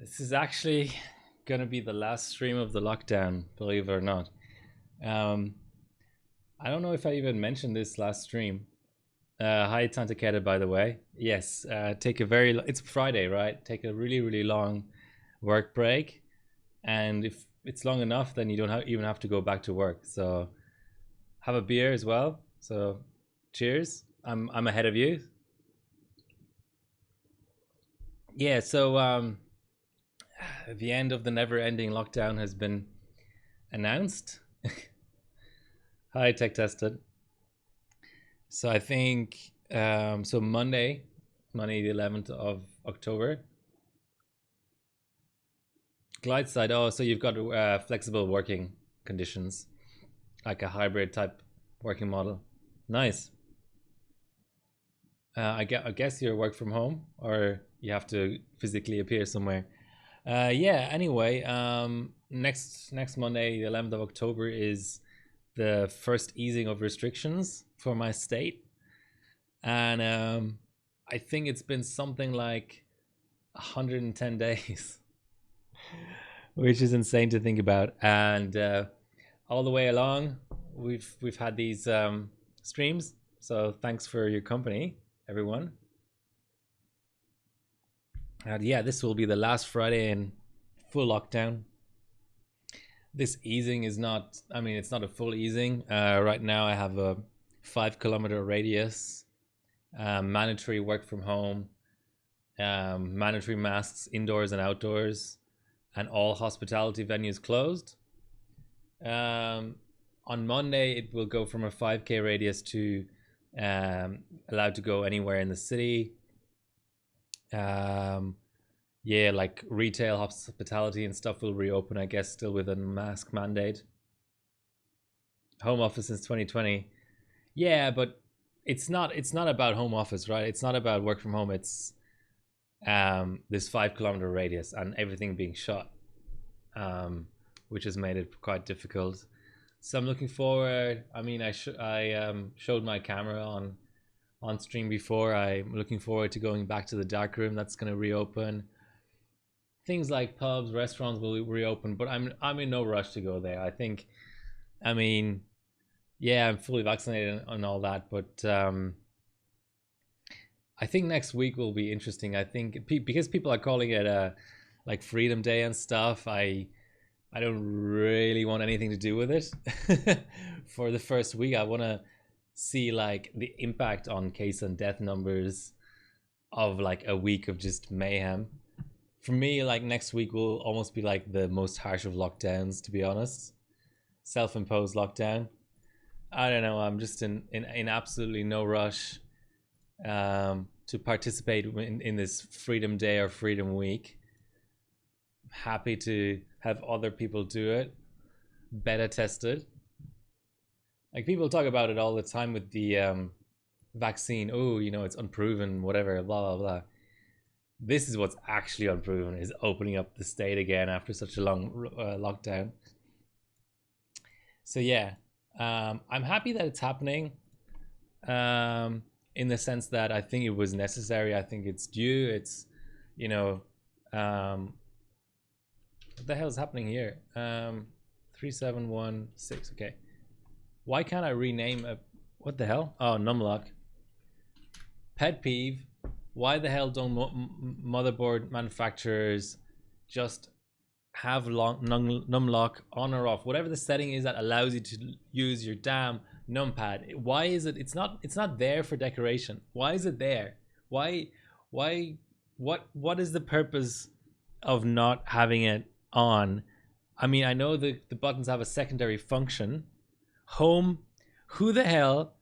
This is actually going to be the last stream of the lockdown, believe it or not. Um, I don't know if I even mentioned this last stream. Hi, Tantaketa, by the way. Yes, it's Friday, right? Take a really, really long work break. And if it's long enough, then you don't even have to go back to work. So have a beer as well. So cheers. I'm ahead of you. Yeah, so the end of the never-ending lockdown has been announced. Hi, Tech Tested. So I think so Monday the 11th of October. Glide side. Oh, so you've got flexible working conditions, like a hybrid type working model. Nice. I guess you work from home, or you have to physically appear somewhere. Yeah. Anyway, next Monday, the 11th of October, is the first easing of restrictions for my state, and I think it's been something like 110 days, which is insane to think about. And all the way along, we've had these streams. So thanks for your company, everyone. And yeah, this will be the last Friday in full lockdown. This easing is not, I mean, it's not a full easing. Right now, I have a 5 kilometer radius, mandatory work from home, mandatory masks indoors and outdoors, and all hospitality venues closed. On Monday, it will go from a 5K radius to allowed to go anywhere in the city. Yeah, like retail, hospitality, and stuff will reopen, I guess, still with a mask mandate. Home office since 2020. Yeah, but it's not about home office, right? It's not about work from home. It's this 5 kilometer radius and everything being shut, which has made it quite difficult. So I'm looking forward. I mean, I showed my camera on stream before. I'm looking forward to going back to the dark room that's going to reopen. Things like pubs, restaurants will reopen, but I'm in no rush to go there. I mean, yeah, I'm fully vaccinated and all that, but I think next week will be interesting. I think because people are calling it like Freedom Day and stuff. I don't really want anything to do with it for the first week. I want to see like the impact on case and death numbers of like a week of just mayhem. For me, like next week will almost be like the most harsh of lockdowns, to be honest. Self-imposed lockdown. I don't know. I'm just in absolutely no rush to participate in this Freedom Day or Freedom Week. Happy to have other people do it, beta tested. Like people talk about it all the time with the vaccine. Oh, you know, it's unproven, whatever, blah blah blah. This is what's actually unproven: is opening up the state again after such a long lockdown. So yeah, I'm happy that it's happening. In the sense that I think it was necessary. I think it's due. It's, you know, what the hell is happening here? 3716. Okay. Why can't I rename a? What the hell? Oh, numlock. Pet peeve. Why the hell don't motherboard manufacturers just have numlock on or off? Whatever the setting is that allows you to use your damn numpad. Why is it? It's not there for decoration. Why is it there? Why? What is the purpose of not having it on? I mean, I know the buttons have a secondary function. Home. Who the hell?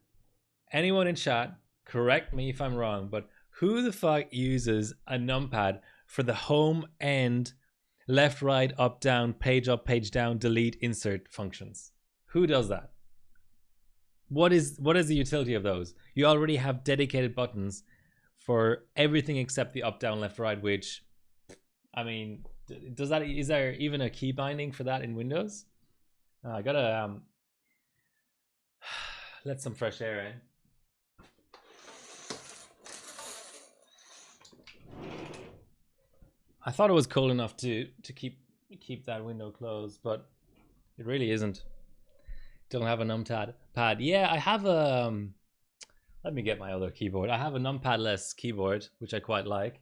Anyone in chat? Correct me if I'm wrong, but who the fuck uses a numpad for the home and left, right, up, page down, delete, insert functions? Who does that? What is the utility of those? You already have dedicated buttons for everything except the up, down, left, right, which, I mean, is there even a key binding for that in Windows? I gotta let some fresh air in. I thought it was cool enough to keep that window closed, but it really isn't. Don't have a numpad pad. Yeah, I have a. Let me get my other keyboard. I have a numpad-less keyboard, which I quite like.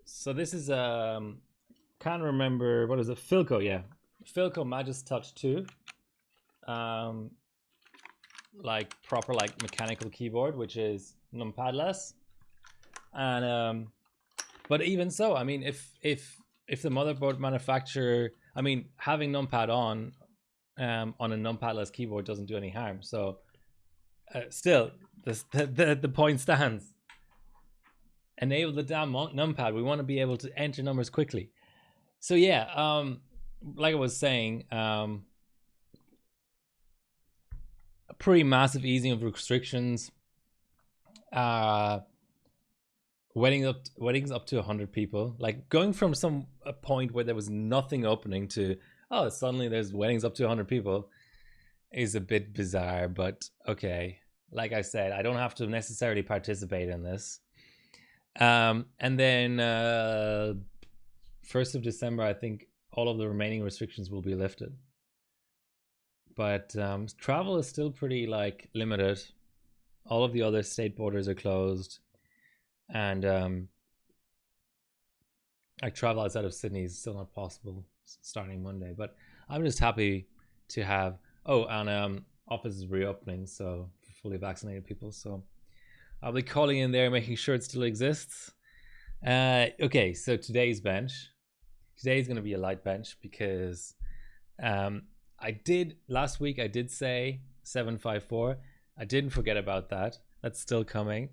So this is can't remember, what is it? Philco, yeah. Philco Magis Touch 2. Like proper like mechanical keyboard, which is numpad-less. And but even so, I mean, if the motherboard manufacturer, I mean, having numpad on a numpad-less keyboard doesn't do any harm. So still, the point stands. Enable the damn numpad. We want to be able to enter numbers quickly. So yeah, like I was saying, a pretty massive easing of restrictions. Weddings up to 100 people. Like going from a point where there was nothing opening to, oh, suddenly there's weddings up to 100 people is a bit bizarre, but okay. Like I said, I don't have to necessarily participate in this. And then 1st of December, I think all of the remaining restrictions will be lifted. But travel is still pretty like limited. All of the other state borders are closed. And like travel outside of Sydney is still not possible starting Monday. But I'm just happy to have, office is reopening, so for fully vaccinated people. So I'll be calling in there, making sure it still exists. Okay, so today's bench. Today's going to be a light bench because last week I did say 754. I didn't forget about that. That's still coming.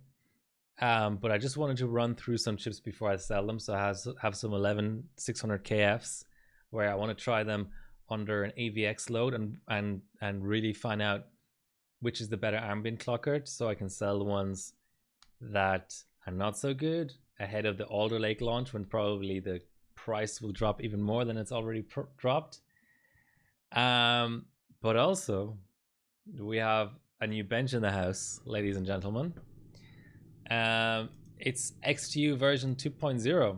But I just wanted to run through some chips before I sell them. So I have some 11600 KFs where I want to try them under an AVX load and really find out which is the better ambient clocker, so I can sell the ones that are not so good ahead of the Alder Lake launch, when probably the price will drop even more than it's already dropped. But also we have a new bench in the house, ladies and gentlemen. It's XTU version 2.0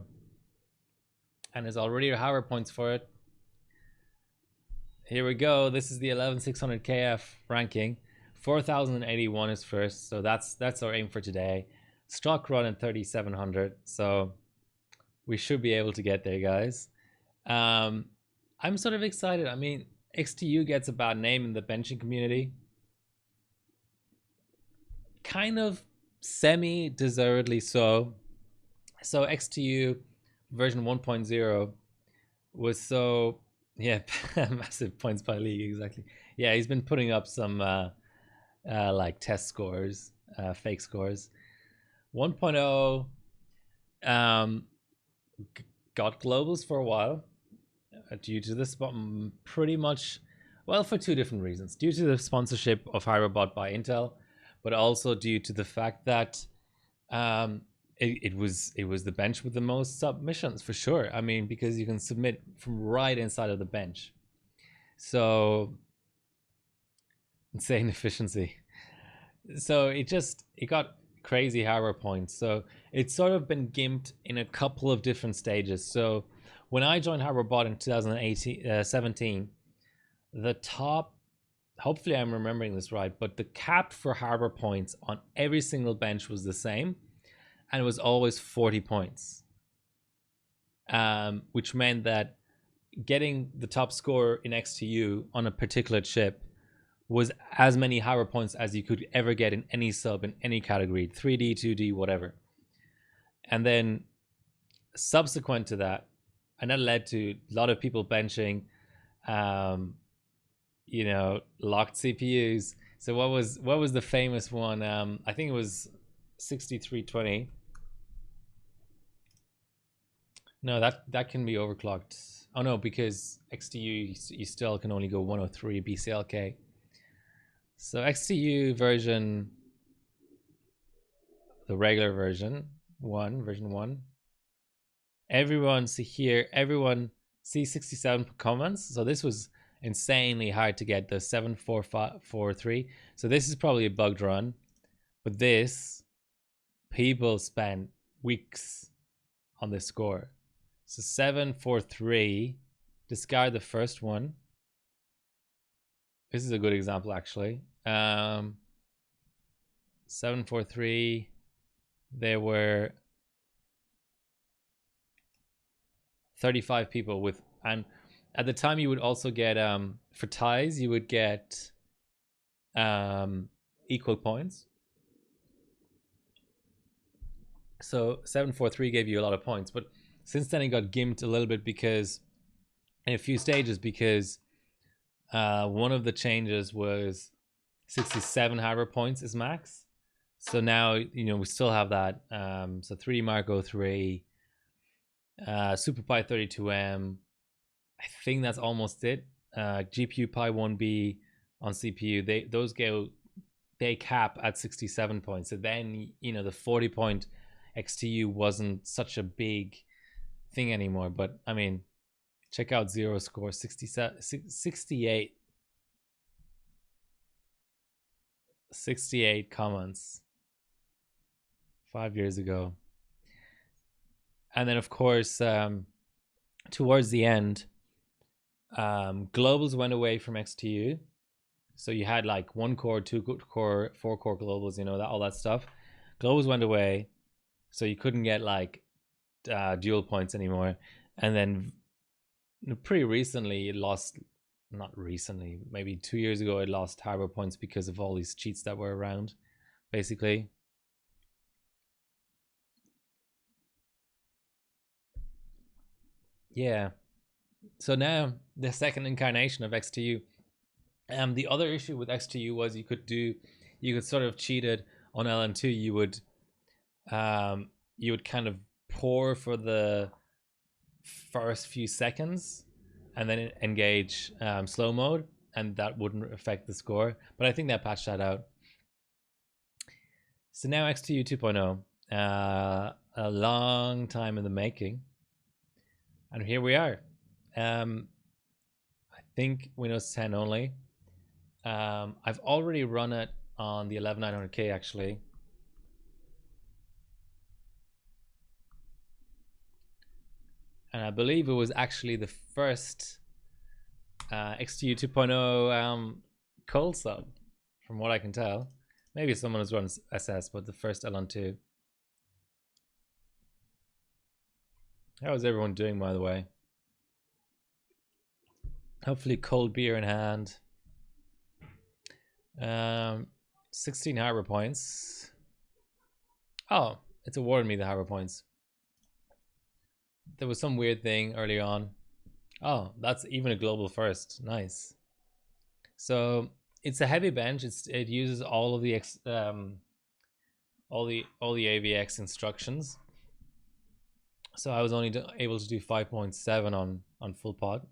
and there's already hardware points for it. Here we go. This is the 11600 KF ranking. 4081 is first, so that's our aim for today. Stock run at 3700, so we should be able to get there, guys. I'm sort of excited. I mean, XTU gets a bad name in the benching community, kind of semi-deservedly so. So XTU version 1.0 was so, yeah, massive points by league, exactly. Yeah, he's been putting up some like test scores, fake scores. 1.0 got globals for a while due to this, pretty much, well, for two different reasons. Due to the sponsorship of HyperBot by Intel, but also due to the fact that it was the bench with the most submissions, for sure. I mean, because you can submit from right inside of the bench. So insane efficiency. So it got crazy hardware points. So it's sort of been gimped in a couple of different stages. So when I joined HyperBot in 2017, the top, hopefully I'm remembering this right, but the cap for hardware points on every single bench was the same, and it was always 40 points, which meant that getting the top score in XTU on a particular chip was as many hardware points as you could ever get in any sub in any category, 3D, 2D, whatever. And then subsequent to that, and that led to a lot of people benching locked CPUs. So what was the famous one? I think it was 6320. No, that can be overclocked. Oh no, because XTU you still can only go 103 BCLK. So XTU version, the regular version 1. Everyone see here, everyone see 67 comments. So this was insanely hard to get the 7443. So this is probably a bugged run, but this, people spent weeks on this score. So 743, discard the first one. This is a good example actually. 743, there were 35 people with, and at the time you would also get for ties you would get equal points. So 743 gave you a lot of points, but since then it got gimped a little bit because in a few stages, because one of the changes was 67 hardware points is max. So now, you know, we still have that. So 3D Mark 03, SuperPi 32M, I think that's almost it. GPU Pi 1B on CPU, those they cap at 67 points. So then, you know, the 40 point XTU wasn't such a big thing anymore. But I mean, check out Zero Score, 68 comments 5 years ago. And then of course, towards the end, globals went away from XTU. So you had like 1 core, 2 core, 4 core globals, you know, that all that stuff. Globals went away, so you couldn't get like dual points anymore. And then pretty recently it lost, not recently, maybe 2 years ago it lost hardware points because of all these cheats that were around, basically. Yeah. So now the second incarnation of XTU. The other issue with XTU was you could sort of cheat it on LN2. You would kind of pour for the first few seconds and then engage slow mode, and that wouldn't affect the score. But I think they patched that out. So now XTU 2.0, a long time in the making, and here we are. I think Windows 10 only. I've already run it on the 11900K actually. And I believe it was actually the first XTU 2.0 cold sub, from what I can tell. Maybe someone has run SS, but the first LN2. How is everyone doing, by the way? Hopefully cold beer in hand. 16 harbor points. Oh, it's awarded me the harbor points. There was some weird thing early on. Oh, that's even a global first. Nice. So it's a heavy bench. It uses all of the AVX instructions. So I was only able to do 5.7 on full pod.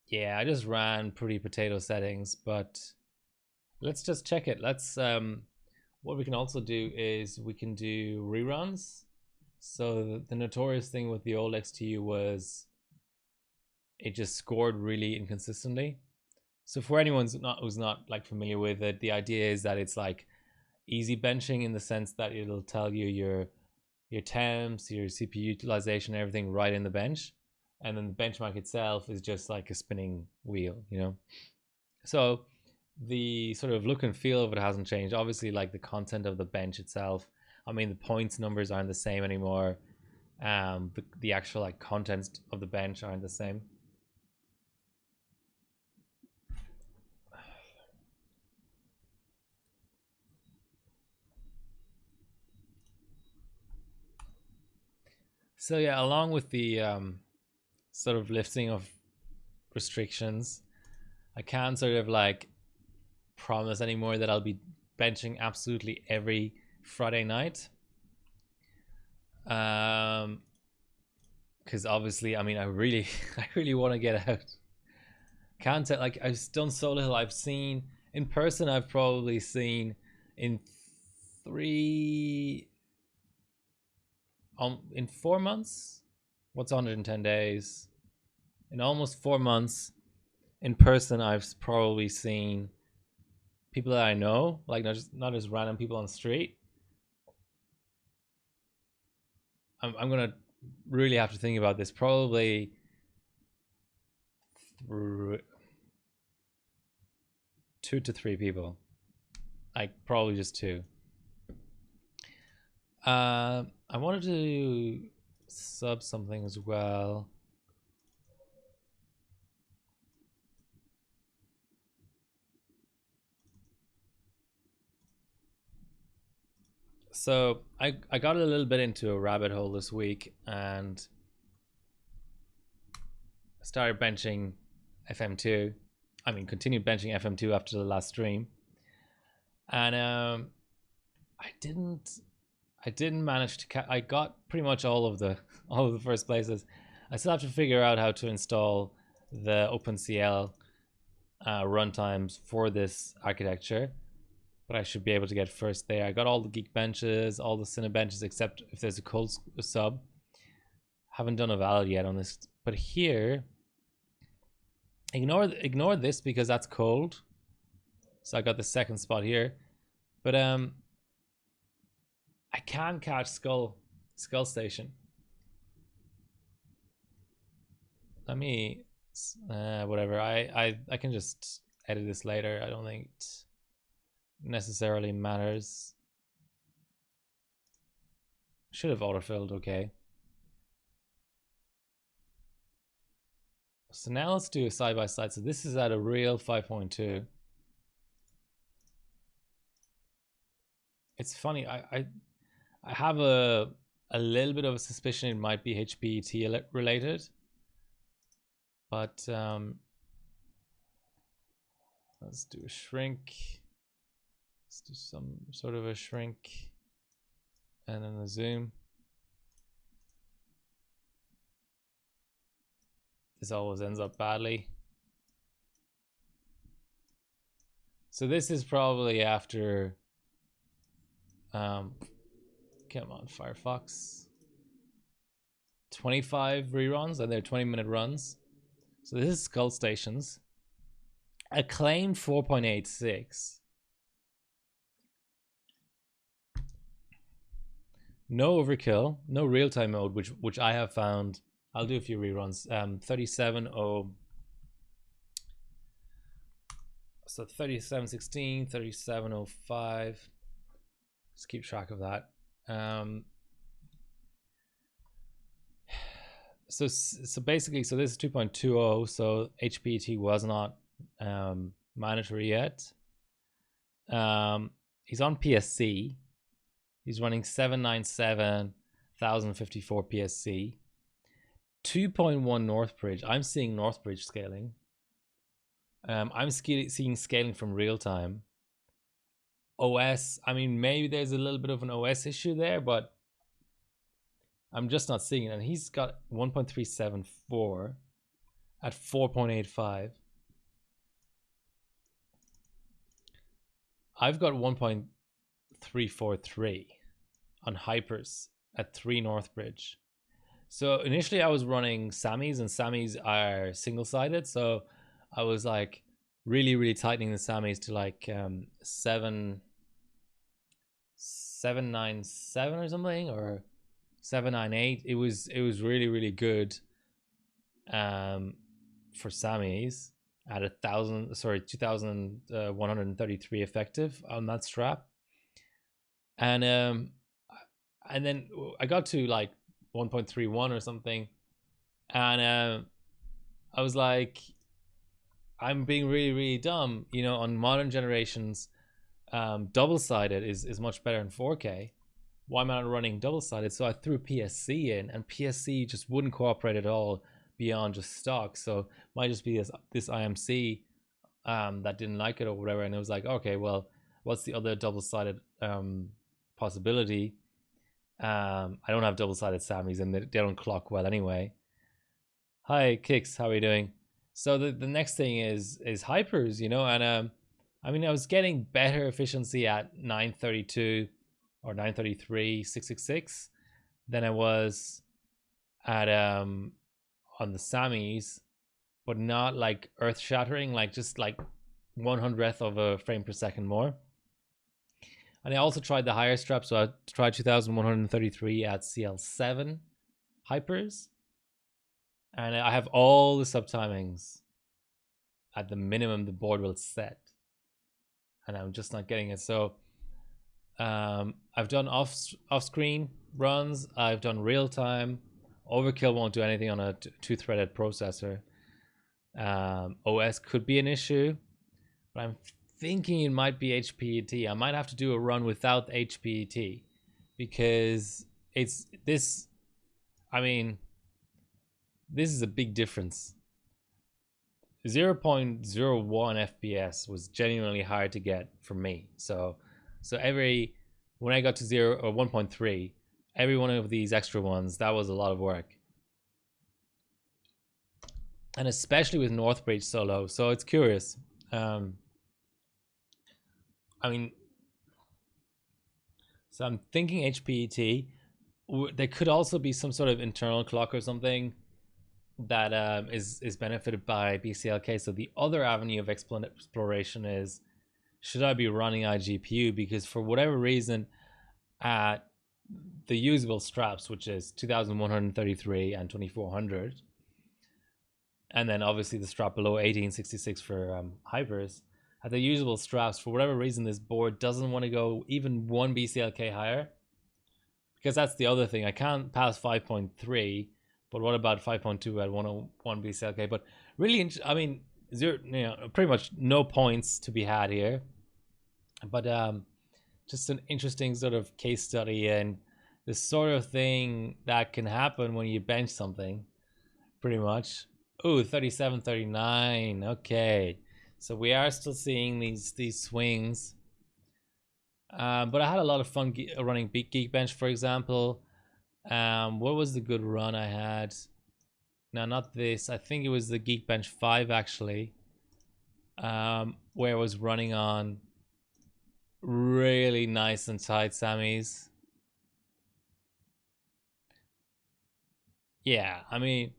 Yeah, I just ran pretty potato settings, but let's just check it. Let's what we can also do is we can do reruns. So the notorious thing with the old XTU was it just scored really inconsistently. So for anyone who's not like familiar with it, the idea is that it's like easy benching in the sense that it'll tell you your temps, your CPU utilization, everything right in the bench. And then the benchmark itself is just like a spinning wheel, you know? So the sort of look and feel of it hasn't changed. Obviously, like the content of the bench itself, I mean, the points numbers aren't the same anymore. The actual like contents of the bench aren't the same. So yeah, along with the sort of lifting of restrictions, I can't sort of like promise anymore that I'll be benching absolutely every Friday night. Because obviously, I mean, I really want to get out. Can't tell, like I've done so little. I've seen in person. I've probably seen in 4 months. What's 110 days? In almost 4 months in person, I've probably seen people that I know, like not just random people on the street. I'm gonna really have to think about this. Probably 2 to 3 people, like probably just 2. I wanted to sub something as well. So I got a little bit into a rabbit hole this week and started benching FM2. I mean, continued benching FM2 after the last stream, and I didn't manage to. I got pretty much all of the first places. I still have to figure out how to install the OpenCL runtimes for this architecture, but I should be able to get first there. I got all the Geek benches, all the Cine benches, except if there's a cold sub. Haven't done a valid yet on this, but here, ignore this because that's cold. So I got the second spot here, but I can catch Skull Station. Let me whatever. I can just edit this later. I don't think it necessarily matters. Should have autofilled. Okay. So now let's do a side by side. So this is at a real 5.2. It's funny. I have a little bit of a suspicion it might be HPET related, but let's do a shrink. Let's do some sort of a shrink and then a zoom. This always ends up badly. So this is probably after come on, Firefox. 25 reruns, and they're 20-minute runs. So this is Skull Stations. Acclaimed 4.86. No overkill, no real-time mode, which I have found. I'll do a few reruns. 37.0. So 37.16, 37.05. Just keep track of that. So basically, so this is 2.20. So HPET was not mandatory yet. He's on PSC. He's running 797,054 PSC. 2.1 Northbridge. I'm seeing Northbridge scaling. I'm seeing scaling from real time. OS, I mean, maybe there's a little bit of an OS issue there, but I'm just not seeing it. And he's got 1.374 at 4.85. I've got 1.343 on Hypers at 3 Northbridge. So initially I was running Sammys, and Sammys are single-sided. So I was like really tightening the Sammys to like 797 or something, or 798. It was really good for Sammys at 2,133 effective on that strap. And then I got to like 1.31 or something, and I was like, I'm being really dumb, you know. On modern generations, double-sided is much better in 4K. Why am I not running double-sided? So I threw PSC in, and PSC just wouldn't cooperate at all beyond just stock. So it might just be this IMC that didn't like it or whatever. And it was like, okay, well, what's the other double-sided possibility? I don't have double-sided Sammys, and they don't clock well anyway. Hi Kix, how are you doing? So the next thing is Hypers, you know. And I mean, I was getting better efficiency at 932 or 933 666 than I was at on the Sammys. but not like earth shattering, like just like 1/100th of a frame per second more. And I also tried the higher strap, so I tried 2133 at CL7 hypers, and I have all the subtimings at the minimum the board will set, and I'm just not getting it. So I've done off-screen runs, I've done real-time. Overkill won't do anything on a two-threaded processor. OS could be an issue, but I'm thinking it might be HPET. I might have to do a run without HPET because it's this. I mean, this is a big difference. 0.01 FPS was genuinely hard to get for me. So when I got to 0 or 1.3, every one of these extra ones, that was a lot of work. And especially with Northbridge so low. So it's curious. I mean, so I'm thinking HPET. There could also be some sort of internal clock or something that is benefited by BCLK. So the other avenue of exploration is, should I be running iGPU? Because for whatever reason, at the usable straps, which is 2133 and 2400, and then obviously the strap below 1866 for hypers, at the usable straps, for whatever reason, this board doesn't want to go even one BCLK higher, because that's the other thing. I can't pass 5.3, but what about 5.2 at 101 BCLK? But really, I mean, pretty much no points to be had here. But just an interesting sort of case study and the sort of thing that can happen when you bench something, pretty much. Ooh, 37, 39. Okay. So we are still seeing these swings. But I had a lot of fun running Geekbench, for example. What was the good run I had? No, not this. I think it was the Geekbench 5, actually. Where I was running on really nice and tight Sammys. Yeah, I mean,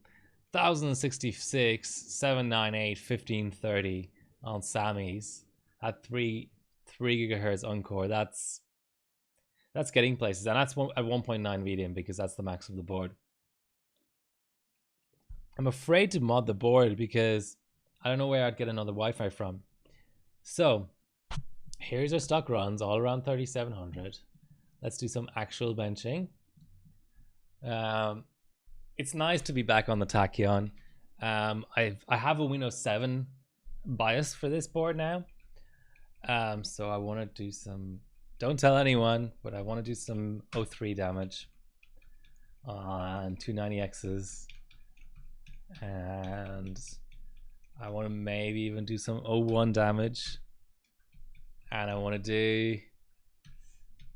1066, 798, 1530 on Sammys at 3 gigahertz Encore. That's getting places, and that's at 1.9 VDM because that's the max of the board. I'm afraid to mod the board because I don't know where I'd get another Wi-Fi from. So here's our stock runs, all around 3700. Let's do some actual benching. It's nice to be back on the Tachyon. I have a Windows 7 BIOS for this board now. So I want to do some, don't tell anyone, but I want to do some 03 damage on 290Xs. And I want to maybe even do some 01 damage. And I want to do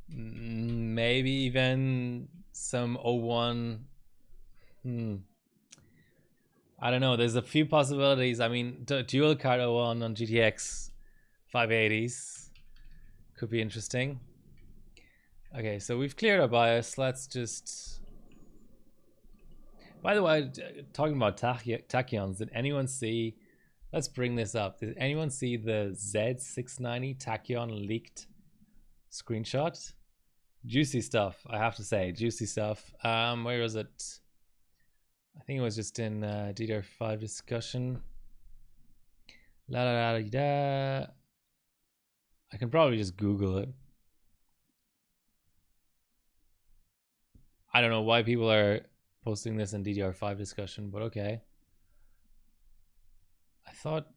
maybe even some 01. I don't know. There's a few possibilities. I mean, dual card 01 on GTX 580s could be interesting. Okay, so we've cleared our BIOS. Let's just... By the way, talking about tachyons, did anyone see... Let's bring this up. Did anyone see the Z690 tachyon leaked screenshot? Juicy stuff, I have to say. Juicy stuff. Where was it? I think it was just in DDR5 discussion. La la la da. I can probably just Google it. I don't know why people are posting this in DDR5 discussion, but okay. I thought...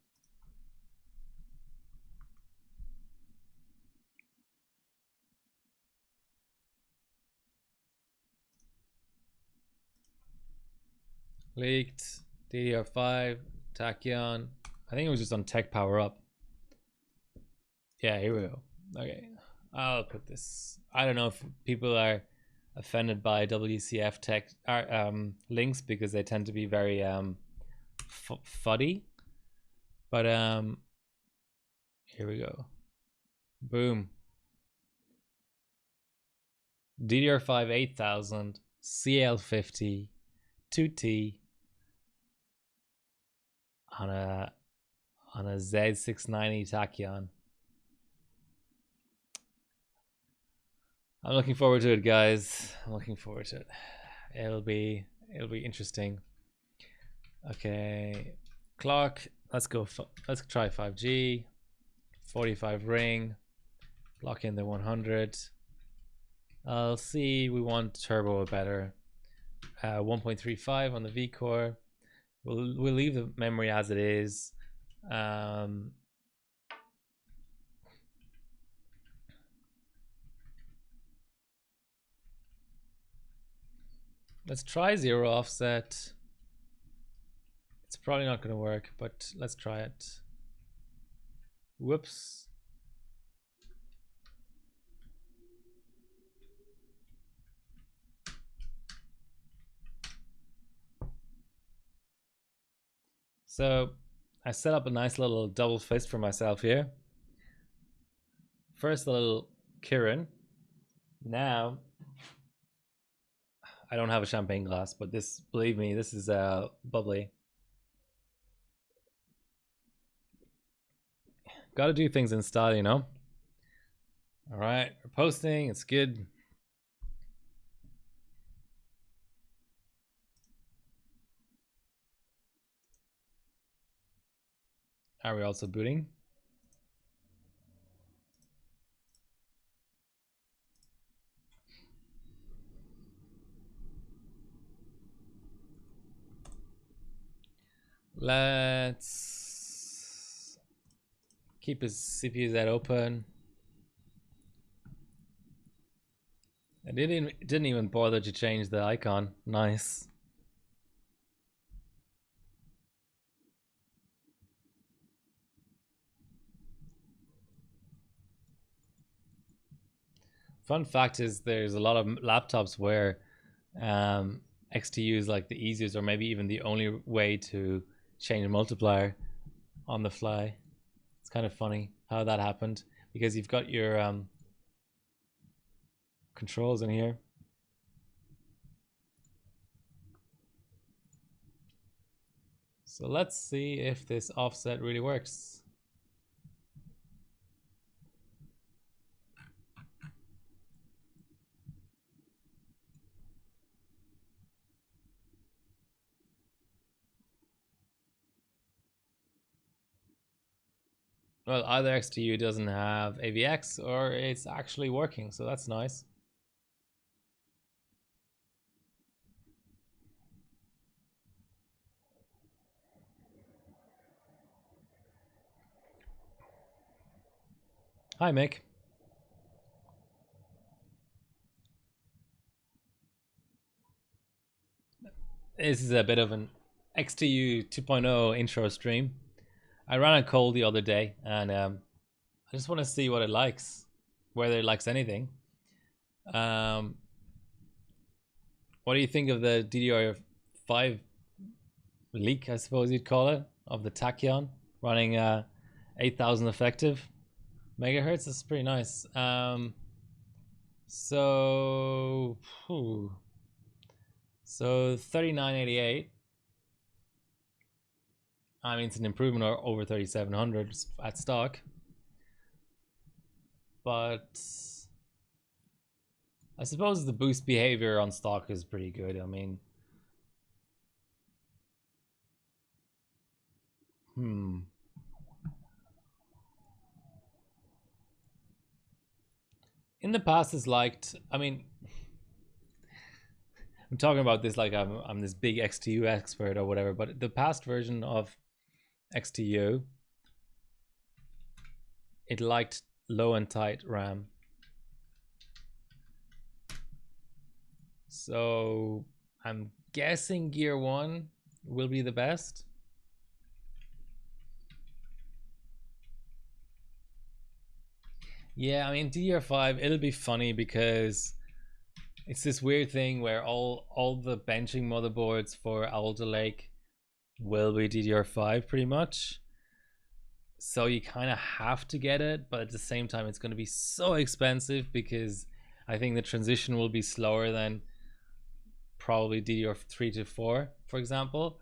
Leaked DDR5 Tachyon. I think it was just on Tech Power Up. Yeah, here we go. Okay, I'll put this. I don't know if people are offended by WCF tech links because they tend to be very fuddy. But here we go. Boom. DDR5 8000 CL50 2T on a Z690 Tachyon. I'm looking forward to it, guys. I'm looking forward to it. It'll be interesting. Okay, clock. Let's go. Let's try 5G. 45 ring. Lock in the 100. I'll see. We want turbo better. 1.35 on the V core. We'll leave the memory as it is. Let's try 0 offset. It's probably not going to work, but let's try it. Whoops. So I set up a nice little double fist for myself here. First a little Kirin. Now I don't have a champagne glass, but this, believe me, this is bubbly. Got to do things in style, you know. All right, we're posting. It's good. Are we also booting? Let's keep his CPU open. I didn't even bother to change the icon. Nice. Fun fact is there's a lot of laptops where XTU is like the easiest or maybe even the only way to change a multiplier on the fly. It's kind of funny how that happened because you've got your controls in here. So let's see if this offset really works. Well, either XTU doesn't have AVX or it's actually working, so that's nice. Hi, Mick. This is a bit of an XTU 2.0 intro stream. I ran a cold the other day, and I just want to see what it likes, whether it likes anything. What do you think of the DDR5 leak, I suppose you'd call it, of the Tachyon running 8,000 effective megahertz? That's pretty nice. So 3988. I mean, it's an improvement over 3700 at stock, but I suppose the boost behavior on stock is pretty good. I mean, in the past it's liked, I mean, I'm talking about this like I'm this big XTU expert or whatever, but the past version of XTU, it liked low and tight RAM. So I'm guessing Gear 1 will be the best. Yeah, I mean, DDR5, it'll be funny because it's this weird thing where all the benching motherboards for Alder Lake will be DDR5 pretty much. So you kind of have to get it, but at the same time it's going to be so expensive because I think the transition will be slower than probably DDR3 to 4, for example.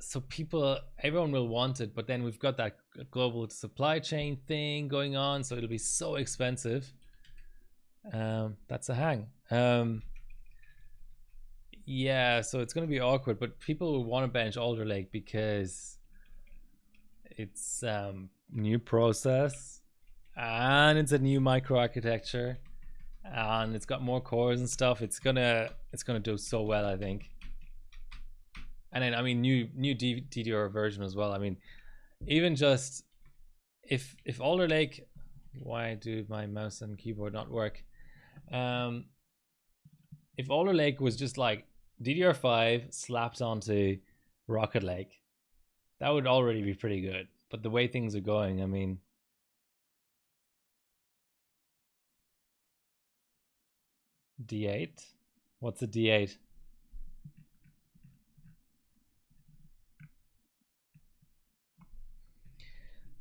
so people, everyone will want it, but then we've got that global supply chain thing going on, so it'll be so expensive. That's a hang. Yeah, so it's going to be awkward, but people will want to bench Alder Lake because it's new process, and it's a new microarchitecture, and it's got more cores and stuff. It's gonna do so well, I think. And then I mean new DDR version as well. I mean, even just if Alder Lake, why do my mouse and keyboard not work? If Alder Lake was just like DDR5 slapped onto Rocket Lake, that would already be pretty good. But the way things are going, I mean, D8? What's a D8?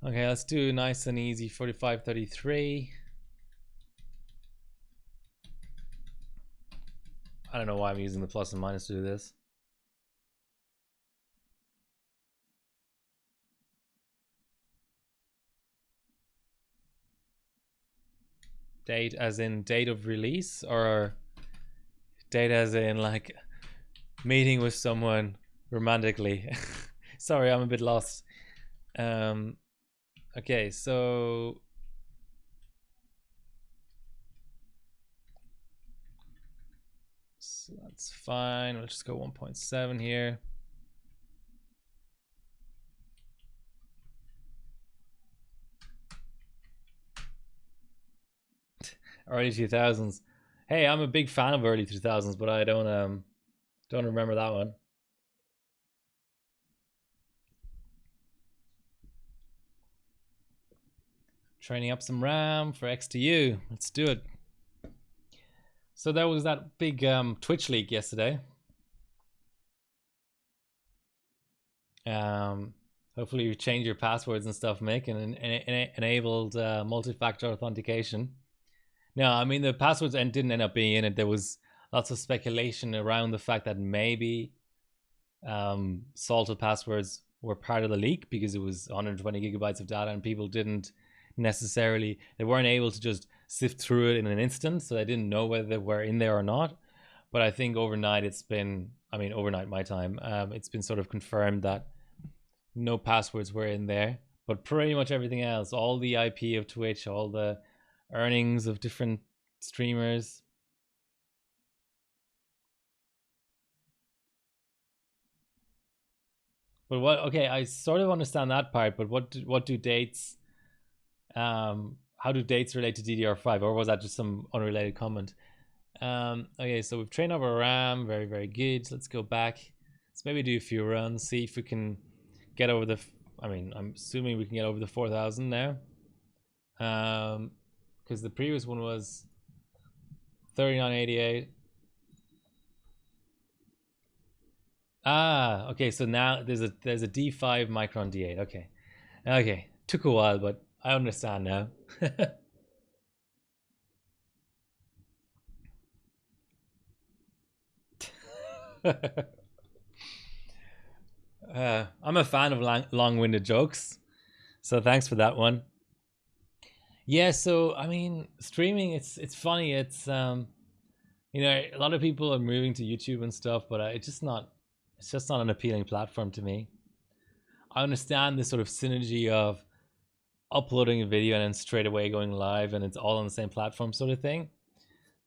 Okay, let's do nice and easy 4533. I don't know why I'm using the plus and minus to do this. Date as in date of release, or date as in like meeting with someone romantically? Sorry, I'm a bit lost. Okay, so that's fine. We'll just go 1.7 here. Early 2000s. Hey, I'm a big fan of early 2000s, but I don't remember that one. Training up some RAM for XTU. Let's do it. So there was that big Twitch leak yesterday. Hopefully you change your passwords and stuff, Mick, and enabled multi-factor authentication. No, I mean the passwords didn't end up being in it. There was lots of speculation around the fact that maybe salted passwords were part of the leak because it was 120 gigabytes of data, and people didn't necessarily, they weren't able to just sift through it in an instant, so they didn't know whether they were in there or not. But I think overnight it's been, I mean overnight my time, it's been sort of confirmed that no passwords were in there, but pretty much everything else, all the IP of Twitch, all the earnings of different streamers. But what, okay, I sort of understand that part, but what do dates, how do dates relate to DDR5, or was that just some unrelated comment? Okay, so we've trained up our RAM, very, very good. Let's go back. Let's maybe do a few runs, see if we can get over the, I mean, I'm assuming we can get over the 4,000 now. Because the previous one was 3988. Ah, okay, so now there's a D5 Micron D8. Okay, took a while, but I understand now. I'm a fan of long-winded jokes, so thanks for that one. Yeah, so I mean, streaming, it's funny. It's you know, a lot of people are moving to YouTube and stuff, but it's just not an appealing platform to me. I understand this sort of synergy of uploading a video and then straight away going live, and it's all on the same platform sort of thing.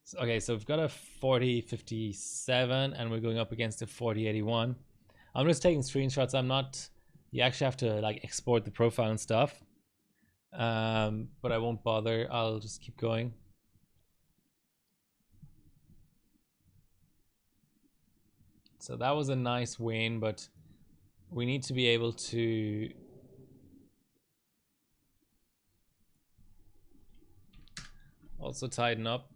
So, okay, so we've got a 4057 and we're going up against a 4081. I'm just taking screenshots. I'm not, you actually have to like export the profile and stuff, but I won't bother. I'll just keep going. So that was a nice win, but we need to be able to also tighten up.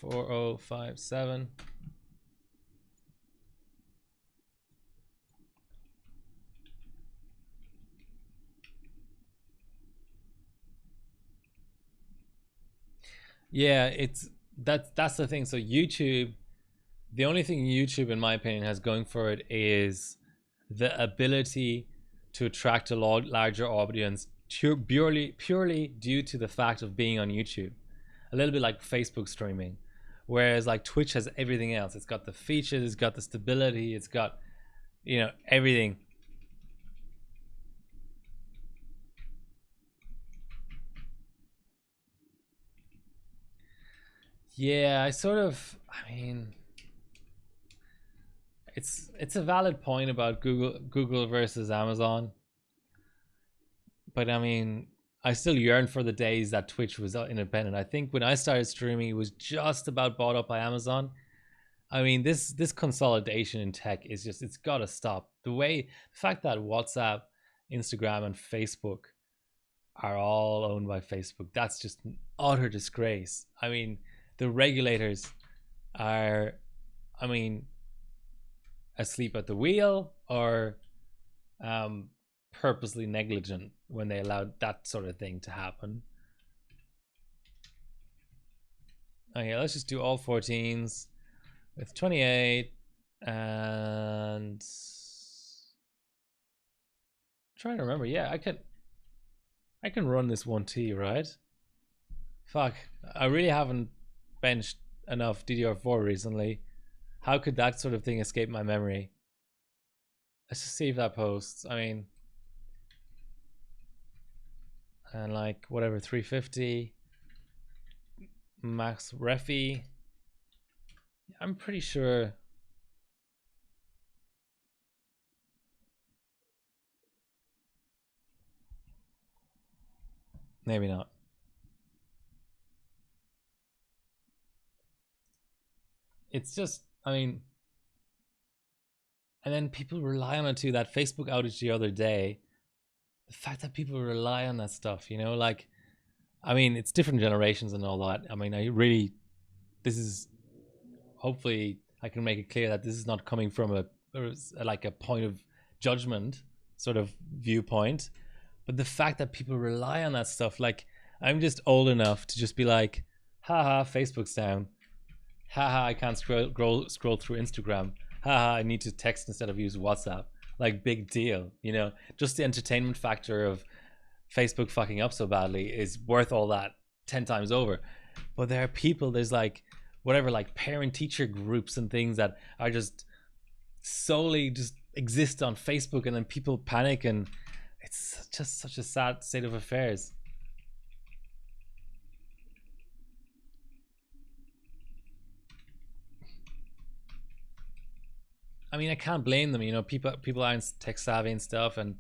4057. Yeah, it's that's the thing. So YouTube, The only thing YouTube, in my opinion, has going for it is the ability to attract a larger audience purely due to the fact of being on YouTube. A little bit like Facebook streaming. Whereas like Twitch has everything else. It's got the features, it's got the stability, it's got, you know, everything. Yeah, I mean, it's a valid point about Google versus Amazon. But I mean, I still yearn for the days that Twitch was independent. I think when I started streaming, it was just about bought up by Amazon. I mean, this consolidation in tech is just, it's got to stop. The fact that WhatsApp, Instagram, and Facebook are all owned by Facebook, that's just an utter disgrace. I mean, the regulators are, I mean, asleep at the wheel or purposely negligent when they allowed that sort of thing to happen. Okay, let's just do all 14s with 28 and trying to remember. Yeah, I can run this 1T, right? Fuck, I really haven't benched enough DDR4 recently. How could that sort of thing escape my memory? Let's just see if that posts. I mean, and like whatever, 350 max refi. I'm pretty sure. Maybe not. It's just, I mean, and then people rely on it too. That Facebook outage the other day, the fact that people rely on that stuff, you know, like, I mean, it's different generations and all that. I mean, this is, hopefully I can make it clear that this is not coming from like a point of judgment sort of viewpoint, but the fact that people rely on that stuff, like, I'm just old enough to just be like, haha, Facebook's down. Haha, I can't scroll through Instagram. Haha, I need to text instead of use WhatsApp. Like, big deal, you know? Just the entertainment factor of Facebook fucking up so badly is worth all that 10 times over. But there are people, there's like, whatever, like parent teacher groups and things that are just solely just exist on Facebook, and then people panic, and it's just such a sad state of affairs. I mean, I can't blame them. You know, people aren't tech savvy and stuff, and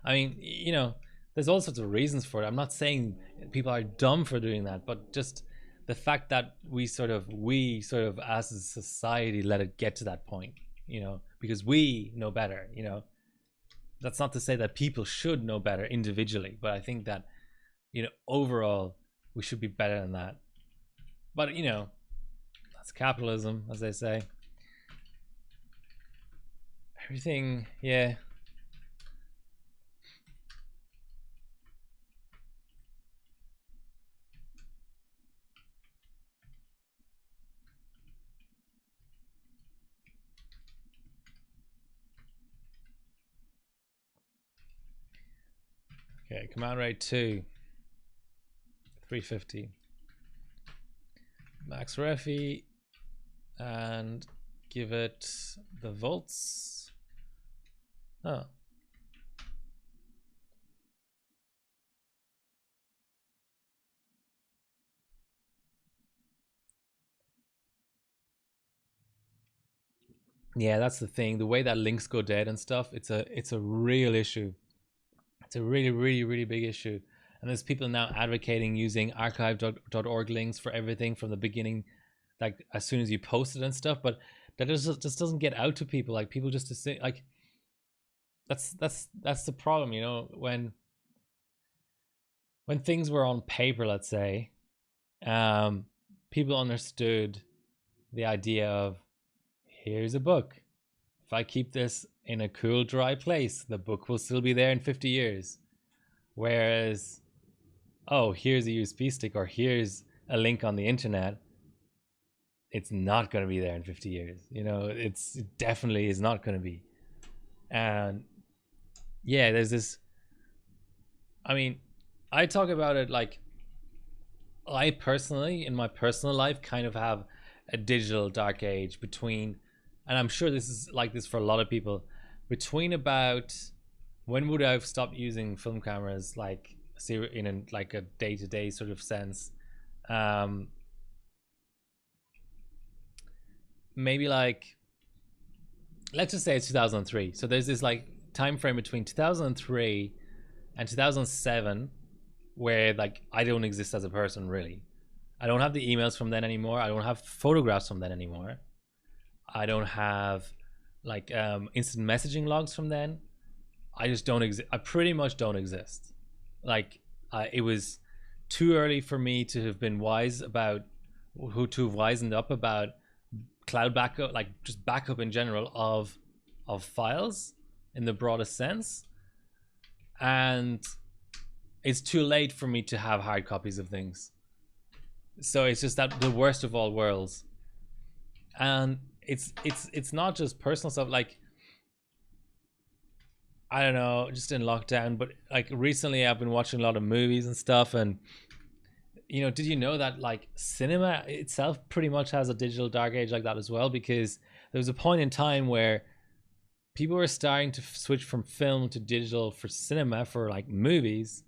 I mean, you know, there's all sorts of reasons for it. I'm not saying people are dumb for doing that, but just the fact that we sort of as a society let it get to that point, you know, because we know better. You know, that's not to say that people should know better individually, but I think that, you know, overall we should be better than that. But you know, that's capitalism, as they say. Everything, yeah. Okay, command rate 2, 350. Max refi, and give it the volts. Oh. Yeah, that's the thing. The way that links go dead and stuff, it's a real issue. It's a really big issue. And there's people now advocating using archive.org links for everything from the beginning, like as soon as you post it and stuff, but that just doesn't get out to people. Like, people just assume, like, that's the problem, you know, when things were on paper, let's say, people understood the idea of, here's a book. If I keep this in a cool, dry place, the book will still be there in 50 years. Whereas, oh, here's a USB stick, or here's a link on the internet, it's not going to be there in 50 years. You know, it definitely is not going to be. And yeah, there's this, I mean, I talk about it like, I personally, in my personal life, kind of have a digital dark age between, and I'm sure this is like this for a lot of people, between about, when would I have stopped using film cameras, like in like a day-to-day sort of sense? Maybe like, let's just say it's 2003. So there's this like time frame between 2003 and 2007 where like I don't exist as a person really. I don't have the emails from then anymore. I don't have photographs from then anymore. I don't have like instant messaging logs from then. I just don't exist. I pretty much don't exist. Like it was too early for me to have been wise about, who to have wisened up about cloud backup, like just backup in general of files in the broadest sense. And it's too late for me to have hard copies of things. So it's just that the worst of all worlds. And it's not just personal stuff, like I don't know, just in lockdown, but like recently I've been watching a lot of movies and stuff. And you know, did you know that like cinema itself pretty much has a digital dark age like that as well? Because there was a point in time where people were starting to switch from film to digital for cinema, for like movies,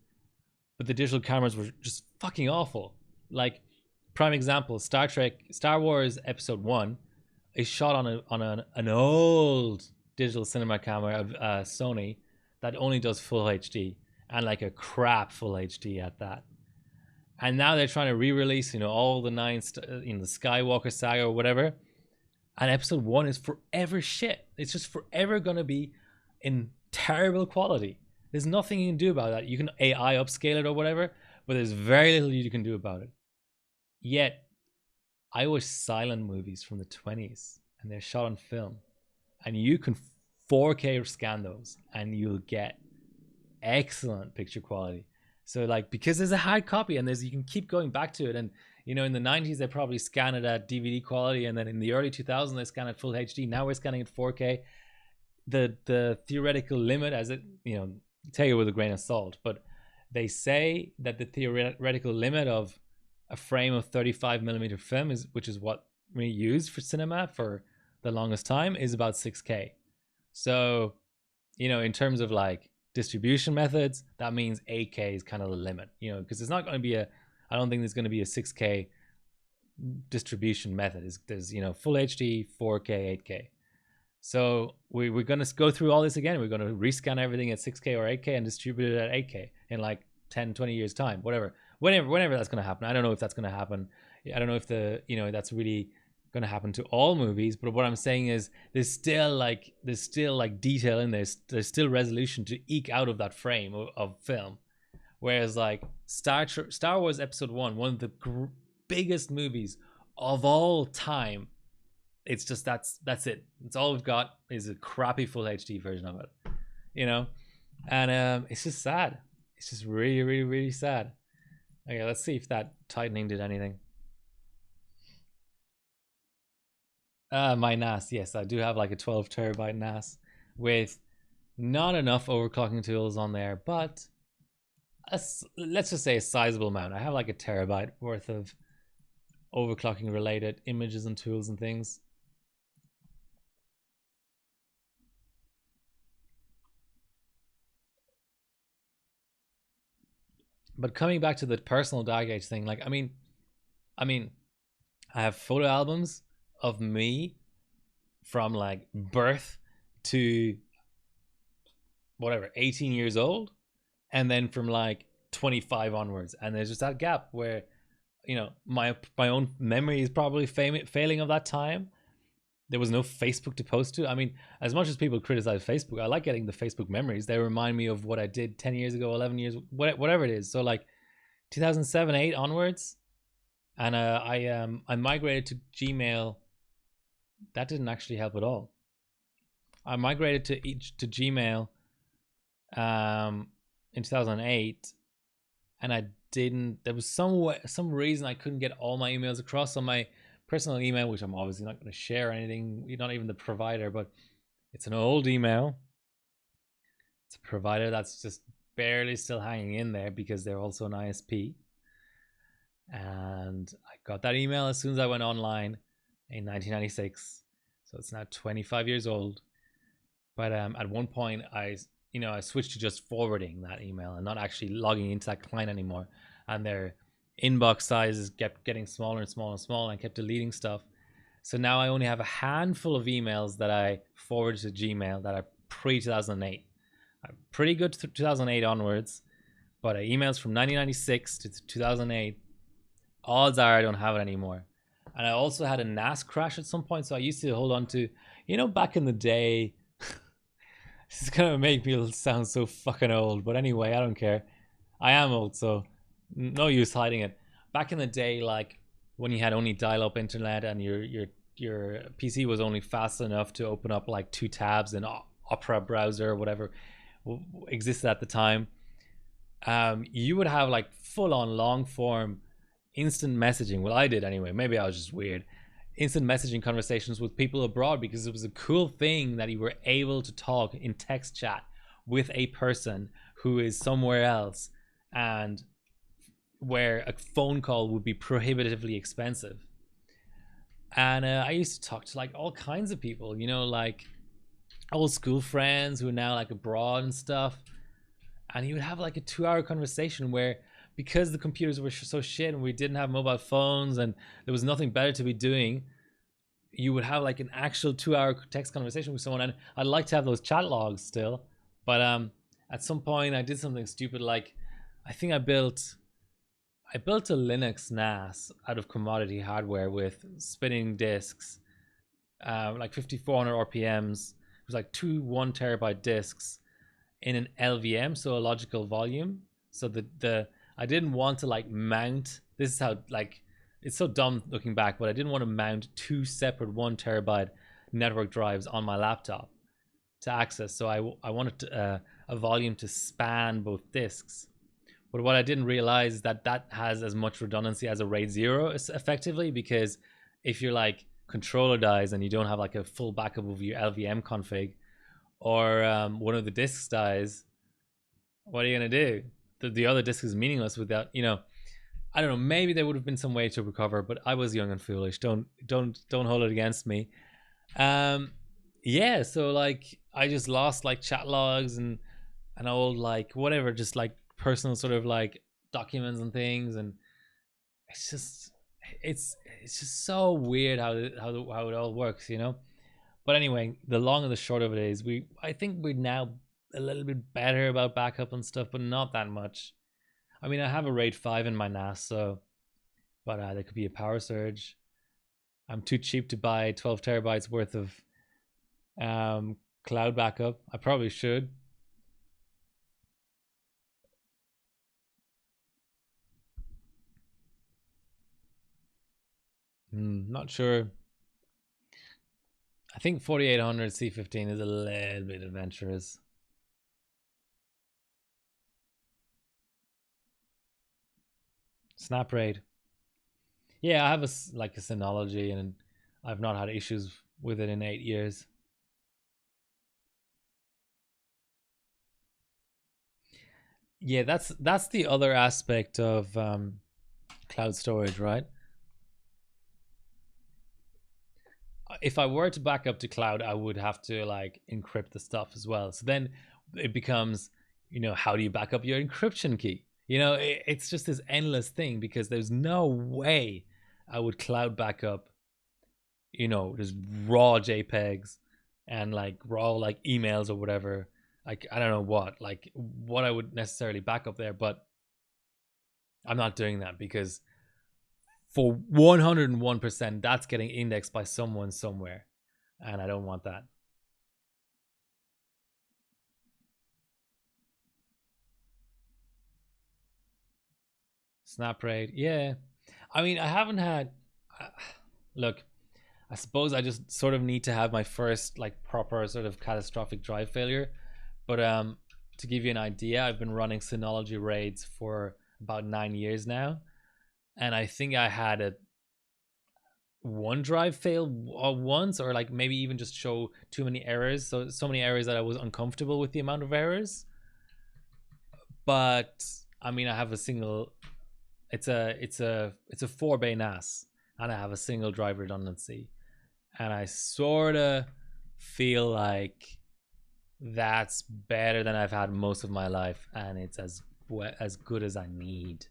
but the digital cameras were just fucking awful. Like, prime example, Star Wars Episode 1 is shot on an old digital cinema camera of Sony that only does full HD, and like a crap full HD at that. And now they're trying to re-release, you know, all the the Skywalker saga or whatever. And Episode 1 is forever shit. It's just forever going to be in terrible quality. There's nothing you can do about that. You can AI upscale it or whatever, but there's very little you can do about it. Yet, I watch silent movies from the 20s, and they're shot on film. And you can 4K scan those, and you'll get excellent picture quality. So like, because there's a hard copy and you can keep going back to it. And you know, in the 90s they probably scanned it at DVD quality, and then in the early 2000s they scanned it full HD. Now we're scanning at 4K. The theoretical limit, as it, you know, take it with a grain of salt, but they say that the theoretical limit of a frame of 35mm film is, which is what we use for cinema for the longest time, is about 6K. So, you know, in terms of like distribution methods, that means 8K is kind of the limit, you know, because it's not going to be I don't think there's going to be a 6K distribution method. There's, you know, full HD, 4K, 8K. So we're going to go through all this again. We're going to rescan everything at 6K or 8K and distribute it at 8K in like 10, 20 years time, whatever, whenever that's going to happen. I don't know if that's going to happen. I don't know if that's really going to happen to all movies, but what I'm saying is there's still like detail in there. There's still resolution to eke out of that frame of film. Whereas like Star Wars Episode 1, one of the biggest movies of all time, it's just that's it. It's all we've got is a crappy full HD version of it, you know. And it's just sad. It's just really, really, really sad. Okay, let's see if that tightening did anything. My NAS, yes, I do have like a 12 terabyte NAS with not enough overclocking tools on there, but let's just say a sizable amount. I have like a terabyte worth of overclocking related images and tools and things. But coming back to the personal dark age thing, like I mean, I have photo albums of me from like birth to whatever 18 years old, and then from like 25 onwards, and there's just that gap where, you know, my own memory is probably failing of that time. There was no Facebook to post to. I mean, as much as people criticize Facebook, I like getting the Facebook memories. They remind me of what I did 10 years ago, 11 years, whatever it is. So like 2007, 8 onwards. And I migrated to Gmail. That didn't actually help at all. I migrated to Gmail in 2008, and I didn't. There was some reason I couldn't get all my emails across. So my personal email, which I'm obviously not going to share anything, not even the provider, but it's an old email. It's a provider that's just barely still hanging in there because they're also an ISP. And I got that email as soon as I went online in 1996. So it's now 25 years old. But at one point, I switched to just forwarding that email and not actually logging into that client anymore. And their inbox sizes kept getting smaller and smaller and smaller, and kept deleting stuff. So now I only have a handful of emails that I forward to Gmail that are pre-2008. I'm pretty good to 2008 onwards, but emails from 1996 to 2008, odds are I don't have it anymore. And I also had a NAS crash at some point, so I used to hold on to, back in the day, this is gonna make me sound so fucking old, but anyway, I don't care. I am old, so no use hiding it. Back in the day, like when you had only dial-up internet and your PC was only fast enough to open up like 2 tabs in Opera browser or whatever existed at the time, you would have like full-on long-form instant messaging. Well, I did anyway. Maybe I was just weird. Instant messaging conversations with people abroad, because it was a cool thing that you were able to talk in text chat with a person who is somewhere else, and where a phone call would be prohibitively expensive. And I used to talk to like all kinds of people, like old school friends who are now like abroad and stuff. And you would have like a 2-hour conversation where, because the computers were so shit and we didn't have mobile phones and there was nothing better to be doing, you would have like an actual 2-hour text conversation with someone. And I'd like to have those chat logs still, but at some point I did something stupid, like I think I built a Linux NAS out of commodity hardware with spinning disks, like 5400 RPMs. It was like 2 1 terabyte disks in an LVM, so a logical volume. So I didn't want to like mount. This is how, like, it's so dumb looking back, but I didn't want to mount 2 separate 1 terabyte network drives on my laptop to access. So I wanted a volume to span both disks. But what I didn't realize is that has as much redundancy as a RAID 0 effectively, because if your like controller dies and you don't have like a full backup of your LVM config, or one of the disks dies, what are you gonna do? The other disk is meaningless without, I don't know, maybe there would have been some way to recover, but I was young and foolish. Don't hold it against me. Yeah, so like I just lost like chat logs and old like whatever, just like personal sort of like documents and things, and it's just so weird how it all works, But anyway, the long and the short of it is, I think we're now a little bit better about backup and stuff, but not that much. I mean, I have a RAID 5 in my NAS, so, but there could be a power surge. I'm too cheap to buy 12 terabytes worth of cloud backup. I probably should. Not sure. I think 4800 C15 is a little bit adventurous. Snap rate. Yeah, I have a Synology, and I've not had issues with it in 8 years. Yeah, that's the other aspect of cloud storage, right? If I were to back up to cloud, I would have to like encrypt the stuff as well. So then it becomes, how do you back up your encryption key? It's just this endless thing, because there's no way I would cloud backup, just raw JPEGs and like raw like emails or whatever. Like, I don't know what I would necessarily back up there, but I'm not doing that, because for 101%, that's getting indexed by someone somewhere, and I don't want that. Snap rate, yeah. I mean, I haven't had. Look, I suppose I just sort of need to have my first like proper sort of catastrophic drive failure. But to give you an idea, I've been running Synology RAIDs for about 9 years now, and I think I had it one drive fail once, or like maybe even just show too many errors. So many errors that I was uncomfortable with the amount of errors. But I mean, I have a single. It's a 4-bay NAS, and I have a single drive redundancy, and I sort of feel like that's better than I've had most of my life, and it's as good as I need.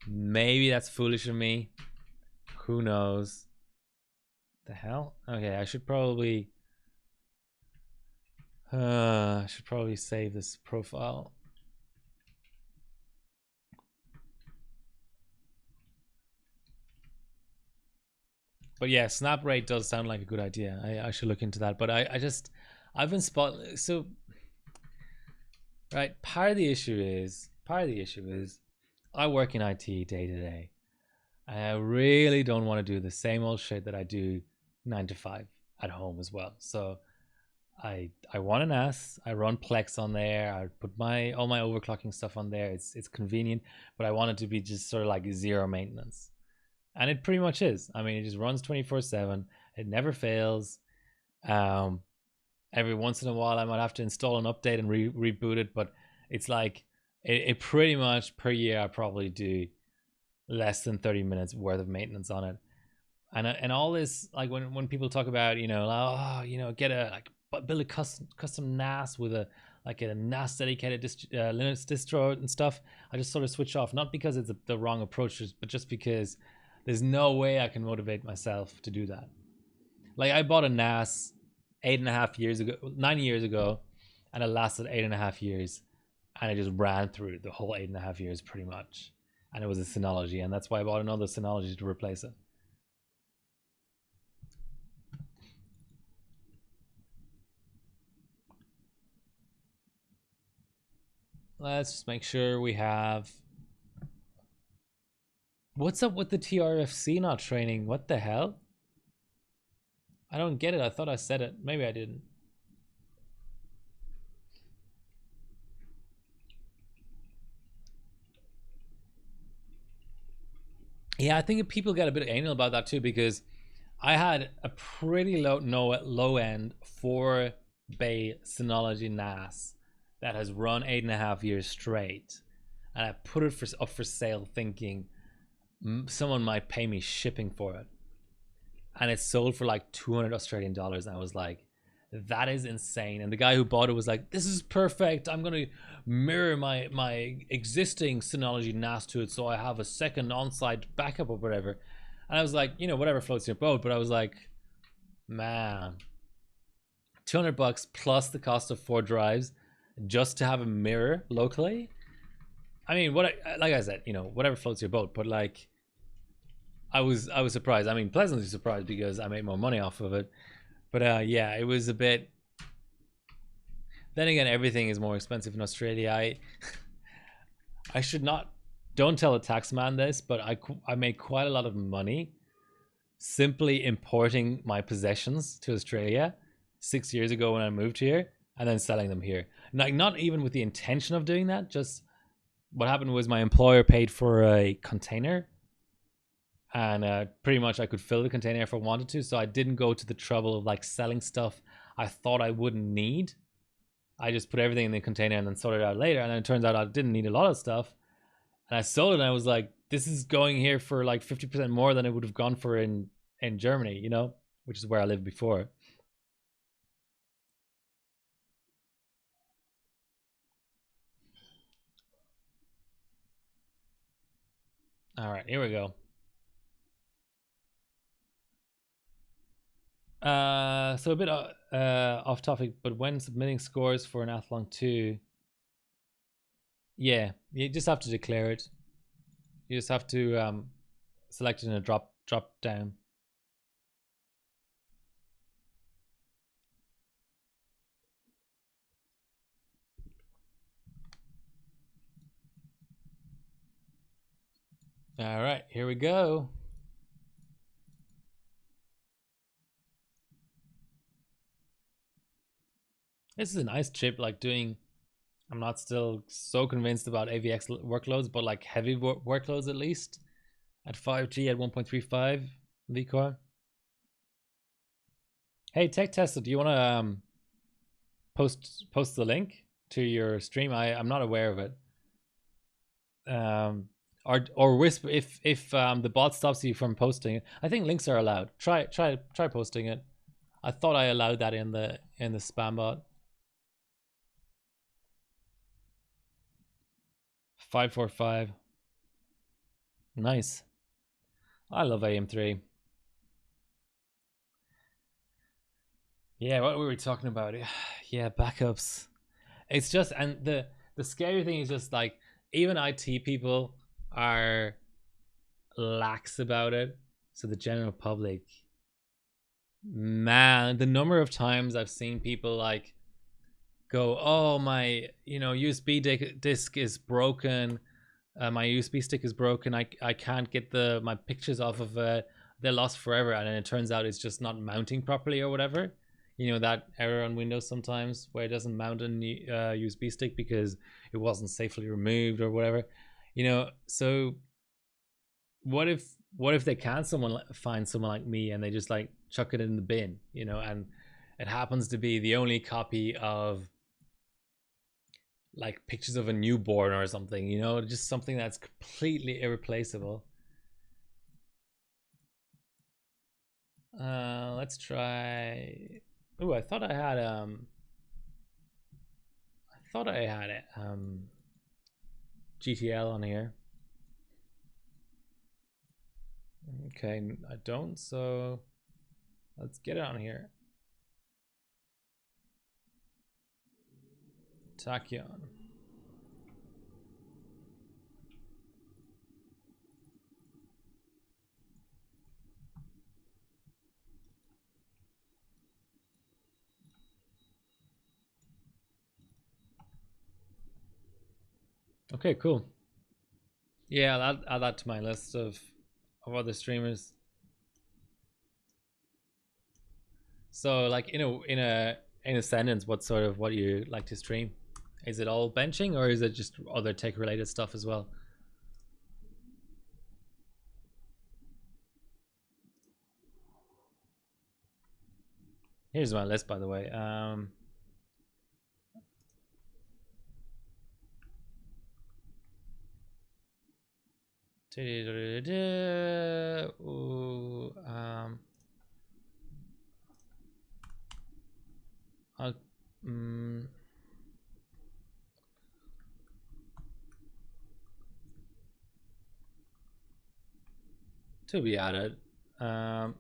Maybe that's foolish of me. Who knows? The hell? Okay, I should probably save this profile. But yeah, snap rate does sound like a good idea. I should look into that. But I've been so right. Part of the issue is I work in IT day to day. I really don't want to do the same old shit that I do 9 to 5 at home as well. So I want an NAS. I run Plex on there. I put all my overclocking stuff on there. It's convenient, but I want it to be just sort of like zero maintenance. And it pretty much is. I mean, it just runs 24/7. It never fails. Every once in a while, I might have to install an update and reboot it, but it's like it pretty much per year I probably do less than 30 minutes worth of maintenance on it. And all this, like when people talk about, get a build a custom NAS with a NAS dedicated Linux distro and stuff, I just sort of switch off, not because it's the wrong approach, but just because there's no way I can motivate myself to do that. Like, I bought a NAS 9 years ago, and it lasted 8.5 years, and I just ran through the whole 8.5 years pretty much. And it was a Synology, and that's why I bought another Synology to replace it. Let's just make sure we have... What's up with the TRFC not training? What the hell? I don't get it. I thought I said it. Maybe I didn't. Yeah, I think people get a bit anal about that too, because I had a pretty low end 4-bay Synology NAS that has run 8.5 years straight, and I put it up for sale thinking someone might pay me shipping for it, and it sold for like 200 Australian dollars, and I was like, that is insane. And the guy who bought it was like, this is perfect, I'm gonna mirror my existing Synology NAS to it, so I have a second on-site backup or whatever. And I was like, whatever floats your boat. But I was like, man, $200 plus the cost of 4 drives just to have a mirror locally. I mean, like I said, whatever floats your boat. But like, I was surprised. I mean, pleasantly surprised, because I made more money off of it. But yeah, it was a bit. Then again, everything is more expensive in Australia. I should not. Don't tell a tax man this, but I made quite a lot of money simply importing my possessions to Australia 6 years ago when I moved here, and then selling them here. Like, not even with the intention of doing that. Just what happened was my employer paid for a container, and pretty much I could fill the container if I wanted to. So I didn't go to the trouble of like selling stuff I thought I wouldn't need. I just put everything in the container and then sorted it out later. And then it turns out I didn't need a lot of stuff. And I sold it, and I was like, this is going here for like 50% more than it would have gone for in Germany, which is where I lived before. All right, here we go. So a bit off topic, but when submitting scores for an Athlon 2, yeah, you just have to declare it. You just have to select it in a drop down. All right, here we go. This is a nice chip, like doing, I'm not still so convinced about AVX workloads, but like heavy workloads at least, at 5G at 1.35, Vcore. Hey, Tech Tester, do you want to post the link to your stream? I'm not aware of it. Or whisper if the bot stops you from posting it. I think links are allowed. Try posting it. I thought I allowed that in the spam bot. 545. Nice. I love AM3. Yeah, what were we talking about? Yeah, backups. It's just, and the scary thing is just like even IT people are lax about it. So the general public, man, the number of times I've seen people like go, oh, my, USB disk is broken. My USB stick is broken. I can't get my pictures off of it. They're lost forever. And then it turns out it's just not mounting properly or whatever. You know, that error on Windows sometimes where it doesn't mount a USB stick because it wasn't safely removed or whatever. So what if they can find someone like me and they just like chuck it in the bin, and it happens to be the only copy of like pictures of a newborn or something, just something that's completely irreplaceable. Let's try. Oh, I thought I had GTL on here. Okay, I don't, so let's get it on here. Tachyon. Okay, cool. Yeah, I'll add that to my list of other streamers. So, like in a sentence, what do you like to stream? Is it all benching or is it just other tech related stuff as well? Here's my list, by the way. To be added. I'll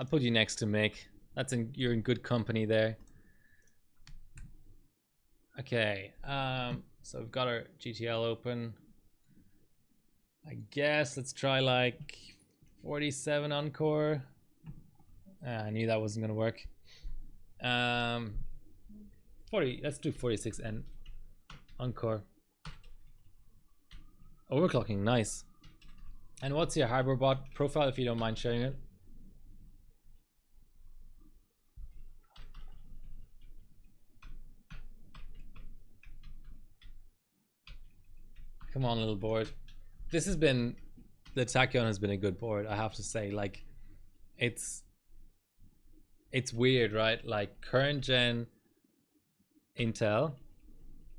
put you next to Mick. You're in good company there. Okay. So we've got our GTL open. I guess let's try like 47 Encore. I knew that wasn't gonna work. 40. Let's do 46 and Encore. Overclocking, nice. And what's your hardware bot profile, if you don't mind sharing it? Come on, little board. The Tachyon has been a good board, I have to say. Like, it's weird, right? Like, current gen Intel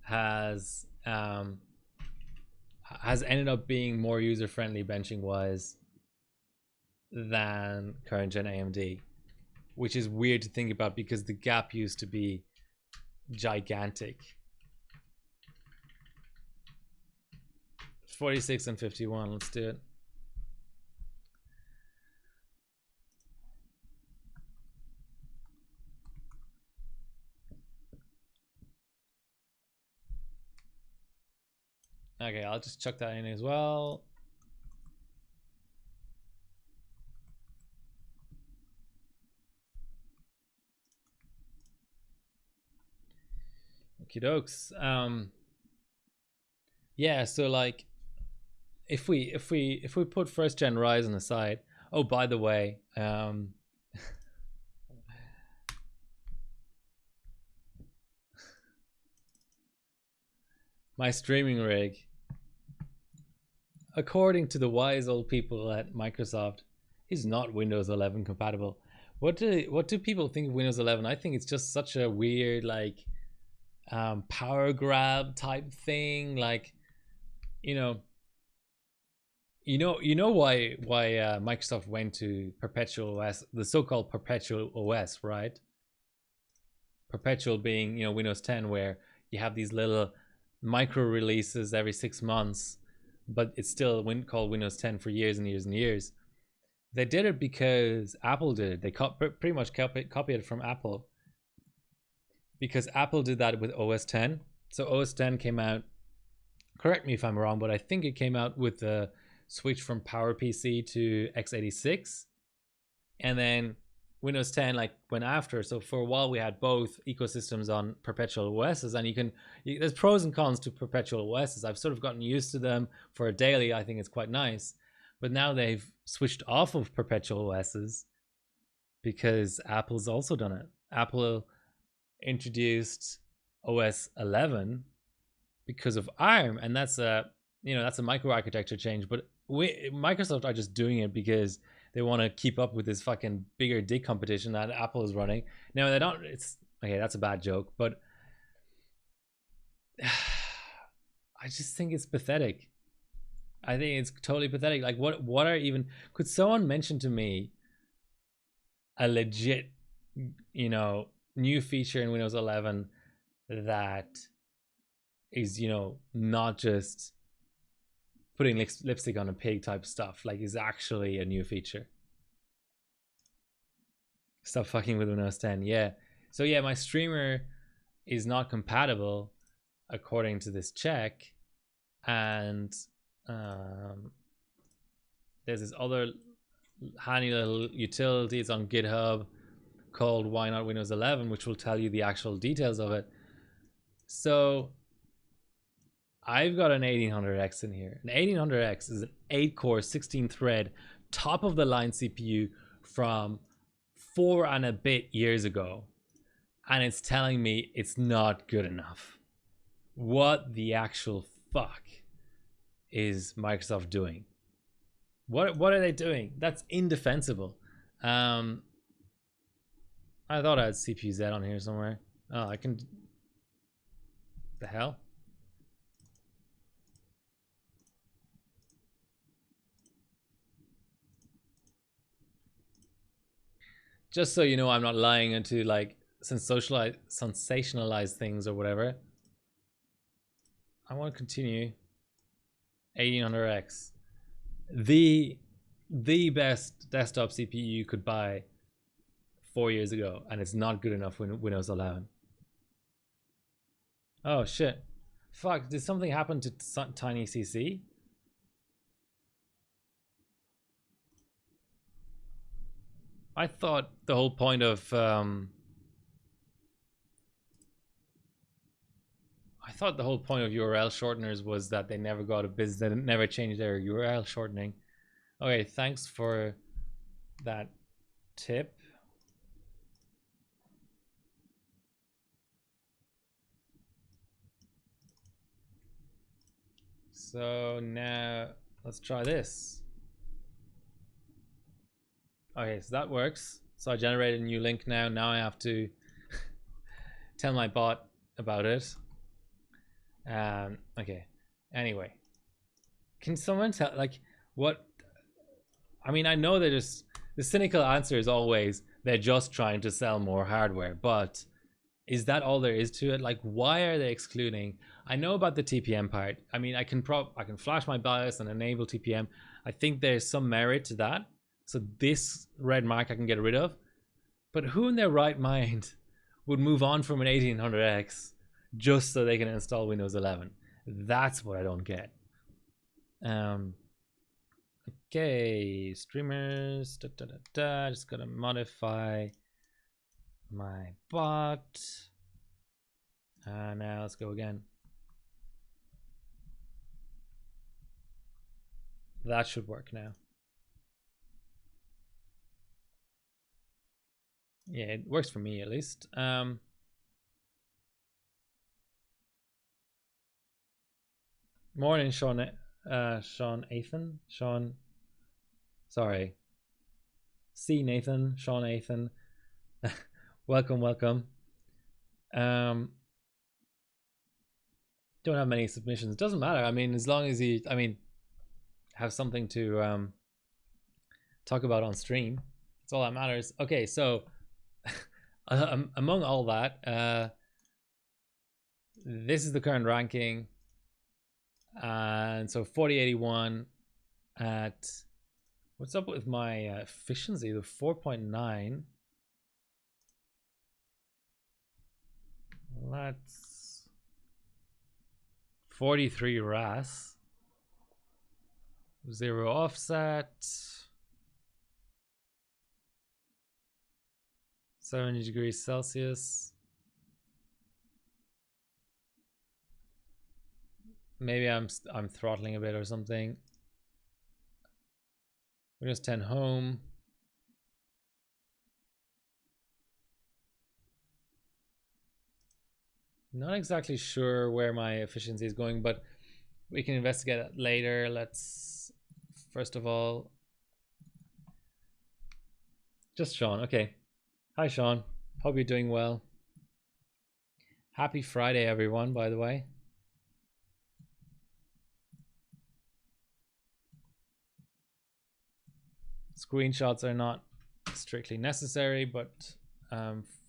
has ended up being more user-friendly benching wise than current gen AMD, which is weird to think about because the gap used to be gigantic. 46 and 51, let's do it. Okay, I'll just chuck that in as well. Okie dokes. Yeah, so like if we put first gen Ryzen aside, oh, by the way, my streaming rig. according to the wise old people at Microsoft, is not Windows 11 compatible. What do people think of Windows 11? I think it's just such a weird like power grab type thing. Like, you know, why Microsoft went to Perpetual OS, the so-called Perpetual OS, right? Perpetual being, Windows 10, where you have these little micro releases every 6 months, but it's still called Windows 10 for years and years and years. They did it because Apple did it. They pretty much copied it from Apple, because Apple did that with OS 10. So OS 10 came out, correct me if I'm wrong, but I think it came out with the switch from PowerPC to x86, and then Windows 10 like went after. So for a while we had both ecosystems on perpetual OSs, and there's pros and cons to perpetual OSs. I've sort of gotten used to them. For a daily, I think it's quite nice, but now they've switched off of perpetual OSs because Apple's also done it. Apple introduced OS 11 because of ARM, and that's a microarchitecture change. But Microsoft are just doing it because they want to keep up with this fucking bigger dick competition that Apple is running. No, they don't. It's okay. That's a bad joke, but I just think it's pathetic. I think it's totally pathetic. Like, what are even? Could someone mention to me a legit, new feature in Windows 11 that is, not just putting lipstick on a pig type stuff, like is actually a new feature? Stop fucking with Windows 10. Yeah. So yeah, my streamer is not compatible according to this check, and there's this other handy little utility. It's on GitHub called Why Not Windows 11, which will tell you the actual details of it. So I've got an 1800X in here. An 1800X is an 8-core, 16-thread, top-of-the-line CPU from 4 and a bit years ago, and it's telling me it's not good enough. What the actual fuck is Microsoft doing? What are they doing? That's indefensible. I thought I had CPU-Z on here somewhere. Oh, I can... The hell? Just so you know, I'm not lying into like sensationalize things or whatever. I want to continue. 1800X, the best desktop CPU you could buy 4 years ago, and it's not good enough with Windows 11. Oh shit! Fuck! Did something happen to Tiny CC? I thought the whole point of URL shorteners was that they never got a business, they never changed their URL shortening. Okay, thanks for that tip. So now let's try this. Okay, so that works. So I generated a new link now. Now I have to tell my bot about it. Okay. Anyway, can someone tell, like, what? I mean, I know they're just, the cynical answer is always they're just trying to sell more hardware, but is that all there is to it? Like, why are they excluding? I know about the TPM part. I mean, I can flash my BIOS and enable TPM. I think there's some merit to that. So this red mark I can get rid of. But who in their right mind would move on from an 1800X just so they can install Windows 11? That's what I don't get. Okay, streamers. Just gonna modify my bot. Now let's go again. That should work now. Yeah, it works for me at least. Morning, Sean. Sean Athan? Sean, sorry. C. Nathan, Sean Athan. Welcome, welcome. Don't have many submissions. Doesn't matter. I mean, as long as you, have something to talk about on stream. That's all that matters. Okay, so among all that, this is the current ranking. And so 4081 at, what's up with my efficiency? The 4.9. That's 43 RAS. 0 offset. 70 degrees Celsius. Maybe I'm throttling a bit or something. Windows 10 home. Not exactly sure where my efficiency is going, but we can investigate it later. Let's first of all, just Sean. Okay. Hi, Sean. Hope you're doing well. Happy Friday, everyone, by the way. Screenshots are not strictly necessary, but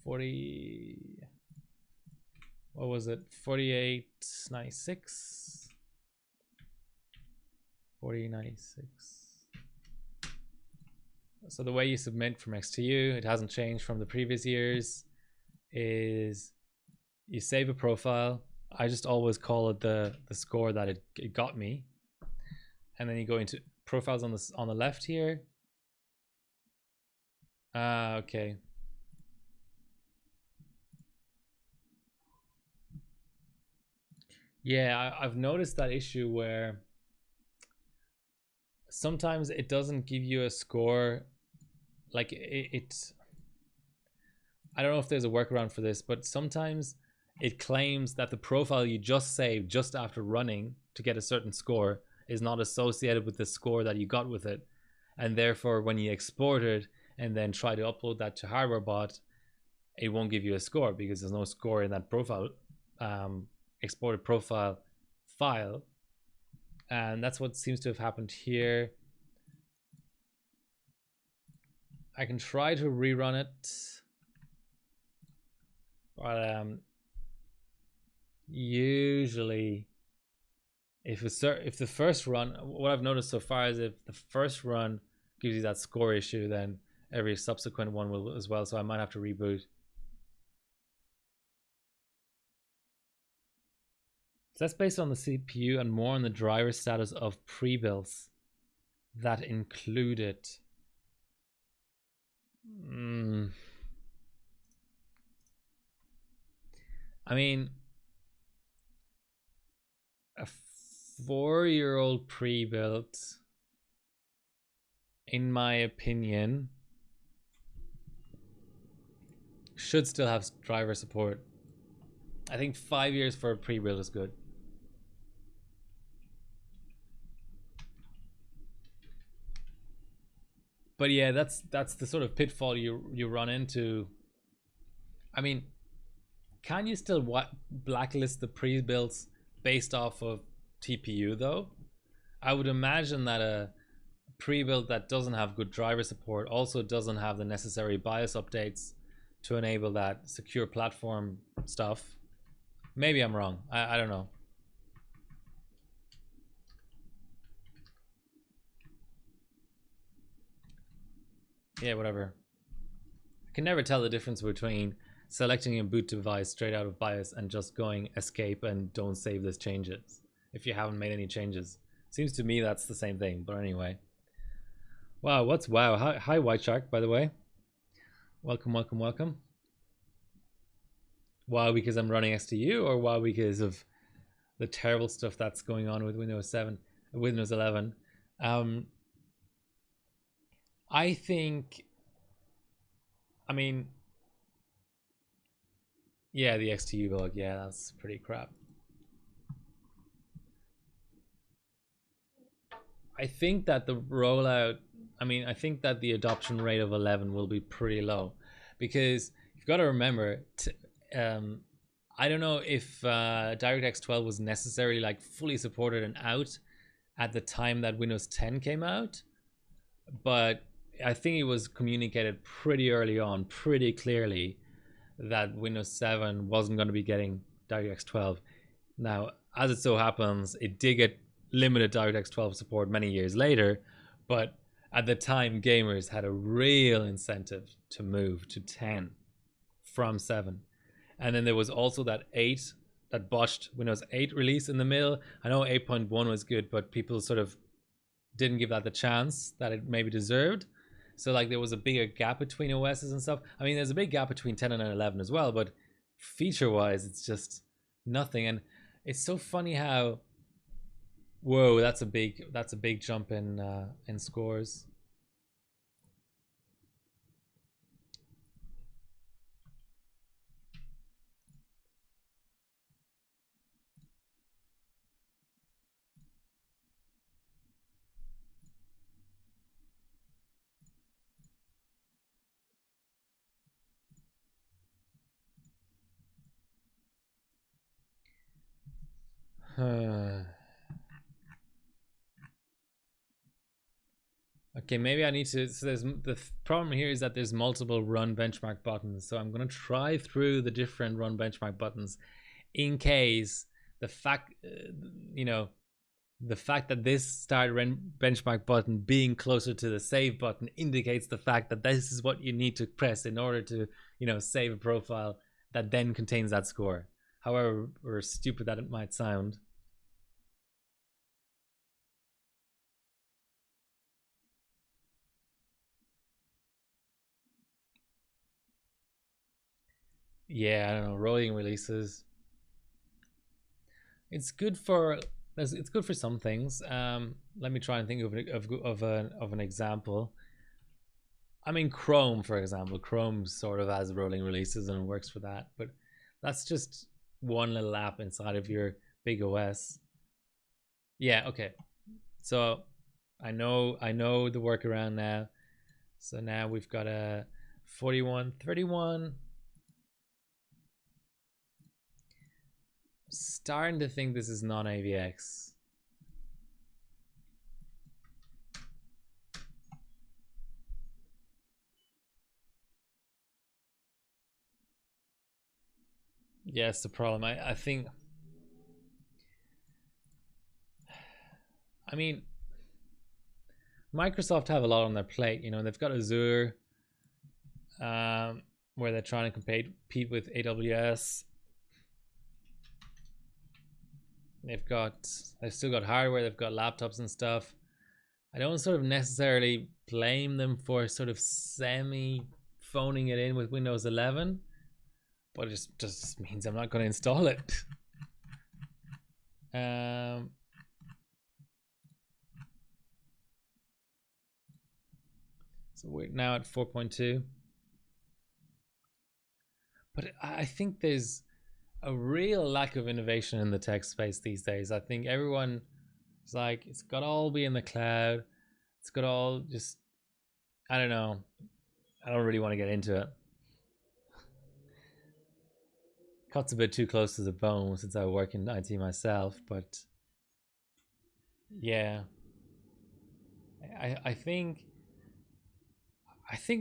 40, what was it? 4896, 4096. So the way you submit from XTU, it hasn't changed from the previous years, is you save a profile. I just always call it the score that it got me, and then you go into profiles on the left here. Okay. Yeah, I've noticed that issue where sometimes it doesn't give you a score. Like it I don't know if there's a workaround for this, but sometimes it claims that the profile you just saved just after running to get a certain score is not associated with the score that you got with it. And therefore, when you export it and then try to upload that to HardwareBot, it won't give you a score because there's no score in that profile, exported profile file. And that's what seems to have happened here. I can try to rerun it, but usually if the first run, what I've noticed so far is if the first run gives you that score issue, then every subsequent one will as well. So I might have to reboot. So that's based on the CPU and more on the driver status of pre-builds that include it. I mean, a 4-year-old pre-built, in my opinion, should still have driver support. I think 5 years for a pre-build is good. But yeah, that's the sort of pitfall you run into. I mean, can you still blacklist the pre-builds based off of TPU though? I would imagine that a pre-build that doesn't have good driver support also doesn't have the necessary BIOS updates to enable that secure platform stuff. Maybe I'm wrong. I don't know. Yeah, whatever. I can never tell the difference between selecting a boot device straight out of BIOS and just going escape and don't save this changes if you haven't made any changes. Seems to me that's the same thing, but anyway. Wow, what's wow? Hi White Shark, by the way. Welcome, welcome, welcome. Wow, because I'm running XTU, or wow because of the terrible stuff that's going on with Windows 11? I think, I mean, yeah, the XTU bug, yeah, that's pretty crap. I think that the rollout, I think that the adoption rate of 11 will be pretty low, because you've got to remember, I don't know if DirectX 12 was necessarily like fully supported and out at the time that Windows 10 came out, but I think it was communicated pretty early on, pretty clearly, that Windows 7 wasn't going to be getting DirectX 12. Now, as it so happens, it did get limited DirectX 12 support many years later, but at the time, gamers had a real incentive to move to 10 from 7. And then there was also that 8, that botched Windows 8 release in the middle. I know 8.1 was good, but people sort of didn't give that the chance that it maybe deserved. So like there was a bigger gap between OSs and stuff. I mean, there's a big gap between 10 and 11 as well, but feature-wise, it's just nothing. And it's so funny how, whoa, that's a big jump in scores. Okay, maybe I need to. So there's the problem here is that there's multiple run benchmark buttons. So I'm gonna try through the different run benchmark buttons, in case the fact, the fact that this start run benchmark button being closer to the save button indicates the fact that this is what you need to press in order to, save a profile that then contains that score. However stupid that it might sound. Yeah, I don't know. Rolling releases. It's good for some things. Let me try and think of an example. I mean, Chrome, for example. Chrome sort of has rolling releases and it works for that, but that's just one little app inside of your big OS. Yeah, okay. So I know the workaround now. So now we've got a 4131. Starting to think this is non-AVX. Yes, the problem. I think. I mean, Microsoft have a lot on their plate. They've got Azure, where they're trying to compete with AWS. They've still got hardware. They've got laptops and stuff. I don't sort of necessarily blame them for sort of semi phoning it in with Windows 11, but it just means I'm not going to install it. So we're now at 4.2, but I think there's a real lack of innovation in the tech space these days. I think everyone is like, it's got to all be in the cloud. It's got to all just, I don't know. I don't really want to get into it. Cuts a bit too close to the bone since I work in IT myself, but yeah, I think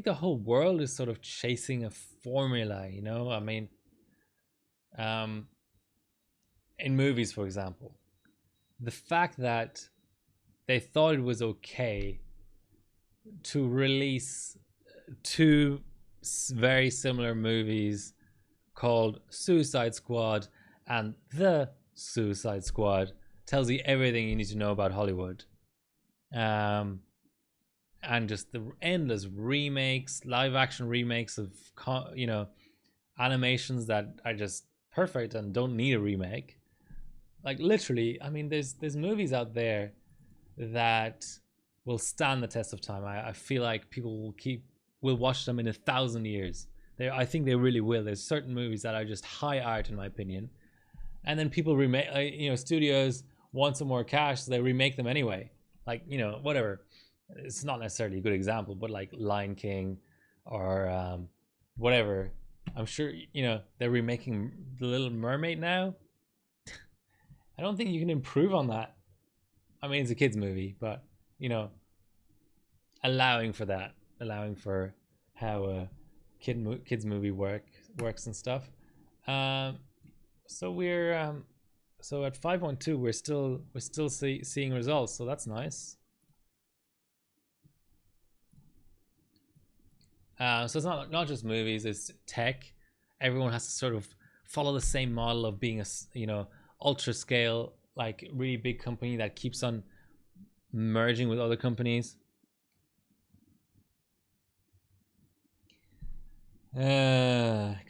the whole world is sort of chasing a formula, I mean, in movies, for example, the fact that they thought it was okay to release two very similar movies called Suicide Squad and The Suicide Squad tells you everything you need to know about Hollywood. And just the endless remakes, live action remakes of animations that are just perfect and don't need a remake. Like literally, I mean, there's movies out there that will stand the test of time. I feel like people will watch them in 1,000 years. I think they really will. There's certain movies that are just high art in my opinion, and then people remake. Studios want some more cash, so they remake them anyway. like, you know, whatever. It's not necessarily a good example, but like Lion King or whatever. I'm sure, you know, they're remaking The Little Mermaid now. I don't think you can improve on that. I mean, it's a kids movie, but, you know, allowing for that, allowing for how a kids movie works and stuff. So we're so at 5.2 we're still seeing results, so that's nice. So it's not just movies, it's tech. Everyone has to sort of follow the same model of being a, you know, ultra scale, like really big company that keeps on merging with other companies.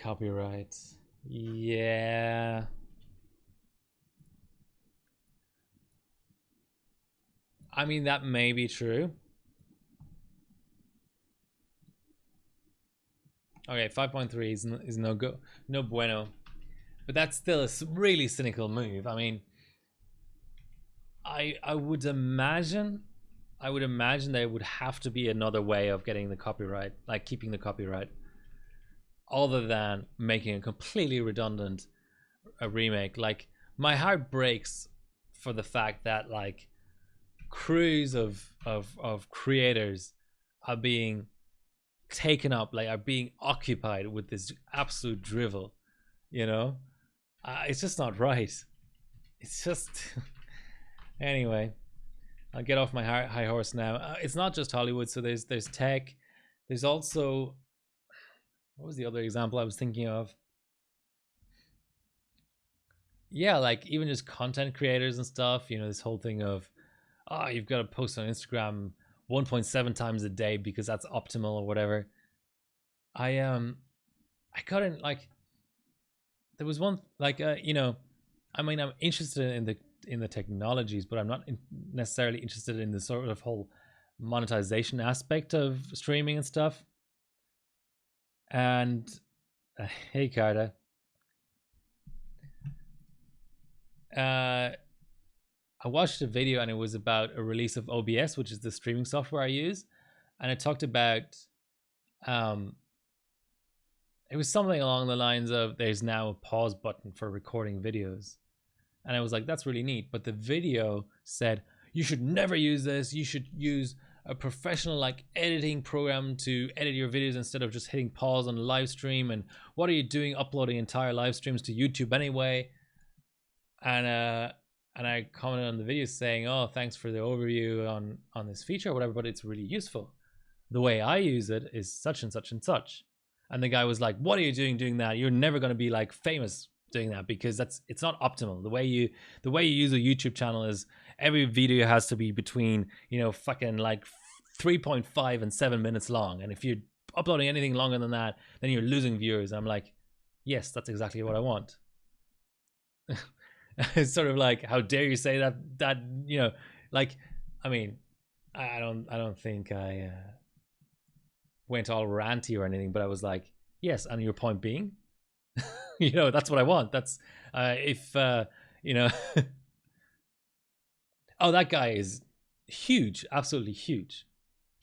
Copyright. Yeah. I mean, that may be true. Okay, 5.3 is no bueno. But that's still a really cynical move. I mean, I would imagine there would have to be another way of getting the copyright, like keeping the copyright, other than making a completely redundant remake. Like, my heart breaks for the fact that like crews of creators are being taken up, like are being occupied with this absolute drivel, you know. It's just not right. It's just anyway, I'll get off my high horse now. It's not just Hollywood. So there's tech. There's also, what was the other example I was thinking of? Yeah, like even just content creators and stuff. You know, this whole thing of, oh, you've got to post on Instagram 1.7 times a day because that's optimal or whatever. I couldn't, like, there was one, like, you know, I mean, I'm interested in the technologies, but I'm not necessarily interested in the sort of whole monetization aspect of streaming and stuff. And hey, Carter. I watched a video and it was about a release of OBS, which is the streaming software I use, and it talked about it was something along the lines of there's now a pause button for recording videos. And I was like, that's really neat. But the video said, you should never use this. You should use a professional like editing program to edit your videos instead of just hitting pause on a live stream. And what are you doing uploading entire live streams to YouTube anyway? And I commented on the video saying, oh, thanks for the overview on this feature or whatever, but it's really useful. The way I use it is such and such and such. And the guy was like, what are you doing that? You're never going to be like famous doing that because it's not optimal. The way you use a YouTube channel is every video has to be between, you know, fucking like 3.5 and 7 minutes long. And if you're uploading anything longer than that, then you're losing viewers. I'm like, yes, that's exactly what I want. It's sort of like, how dare you say that, you know, like, I mean, I don't think I went all ranty or anything, but I was like, yes, and your point being, you know, that's what I want. That's if you know, oh, that guy is huge, absolutely huge.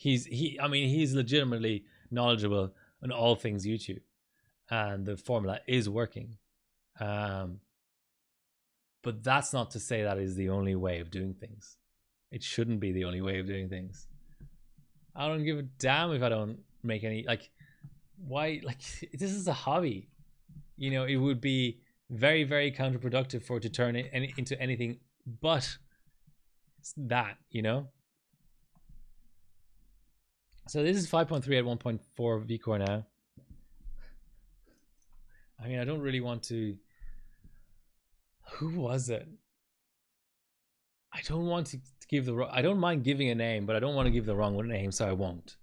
I mean, he's legitimately knowledgeable on all things YouTube, and the formula is working. But that's not to say that is the only way of doing things. It shouldn't be the only way of doing things. I don't give a damn if I don't make any, like, why, like, this is a hobby, you know. It would be very, very counterproductive for it to turn it into anything but that, you know. So this is 5.3 at 1.4 vCore now. I mean, I don't really want to, who was it? I don't want to give I don't mind giving a name, but I don't want to give the wrong name, so I won't.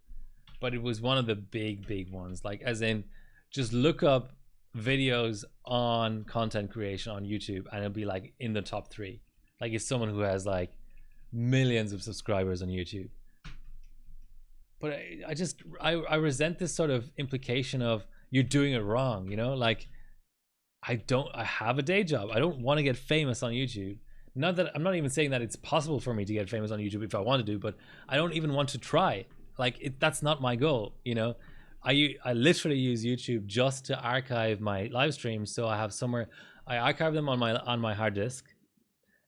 But it was one of the big ones, like, as in, just look up videos on content creation on YouTube and it'll be like in the top 3. Like, it's someone who has like millions of subscribers on YouTube. But I resent this sort of implication of you're doing it wrong, you know. Like, I have a day job. I don't want to get famous on YouTube. Not that I'm not even saying that it's possible for me to get famous on YouTube if I want to do, but I don't even want to try. Like that's not my goal, you know. I literally use YouTube just to archive my live streams, so I have somewhere. I archive them on my hard disk,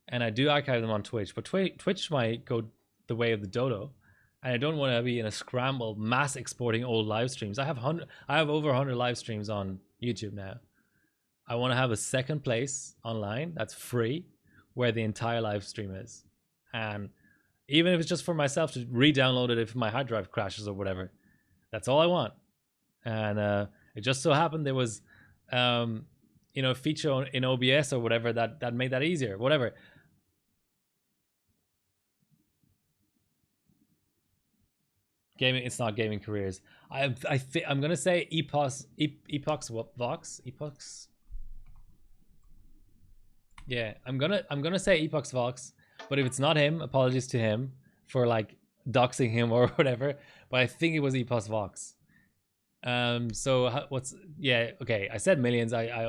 and I do archive them on Twitch. But Twitch might go the way of the dodo, and I don't want to be in a scramble mass exporting old live streams. I have over 100 live streams on YouTube now. I want to have a second place online that's free, where the entire live stream is, and even if it's just for myself to re-download it if my hard drive crashes or whatever, that's all I want. And it just so happened there was you know, a feature in OBS or whatever that made that easier, whatever. Gaming, it's not gaming careers. I'm gonna say Epochs Vox. Yeah, I'm gonna say Epochs Vox, but if it's not him, apologies to him for like doxing him or whatever. But I think it was Epochs Vox. So what's, yeah, okay, I said millions. I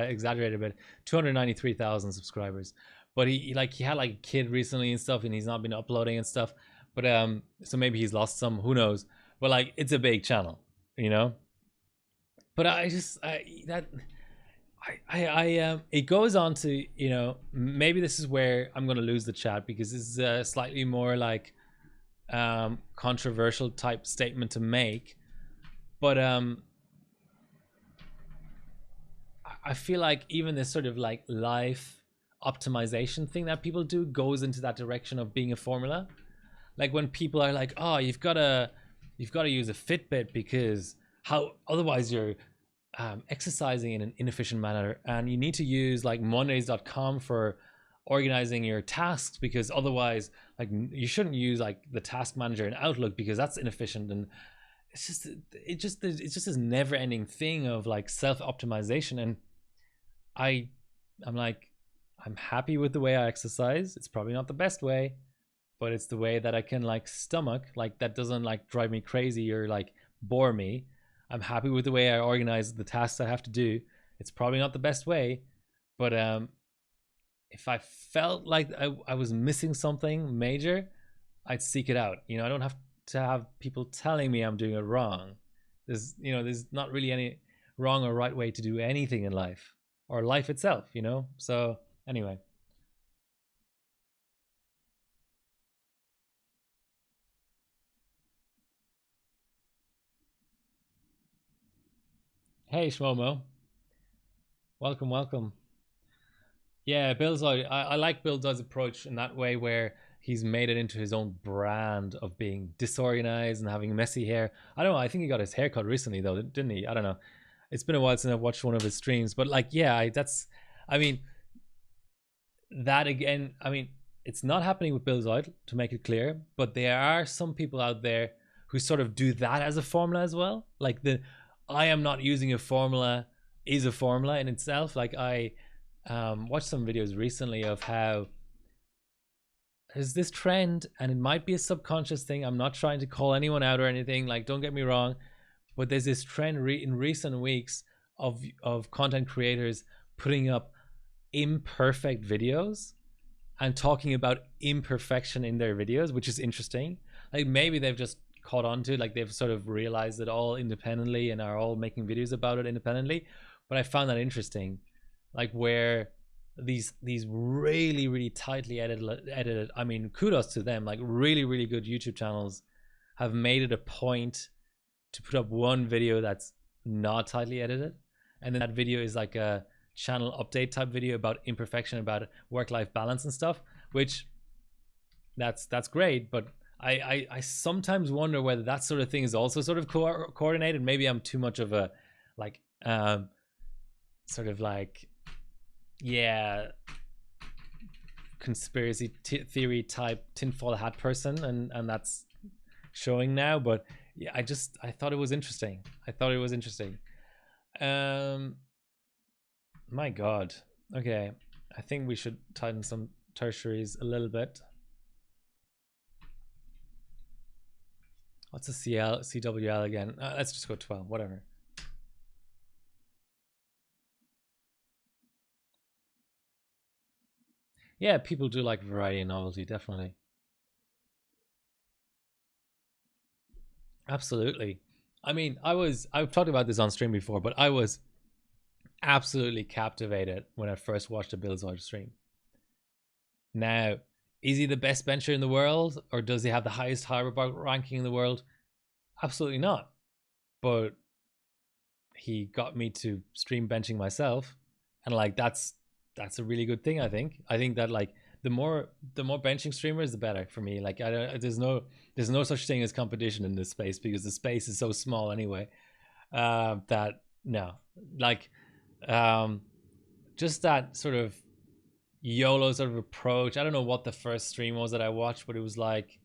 exaggerated a bit. 293,000 subscribers, but he had like a kid recently and stuff, and he's not been uploading and stuff. But so maybe he's lost some, who knows. But like, it's a big channel, you know. But it goes on to, you know, maybe this is where I'm gonna lose the chat, because this is a slightly more like controversial type statement to make. But I feel like even this sort of like life optimization thing that people do goes into that direction of being a formula. Like when people are like, oh, you've got to use a Fitbit because otherwise you're exercising in an inefficient manner, and you need to use like mondays.com for organizing your tasks, because otherwise like you shouldn't use like the task manager in Outlook because that's inefficient. And it's just this never-ending thing of like self-optimization. And I'm like, I'm happy with the way I exercise. It's probably not the best way, but it's the way that I can like stomach, like that doesn't like drive me crazy or like bore me. I'm happy with the way I organize the tasks I have to do. It's probably not the best way, but if I felt like I was missing something major, I'd seek it out. You know, I don't have to have people telling me I'm doing it wrong. There's not really any wrong or right way to do anything in life, or life itself, you know. So anyway, hey Shmomo, welcome. Yeah, Billzoid, I like Billzoid's approach in that way, where he's made it into his own brand of being disorganized and having messy hair. I don't know, I think he got his hair cut recently though, didn't he? I don't know. It's been a while since I've watched one of his streams, but like, yeah, I mean, that again, I mean, it's not happening with Billzoid, to make it clear, but there are some people out there who sort of do that as a formula as well. Like I am not using a formula is a formula in itself. Like I watched some videos recently of how there's this trend, and it might be a subconscious thing. I'm not trying to call anyone out or anything, like don't get me wrong, but there's this trend in recent weeks of content creators putting up imperfect videos and talking about imperfection in their videos, which is interesting. Like maybe they've just caught on to, like they've sort of realized it all independently and are all making videos about it independently. But I found that interesting, like where these really tightly edited, I mean, kudos to them, like really good YouTube channels have made it a point to put up one video that's not tightly edited, and then that video is like a channel update type video about imperfection, about work-life balance and stuff, which that's great. But I sometimes wonder whether that sort of thing is also sort of coordinated. Maybe I'm too much of a like sort of like, yeah, conspiracy theory type tinfoil hat person, and that's showing now. But yeah, I thought it was interesting. My god. Okay, I think we should tighten some tertiaries a little bit. What's a CWL again? Let's just go 12, whatever. Yeah, people do like variety and novelty, definitely. Absolutely. I mean, I've talked about this on stream before, but I was absolutely captivated when I first watched a Billzoid stream. Now, is he the best bencher in the world, or does he have the highest hoverboard ranking in the world? Absolutely not. But he got me to stream benching myself, and like that's a really good thing. I think that like the more benching streamers, the better for me. Like I don't, there's no such thing as competition in this space because the space is so small anyway. That no, like um, just that sort of YOLO sort of approach. I don't know what the first stream was that I watched, but it was like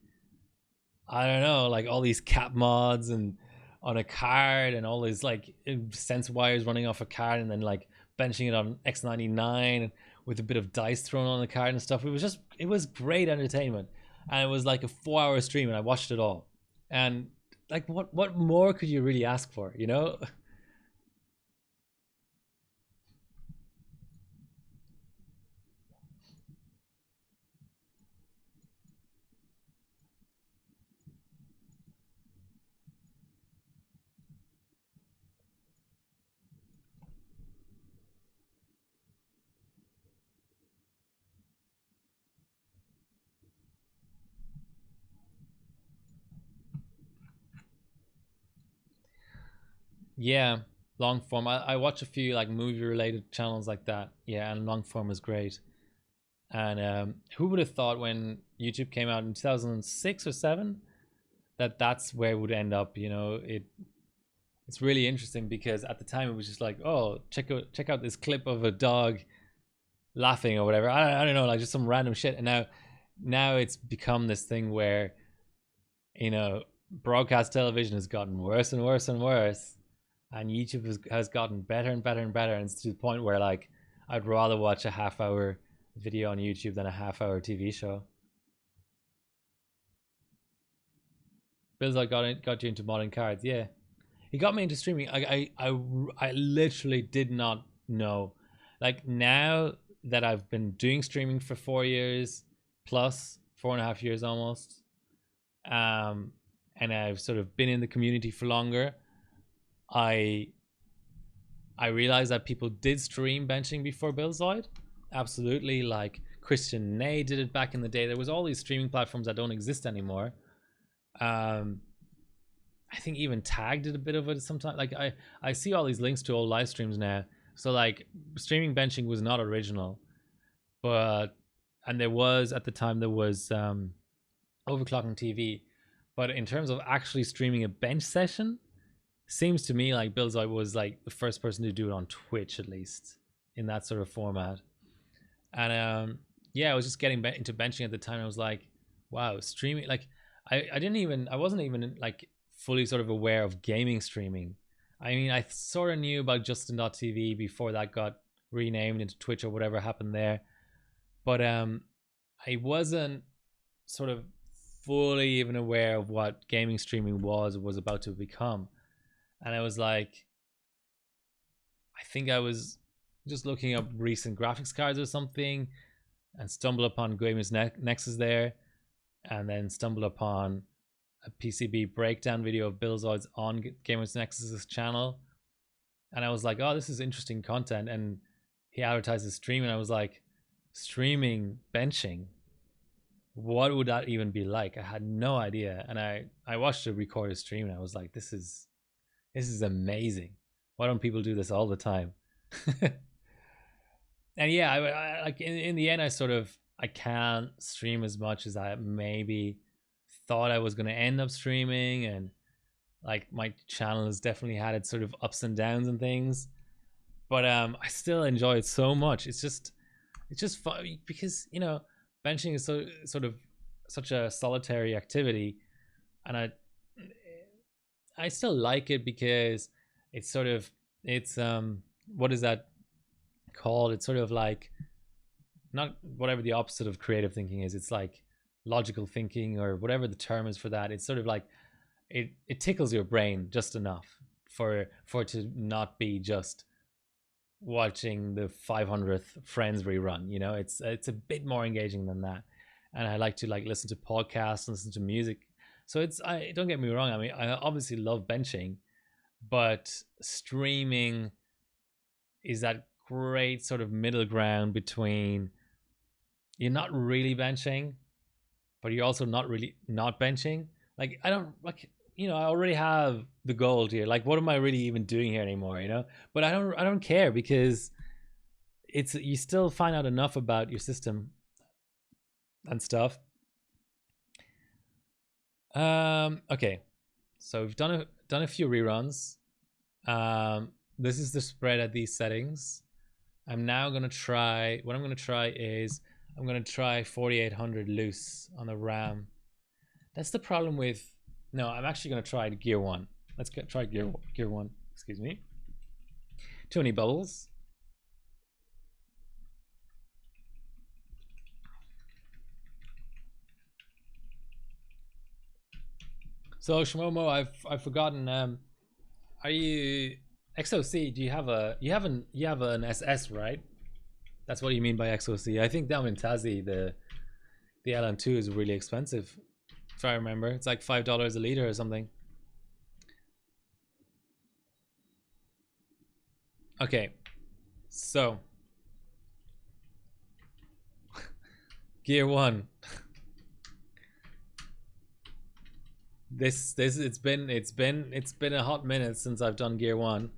I don't know, like all these cap mods and on a card and all these like sense wires running off a card and then like benching it on X99 with a bit of dice thrown on the card and stuff. It was great entertainment. And it was like a 4 hour stream and I watched it all. And like what more could you really ask for, you know? Yeah, long form. I watch a few like movie related channels like that. Yeah, and long form is great. And who would have thought when YouTube came out in 2006 or 7 that that's where it would end up? You know, it's really interesting because at the time it was just like, oh, check out this clip of a dog laughing or whatever. I don't know, like just some random shit. And now it's become this thing where you know broadcast television has gotten worse and worse and worse, and YouTube has gotten better and better and better, and it's to the point where like I'd rather watch a half-hour video on YouTube than a half-hour TV show. Bills I got you into modding cards, yeah. He got me into streaming. I literally did not know. Like now that I've been doing streaming for 4 years plus, 4.5 years almost, um, and I've sort of been in the community for longer. I I realized that people did stream benching before Billzoid. Absolutely, like Christian Ney did it back in the day. There was all these streaming platforms that don't exist anymore. Um, I think even Tag did a bit of it sometimes. Like I see all these links to old live streams now. So like streaming benching was not original, but and there was at the time there was overclocking TV, but in terms of actually streaming a bench session, seems to me like Billzoid was like the first person to do it on Twitch at least in that sort of format. And yeah, I was just getting into benching at the time. I was like, wow, streaming. Like I wasn't even like fully sort of aware of gaming streaming. I mean, I sort of knew about Justin.tv before that got renamed into Twitch or whatever happened there, but I wasn't sort of fully even aware of what gaming streaming was about to become. And I was like, I think I was just looking up recent graphics cards or something and stumbled upon Gamers Nexus there, and then stumbled upon a PCB breakdown video of Billzoids on Gamers Nexus's channel. And I was like, oh, this is interesting content. And he advertised his stream, and I was like, streaming benching? What would that even be like? I had no idea. And I watched a recorded stream, and I was like, this is amazing. Why don't people do this all the time? And yeah, I like in the end, I can't stream as much as I maybe thought I was going to end up streaming, and like my channel has definitely had its sort of ups and downs and things. But I still enjoy it so much. It's just fun because benching is so sort of such a solitary activity, and I still like it because it's sort of it's what is that called? It's sort of like not whatever the opposite of creative thinking is. It's like logical thinking or whatever the term is for that. It's sort of like it tickles your brain just enough for it to not be just watching the 500th Friends rerun. You know, it's a bit more engaging than that. And I like to like listen to podcasts, listen to music. So I don't get me wrong. I mean, I obviously love benching, but streaming is that great sort of middle ground between you're not really benching, but you're also not really not benching. Like I don't like, you know, I already have the gold here. Like what am I really even doing here anymore, you know? But I don't care because it's you still find out enough about your system and stuff. Okay. So we've done a few reruns. This is the spread at these settings. I'm now gonna try. What I'm gonna try is I'm gonna try 4800 loose on the RAM. That's the problem with. No, I'm actually gonna try gear one. Let's try gear one. Excuse me. Too many bubbles. So Shimomo, I've forgotten. Are you XOC? Do you have an SS, right? That's what you mean by XOC. I think down in Tassie the LN2 is really expensive. If I remember, it's like $5 a liter or something. Okay, so gear one. This it's been a hot minute since I've done gear one.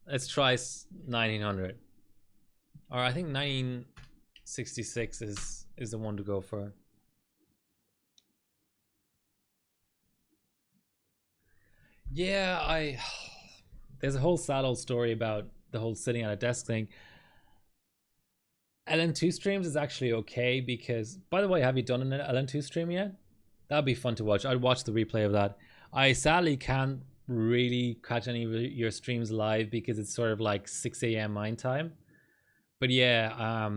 Let's try 1900, or I think 1966 is the one to go for. Yeah, there's a whole sad old story about the whole sitting at a desk thing. LN2 streams is actually okay because, by the way, have you done an LN2 stream yet? That'd be fun to watch. I'd watch the replay of that. I sadly can't really catch any of your streams live because it's sort of like 6 a.m. mine time. But yeah,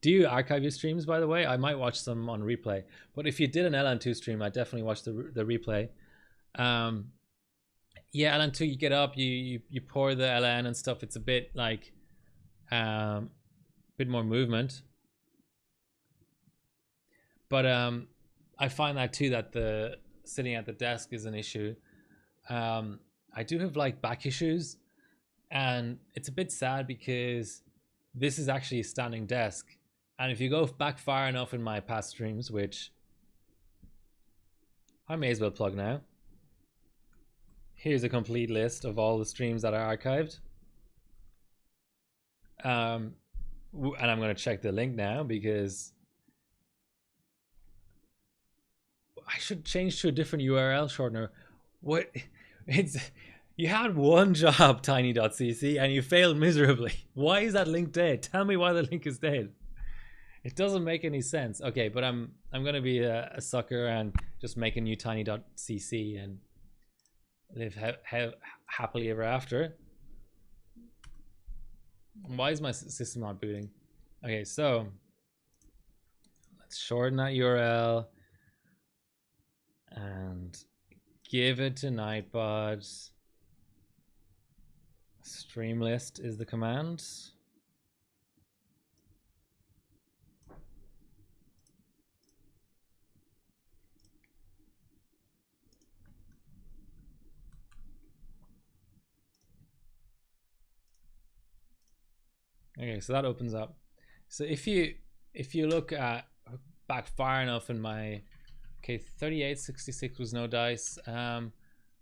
do you archive your streams, by the way? I might watch some on replay. But if you did an LN2 stream, I'd definitely watch the replay. Yeah, LN2, you get up, you pour the LN and stuff. It's a bit like bit more movement. But I find that too, that the sitting at the desk is an issue. I do have like back issues, and it's a bit sad because this is actually a standing desk. And if you go back far enough in my past streams, which I may as well plug now. Here's a complete list of all the streams that are archived. And I'm going to check the link now because I should change to a different URL shortener. What? It's you had one job, tiny.cc, and you failed miserably. Why is that link dead? Tell me why the link is dead. It doesn't make any sense. Okay, but I'm gonna be a sucker and just make a new tiny.cc and live happily ever after. Why is my system not booting? Okay, so let's shorten that URL and give it to Nightbot. Stream list is the command. Okay, so that opens up. So if you look at back far enough in my 3866 was no dice.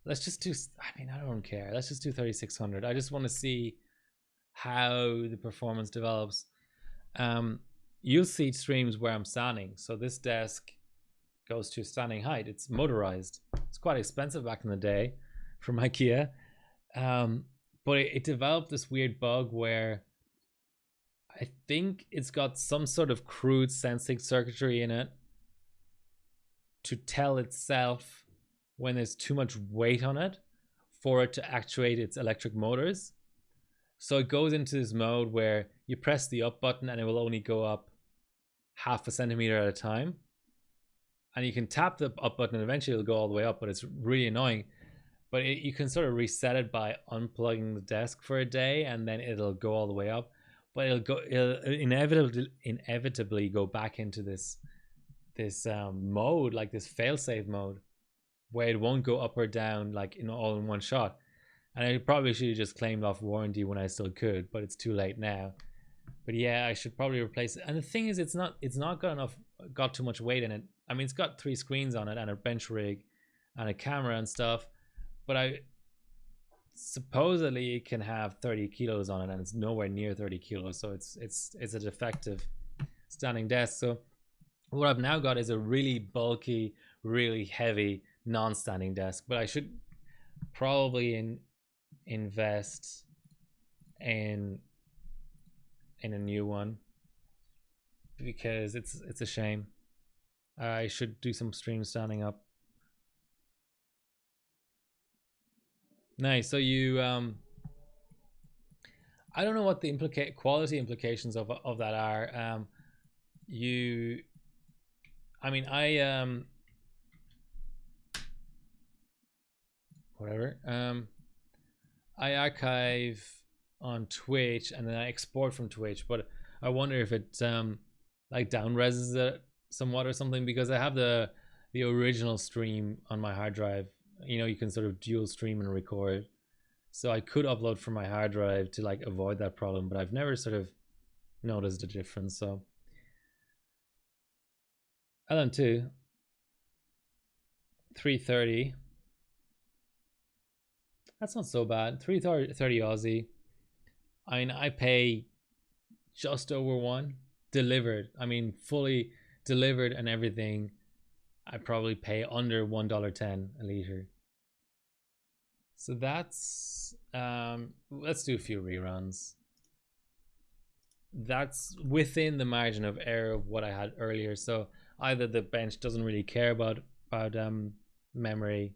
Let's just do, I mean, I don't care. Let's just do 3600. I just want to see how the performance develops. You'll see streams where I'm standing. So this desk goes to standing height. It's motorized. It's quite expensive back in the day from IKEA. But it developed this weird bug where I think it's got some sort of crude sensing circuitry in it to tell itself when there's too much weight on it for it to actuate its electric motors. So it goes into this mode where you press the up button and it will only go up half a centimeter at a time. And you can tap the up button and eventually it'll go all the way up, but it's really annoying. but you can sort of reset it by unplugging the desk for a day, and then it'll go all the way up. But it'll inevitably go back into this mode, like this failsafe mode, where it won't go up or down like all in one shot. And I probably should have just claimed off warranty when I still could, but it's too late now. But yeah, I should probably replace it. And the thing is, it's not got too much weight in it. I mean, it's got 3 screens on it and a bench rig and a camera and stuff, but I supposedly it can have 30 kilos on it, and it's nowhere near 30 kilos. So it's a defective standing desk. So what I've now got is a really bulky, really heavy non-standing desk, but I should probably invest in a new one, because it's a shame. I should do some streams standing up. Nice. So you I don't know what the quality implications of that are. I mean, whatever. I archive on Twitch and then I export from Twitch, but I wonder if it like down reses it somewhat or something, because I have the original stream on my hard drive. You know, you can sort of dual stream and record, so I could upload from my hard drive to like avoid that problem, but I've never sort of noticed a difference. So LM2 330, that's not so bad. 330 Aussie. I mean, I pay just over 1 delivered. I mean, fully delivered and everything. I probably pay under $1.10 a liter. So that's let's do a few reruns. That's within the margin of error of what I had earlier. So either the bench doesn't really care about memory,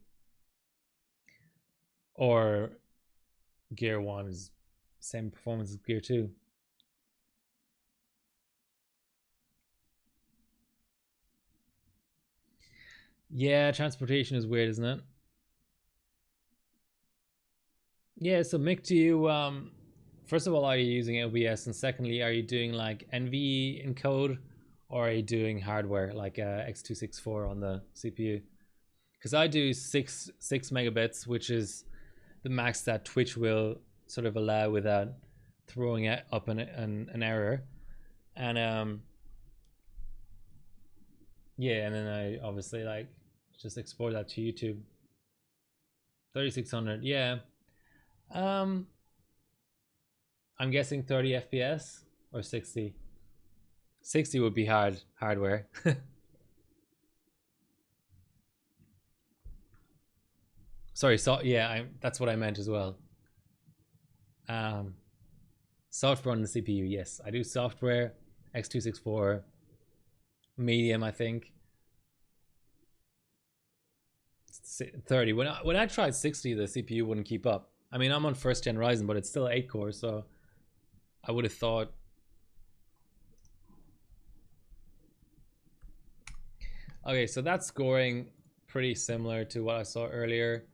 or Gear 1 is same performance as Gear 2. Yeah, transportation is weird, isn't it? Yeah, so Mick, do you first of all, are you using OBS, and secondly, are you doing like NVE encode, or are you doing hardware like X264 on the CPU? Because I do 6 megabits, which is the max that Twitch will sort of allow without throwing up an error. And yeah, and then I obviously like just export that to YouTube. 3600, yeah. I'm guessing 30 FPS or 60. 60 would be hardware. Sorry, so yeah, that's what I meant as well. Software on the CPU, yes, I do software. X264, medium, I think. 30. When I tried 60, the CPU wouldn't keep up. I mean, I'm on first gen Ryzen, but it's still 8 core, so I would have thought. Okay, so that's scoring pretty similar to what I saw earlier.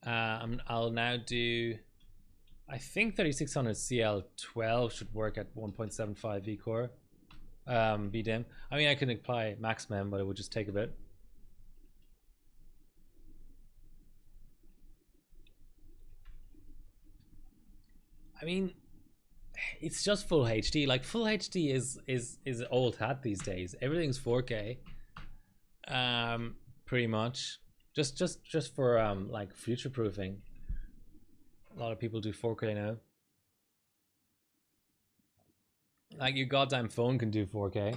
I'll now do, I think 3600 CL12 should work at 1.75 vCore VDIM. I mean, I can apply MaxMem, but it would just take a bit. I mean, it's just full HD. Like, full HD is old hat these days. Everything's 4K. Pretty much. Just for like future proofing. A lot of people do 4K now. Like, your goddamn phone can do 4K.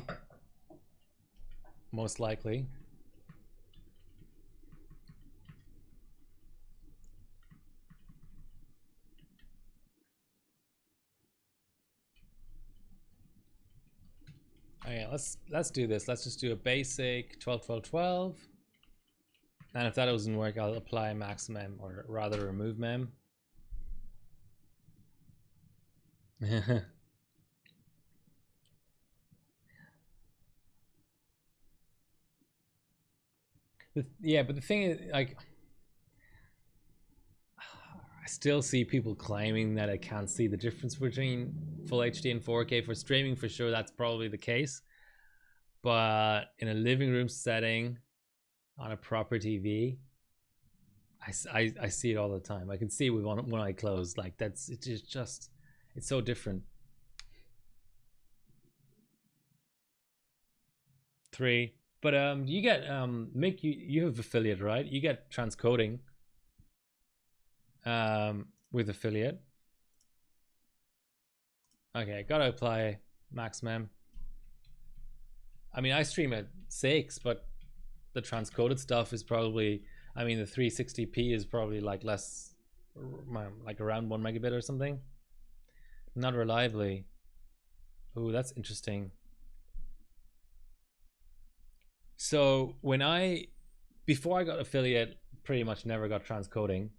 Most likely. Oh yeah, let's do this. Let's just do a basic 12. And if that doesn't work, I'll apply max mem, or rather remove mem. Yeah, but the thing is, like, I still see people claiming that I can't see the difference between full HD and 4K. For streaming, for sure, that's probably the case. But in a living room setting on a proper TV, I see it all the time. I can see it with one eye closed. Like it's so different. 3. But you get Mick, you have affiliate, right? You get transcoding with affiliate. Okay, gotta apply max mem. I mean, I stream at 6, but the transcoded stuff is probably, I mean, the 360p is probably like less, like around 1 megabit or something. Not reliably. Oh, that's interesting. So before I got affiliate, pretty much never got transcoding.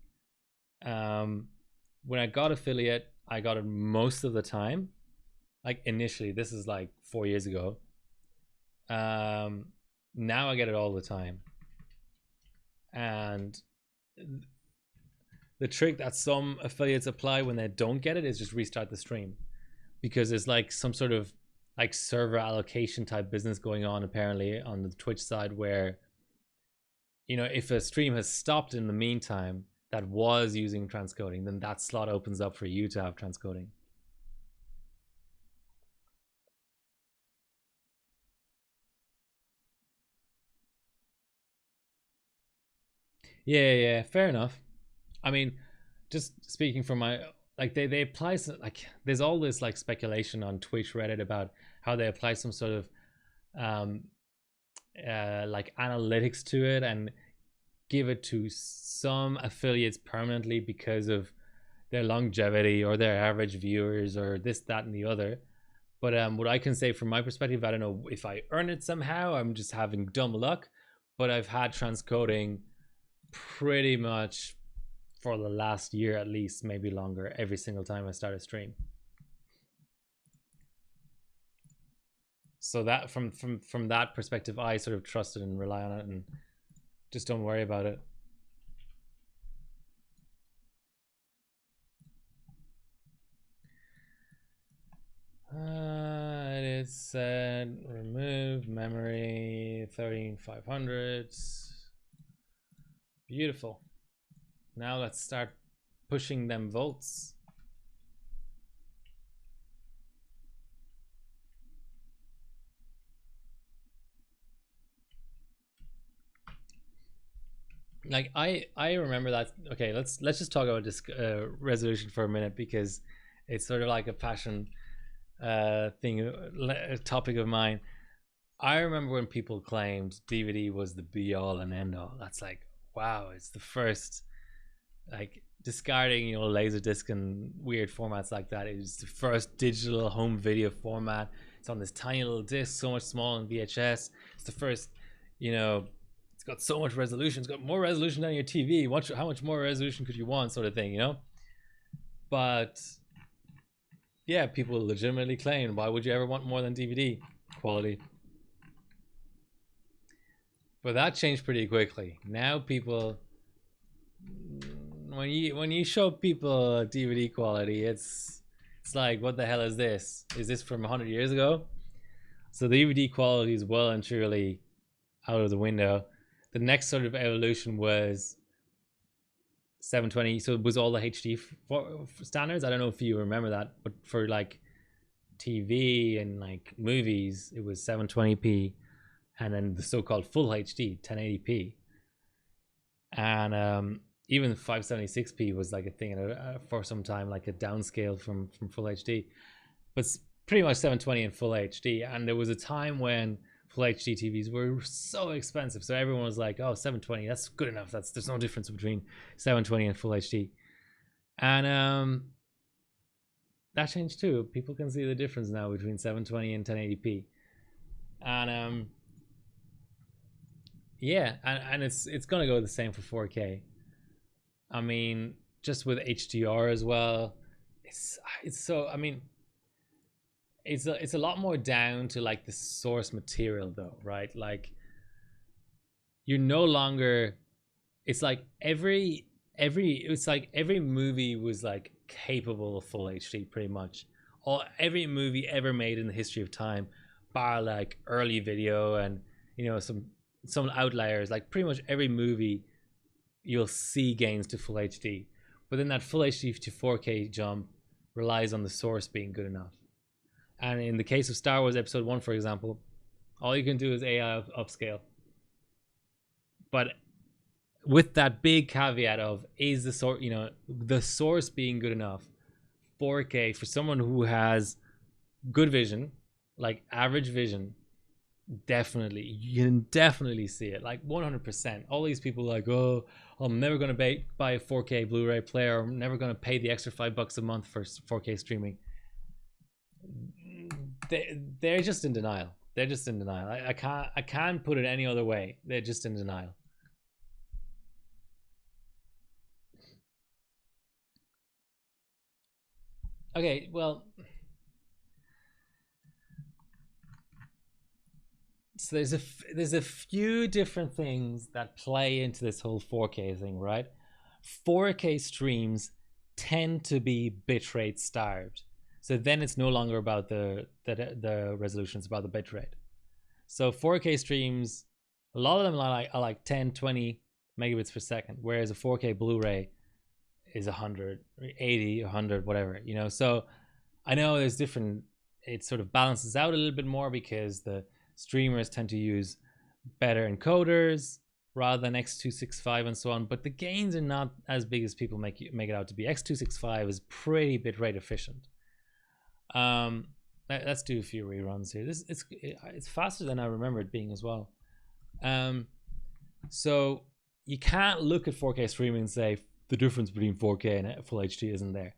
When I got affiliate, I got it most of the time. Like initially, this is like 4 years ago. Now I get it all the time. And the trick that some affiliates apply when they don't get it is just restart the stream, because there's like some sort of like server allocation type business going on apparently on the Twitch side, where, you know, if a stream has stopped in the meantime that was using transcoding, then that slot opens up for you to have transcoding. Yeah, fair enough. I mean, just speaking from my, like they apply some, like there's all this like speculation on Twitch Reddit about how they apply some sort of like analytics to it and give it to some affiliates permanently because of their longevity or their average viewers or this, that, and the other. But what I can say from my perspective, I don't know if I earn it somehow, I'm just having dumb luck, but I've had transcoding pretty much for the last year at least, maybe longer, every single time I start a stream. So that from that perspective, I sort of trust it and rely on it and just don't worry about it. It said remove memory 13500. Beautiful. Now let's start pushing them volts. Like I remember that. Okay, let's just talk about this resolution for a minute, because it's sort of like a passion topic of mine. I remember when people claimed DVD was the be all and end all. That's like, wow, it's the first, like, discarding, you know, Laserdisc and weird formats like that. It was the first digital home video format. It's on this tiny little disc, so much smaller than VHS. It's the first, you know, it's got so much resolution. It's got more resolution than your TV. How much more resolution could you want, sort of thing, you know? But yeah, people legitimately claim, why would you ever want more than DVD quality? But that changed pretty quickly. Now people, when you show people DVD quality, it's like, what the hell is this? Is this from 100 years ago? So the DVD quality is well and truly out of the window. The next sort of evolution was 720. So it was all the HD standards. I don't know if you remember that, but for like TV and like movies, it was 720p, and then the so-called full HD 1080p, and even 576p was like a thing for some time, like a downscale from full HD. But it's pretty much 720 and full HD. And there was a time when full HD TVs were so expensive, so everyone was like, oh, 720, that's good enough, there's no difference between 720 and full HD. And that changed too. People can see the difference now between 720 and 1080p. And yeah, and it's gonna go the same for 4K. I mean, just with HDR as well, it's so, I mean, it's a lot more down to like the source material though, right? Like, you're no longer, it's like every it's like every movie was like capable of full HD pretty much. Every movie ever made in the history of time, bar like early video and some outliers, like pretty much every movie you'll see gains to full HD. But then that full HD to 4K jump relies on the source being good enough. And in the case of Star Wars Episode 1, for example, all you can do is AI upscale. But with that big caveat of, is the source, the source being good enough, 4K for someone who has good vision, like average vision, definitely, you can definitely see it, like 100%. All these people like, oh, I'm never going to buy a 4K Blu-ray player, I'm never going to pay the extra $5 a month for 4K streaming. They're just in denial. They're just in denial. I can't put it any other way. They're just in denial. Okay, well, so there's a few different things that play into this whole 4K thing, right? 4K streams tend to be bitrate starved. So then it's no longer about the resolution, it's about the bitrate. So 4K streams, a lot of them are like 10, 20 megabits per second, whereas a 4K Blu-ray is 100, 80, 100, whatever, So I know there's different, it sort of balances out a little bit more because the streamers tend to use better encoders rather than X265 and so on, but the gains are not as big as people make it out to be. X265 is pretty bitrate efficient. Let's do a few reruns here. It's faster than I remember it being as well. So you can't look at 4K streaming and say the difference between 4K and full HD isn't there.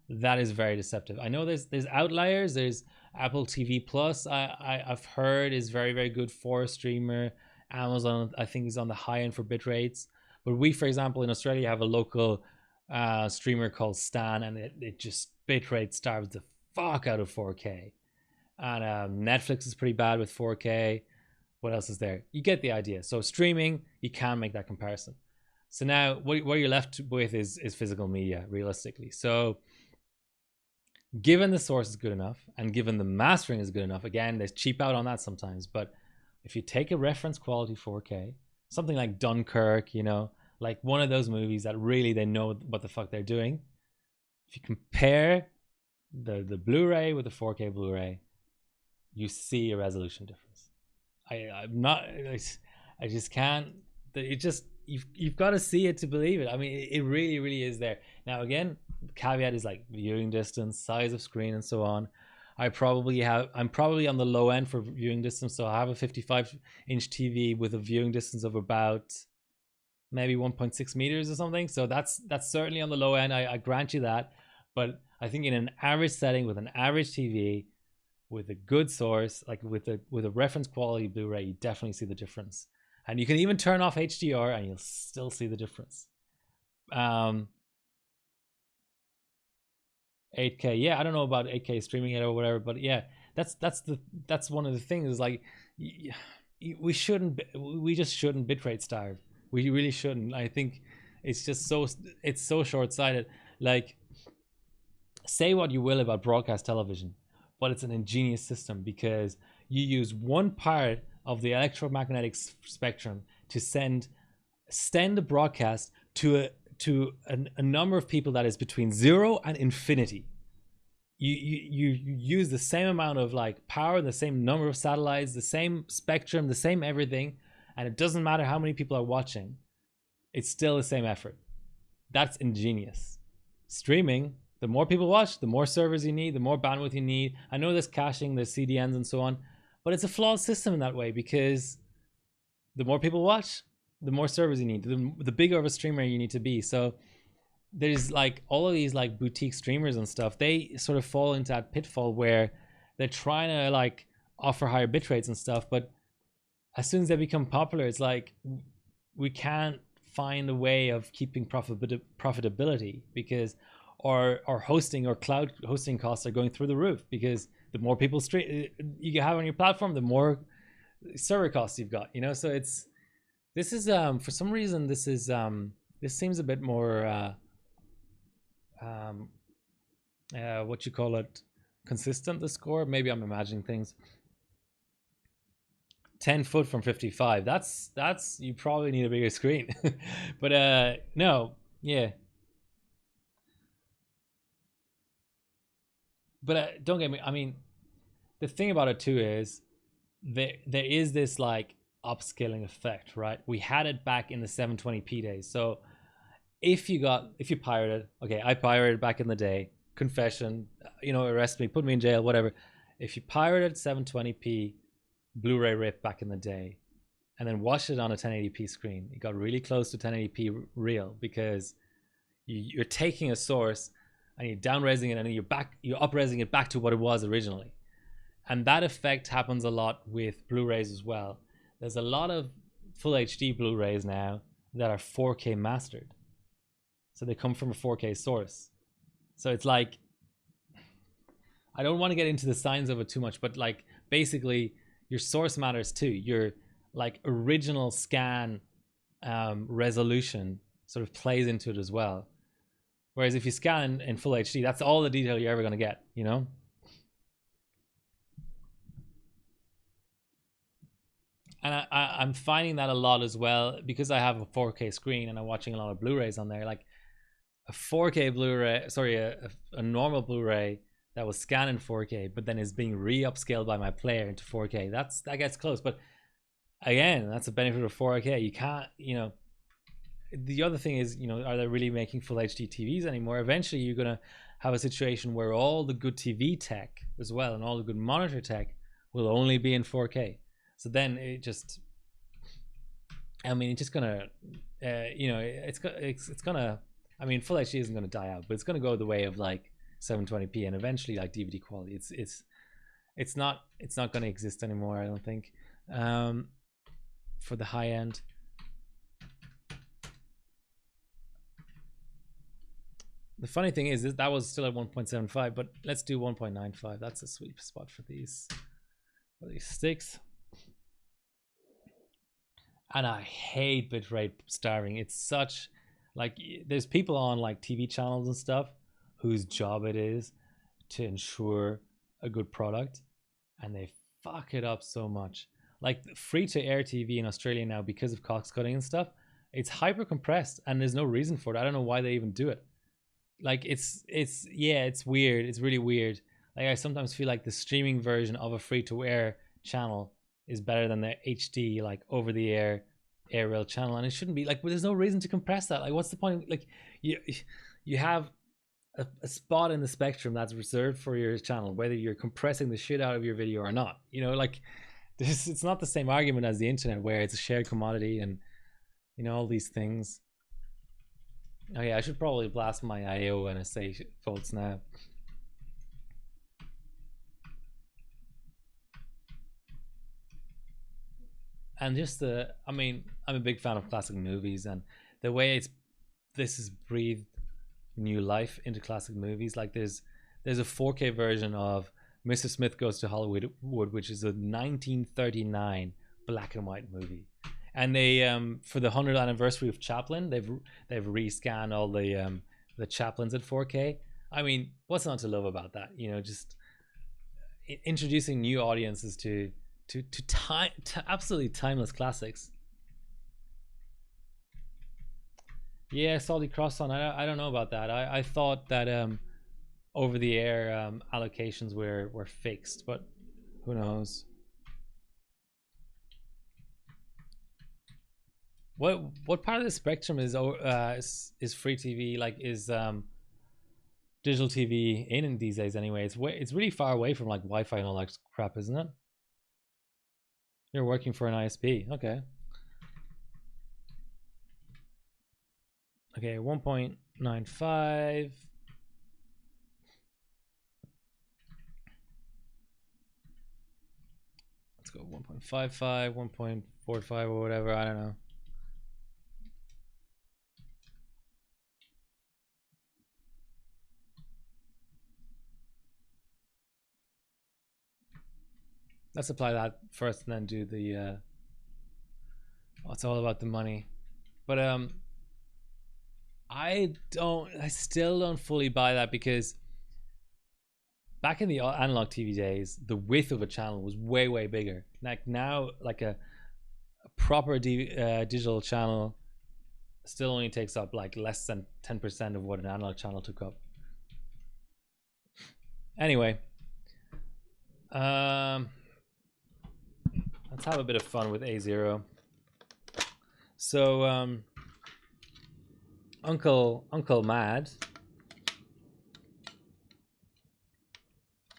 That is very deceptive. I know there's outliers. There's Apple TV Plus, I've heard is very, very good for a streamer. Amazon, I think, is on the high end for bit rates. But we, for example, in Australia have a local streamer called Stan, and it just bitrate starves the fuck out of 4K. And Netflix is pretty bad with 4K. What else is there? You get the idea. So streaming, you can make that comparison. So now what you're left with is physical media, realistically. So given the source is good enough and given the mastering is good enough, again, there's cheap out on that sometimes, but if you take a reference quality 4K, something like Dunkirk, like one of those movies that really they know what the fuck they're doing, if you compare the Blu-ray with the 4K Blu-ray, you see a resolution difference. I just can't, you've got to see it to believe it. I mean, it really, really is there. Now, again, the caveat is like viewing distance, size of screen, and so on. I'm probably on the low end for viewing distance, so I have a 55-inch TV with a viewing distance of about maybe 1.6 meters or something. So that's certainly on the low end. I grant you that. But I think in an average setting with an average TV, with a good source, like with a reference quality Blu-ray, you definitely see the difference. And you can even turn off HDR and you'll still see the difference. 8K, yeah, I don't know about 8K streaming it or whatever, but yeah, that's one of the things is like we just shouldn't bitrate starve. We really shouldn't. I think it's just so short-sighted. Like, say what you will about broadcast television, but it's an ingenious system because you use one part of the electromagnetic spectrum to extend the broadcast to a number of people that is between 0 and infinity. You use the same amount of like power, the same number of satellites, the same spectrum, the same everything, and it doesn't matter how many people are watching, it's still the same effort. That's ingenious. Streaming, the more people watch, the more servers you need, the more bandwidth you need. I know there's caching, there's CDNs and so on, but it's a flawed system in that way because the more people watch, the more servers you need, the bigger of a streamer you need to be. So there's like all of these like boutique streamers and stuff, they sort of fall into that pitfall where they're trying to like offer higher bit rates and stuff, but as soon as they become popular, it's like we can't find a way of keeping profitability because our hosting or cloud hosting costs are going through the roof because the more people you have on your platform, the more server costs you've got, So this is for some reason this is This seems a bit more what you call it, consistent, the score. Maybe I'm imagining things. 10 foot from 55. That's you probably need a bigger screen. But no, yeah. But don't get me, I mean, the thing about it too is there is this like upscaling effect, right? We had it back in the 720p days. So if you pirated, okay, I pirated back in the day, confession, arrest me, put me in jail, whatever. If you pirated 720p Blu-ray rip back in the day and then watched it on a 1080p screen, it got really close to 1080p real, because you're taking a source and you're down resing it and you're up resing it back to what it was originally. And that effect happens a lot with Blu-rays as well. There's a lot of full HD Blu-rays now that are 4K mastered. So they come from a 4K source. So it's like, I don't want to get into the science of it too much, but like basically your source matters too. Your like original scan resolution sort of plays into it as well. Whereas if you scan in full HD, that's all the detail you're ever going to get, you know? And I'm finding that a lot as well, because I have a 4K screen and I'm watching a lot of Blu-rays on there. Like a 4K Blu-ray, sorry, a normal Blu-ray that was scanned in 4K, but then is being re-upscaled by my player into 4K. That gets close, but again, that's a benefit of 4K. You can't, the other thing is, are they really making full HD TVs anymore? Eventually, you're gonna have a situation where all the good TV tech as well and all the good monitor tech will only be in 4K. So then it just, it's just gonna, it's gonna, full HD isn't gonna die out, but it's gonna go the way of like 720p and eventually like DVD quality. It's not gonna exist anymore, I don't think, for the high end. The funny thing is that was still at 1.75, but let's do 1.95. That's a sweet spot for these sticks. And I hate bitrate starving. It's such, like, there's people on like TV channels and stuff whose job it is to ensure a good product, and they fuck it up so much. Like free to air TV in Australia now, because of cost cutting and stuff, it's hyper compressed and there's no reason for it. I don't know why they even do it. Like it's weird. It's really weird. Like I sometimes feel like the streaming version of a free to air channel is better than the HD like over the air rail channel, and it shouldn't be like, but there's no reason to compress that. Like what's the point? Like you have a spot in the spectrum that's reserved for your channel, whether you're compressing the shit out of your video or not. Like it's not the same argument as the internet where it's a shared commodity and all these things. Oh yeah, I should probably blast my IO when I say faults now. And just I'm a big fan of classic movies, and the way this has breathed new life into classic movies. Like there's a 4K version of Mr. Smith Goes to Hollywood, which is a 1939 black and white movie. And they for the 100th anniversary of Chaplin, they've rescanned all the Chaplins at 4K. What's not to love about that? Just introducing new audiences to absolutely timeless classics. Yeah, Salty Croissant. I don't know about that. I thought that over the air allocations were fixed, but who knows? What part of the spectrum is free TV? Like is digital TV in these days? Anyway, it's really far away from like Wi-Fi and all that crap, isn't it? You're working for an ISP, okay? Okay, 1.95. Let's go 1.55, 1.45 or whatever. I don't know. Let's apply that first and then do the it's all about the money. But I still don't fully buy that, because back in the analog TV days, the width of a channel was way bigger. Like now, like a proper digital channel still only takes up like less than 10% of what an analog channel took up. Anyway, let's have a bit of fun with A0. So Uncle Mad,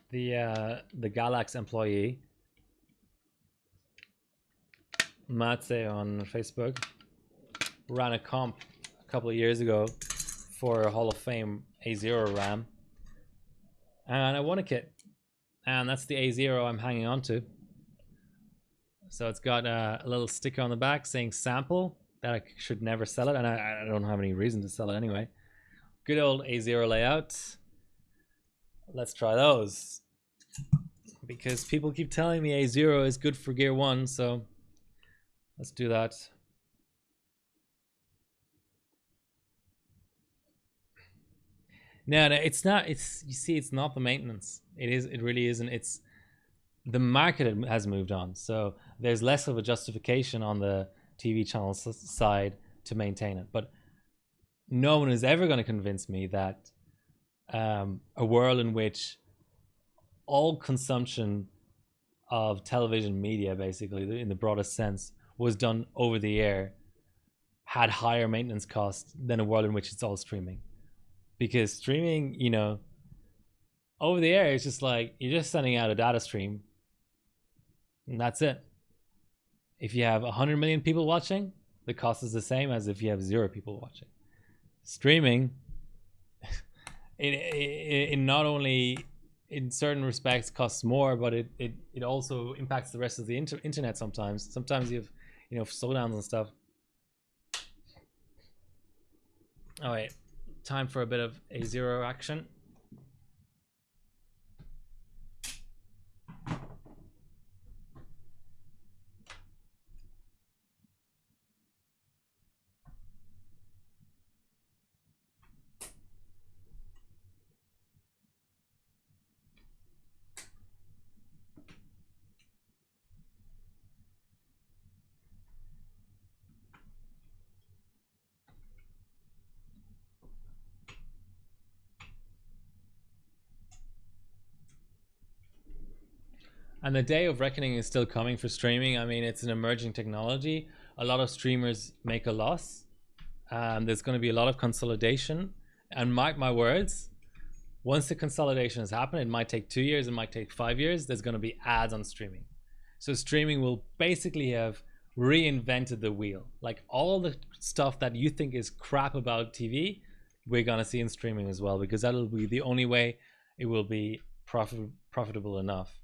the Galax employee, Matse on Facebook, ran a comp a couple of years ago for a Hall of Fame A0 RAM, and I won a kit, and that's the A0 I'm hanging on to. So it's got a little sticker on the back saying sample, that I should never sell it, and I don't have any reason to sell it anyway. Good old A0 layout. Let's try those, because people keep telling me A0 is good for Gear 1, so let's do that. No, it's not. It's, you see, it's not the maintenance. It really isn't. It's the market has moved on, so there's less of a justification on the TV channel side to maintain it. But no one is ever going to convince me that a world in which all consumption of television media, basically in the broadest sense, was done over the air, had higher maintenance costs than a world in which it's all streaming. Because streaming, you know, over the air, it's just like you're just sending out a data stream, and that's it. If you have 100 million people watching, the cost is the same as if you have 0 people watching. Streaming, it not only in certain respects costs more, but it also impacts the rest of the internet sometimes. Sometimes you have, you know, slowdowns and stuff. All right, time for a bit of A0 action. And the day of reckoning is still coming for streaming. I mean, it's an emerging technology. A lot of streamers make a loss. There's going to be a lot of consolidation. And mark my words, once the consolidation has happened, it might take 2 years, it might take 5 years, there's going to be ads on streaming. So streaming will basically have reinvented the wheel. Like all the stuff that you think is crap about TV, we're going to see in streaming as well, because that'll be the only way it will be profitable enough.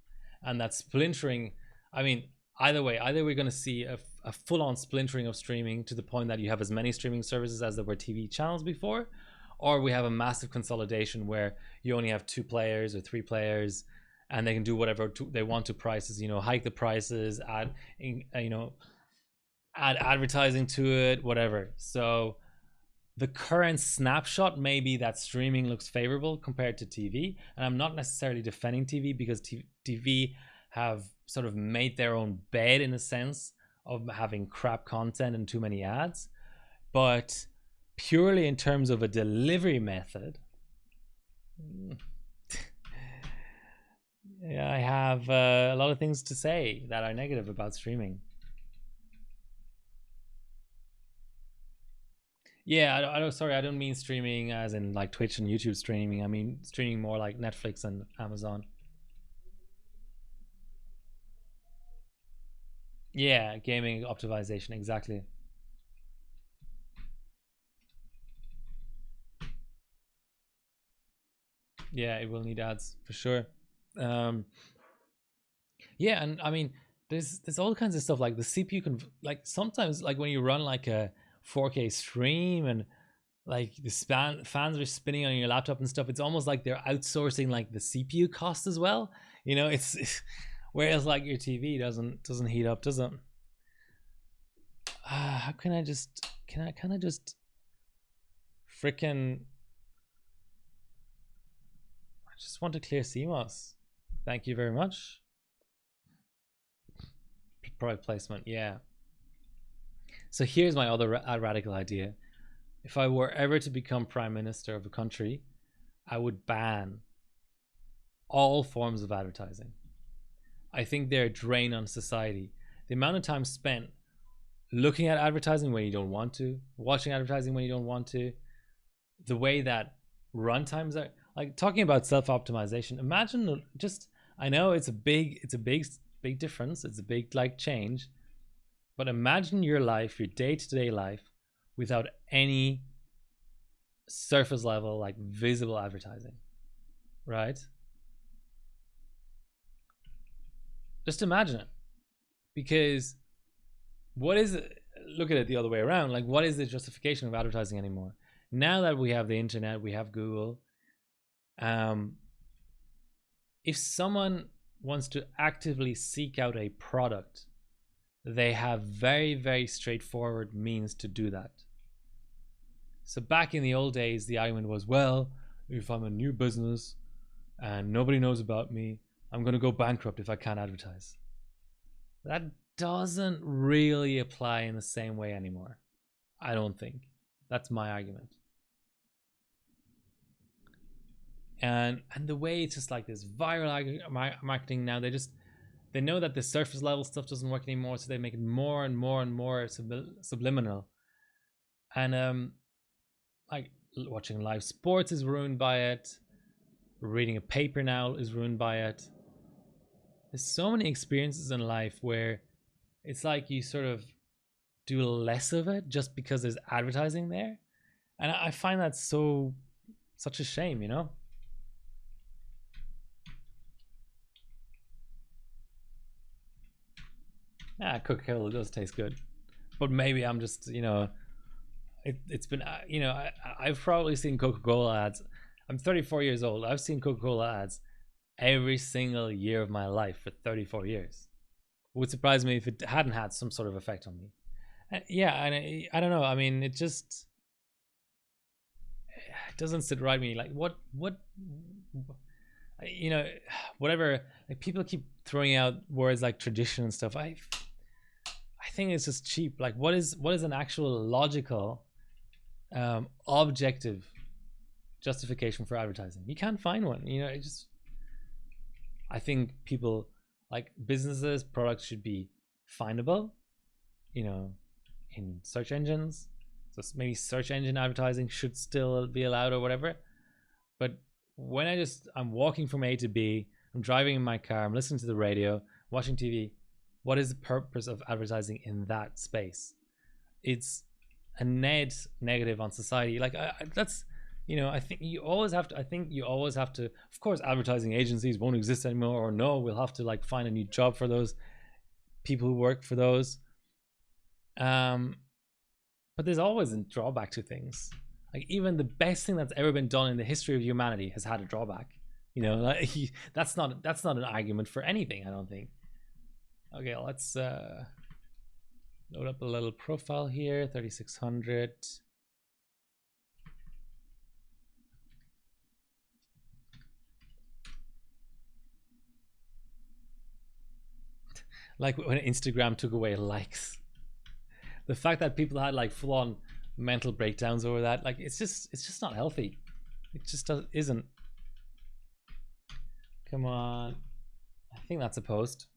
And that splintering, I mean, either way, either we're going to see a full-on splintering of streaming to the point that you have as many streaming services as there were TV channels before, or we have a massive consolidation where you only have 2 players or 3 players, and they can do whatever they want to prices, you know, hike the prices, add advertising to it, whatever. So the current snapshot may be that streaming looks favorable compared to TV. And I'm not necessarily defending TV, because TV have sort of made their own bed in a sense of having crap content and too many ads. But purely in terms of a delivery method, yeah, I have a lot of things to say that are negative about streaming. Yeah, I don't. Sorry, I don't mean streaming as in like Twitch and YouTube streaming. I mean streaming more like Netflix and Amazon. Yeah, gaming optimization, exactly. Yeah, it will need ads for sure. Yeah, and I mean, there's all kinds of stuff like the CPU can, like, sometimes like when you run like a 4K stream and like the fans are spinning on your laptop and stuff, it's almost like they're outsourcing like the CPU cost as well. You know, it's whereas like your TV doesn't heat up, does it? How can I just Frickin', I just want to clear CMOS. Thank you very much. Product placement, yeah. So here's my other radical idea. If I were ever to become prime minister of a country, I would ban all forms of advertising. I think they're a drain on society. The amount of time spent looking at advertising when you don't want to, watching advertising when you don't want to, the way that run times are, like talking about self-optimization. Imagine just, I know it's a big difference. It's a big like change, but imagine your life, your day-to-day life, without any surface level, like visible advertising, right? Just imagine it. Because what is it? Look at it the other way around. Like, what is the justification of advertising anymore? Now that we have the internet, we have Google. If someone wants to actively seek out a product, they have very, very straightforward means to do that. So back in the old days, the argument was, well, if I'm a new business and nobody knows about me, I'm going to go bankrupt if I can't advertise. That doesn't really apply in the same way anymore. I don't think. That's my argument. And the way it's just like this viral marketing now, they know that the surface level stuff doesn't work anymore, so they make it more and more and more subliminal. And like watching live sports is ruined by it. Reading a paper now is ruined by it. There's so many experiences in life where it's like you sort of do less of it just because there's advertising there. And I find that such a shame, you know? Coca-Cola does taste good. But maybe I'm just, you know, it's been, you know, I've probably seen Coca-Cola ads. I'm 34 years old. I've seen Coca-Cola ads every single year of my life for 34 years. It would surprise me if it hadn't had some sort of effect on me. Yeah, and I don't know. I mean, it doesn't sit right with me. Like, what, you know, whatever. Like, people keep throwing out words like tradition and stuff. I think it's just cheap. Like, what is an actual logical, objective justification for advertising? You can't find one. You know, I think people, like businesses, products should be findable, you know, in search engines. So maybe search engine advertising should still be allowed or whatever. But when I'm walking from A to B, I'm driving in my car, I'm listening to the radio, watching TV, what is the purpose of advertising in that space? It's a negative on society. Like, that's, you know, I think you always have to, of course, advertising agencies won't exist anymore, or no, we'll have to like find a new job for those people who work for those. But there's always a drawback to things. Like, even the best thing that's ever been done in the history of humanity has had a drawback. You know, like, that's not an argument for anything, I don't think. Okay, let's load up a little profile here, 3600. Like when Instagram took away likes, the fact that people had like full-on mental breakdowns over that, like, it's just not healthy. It just isn't. Come on, I think that's a post.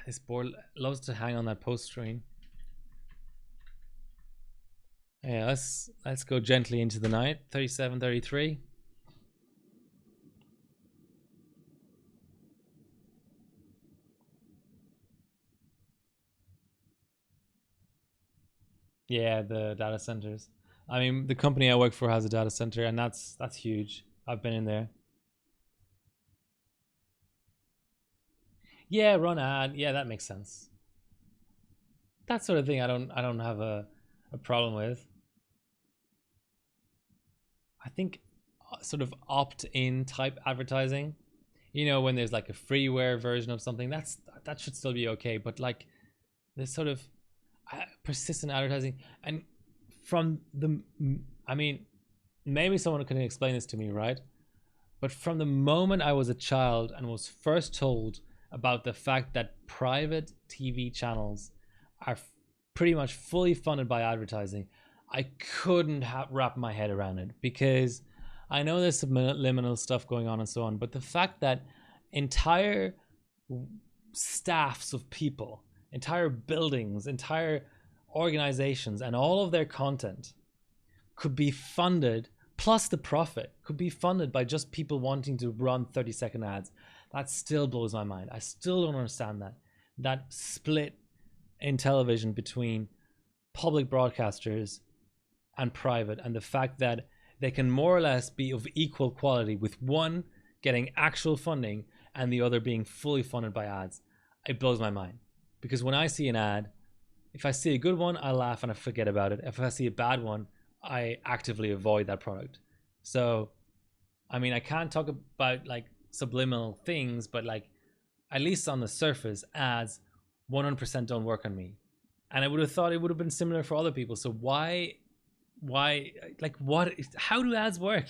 This board loves to hang on that post screen. Yeah, let's go gently into the night. 3733. Yeah, the data centers. I mean, the company I work for has a data center, and that's huge. I've been in there. Yeah, run ad. Yeah, that makes sense. That sort of thing I don't have a problem with. I think sort of opt-in type advertising. You know, when there's like a freeware version of something, that should still be okay. But like this sort of persistent advertising, and from the, I mean, maybe someone can explain this to me, right? But from the moment I was a child and was first told about the fact that private TV channels are pretty much fully funded by advertising, I couldn't wrap my head around it, because I know there's subliminal stuff going on and so on, but the fact that entire staffs of people, entire buildings, entire organizations, and all of their content could be funded, plus the profit could be funded by just people wanting to run 30-second ads, that still blows my mind. I still don't understand that split in television between public broadcasters and private, and the fact that they can more or less be of equal quality, with one getting actual funding and the other being fully funded by ads. It blows my mind, because when I see an ad, if I see a good one, I laugh and I forget about it. If I see a bad one, I actively avoid that product. So, I mean, I can't talk about like subliminal things, but like, at least on the surface, ads 100% don't work on me. And I would have thought it would have been similar for other people. So why, like, how do ads work?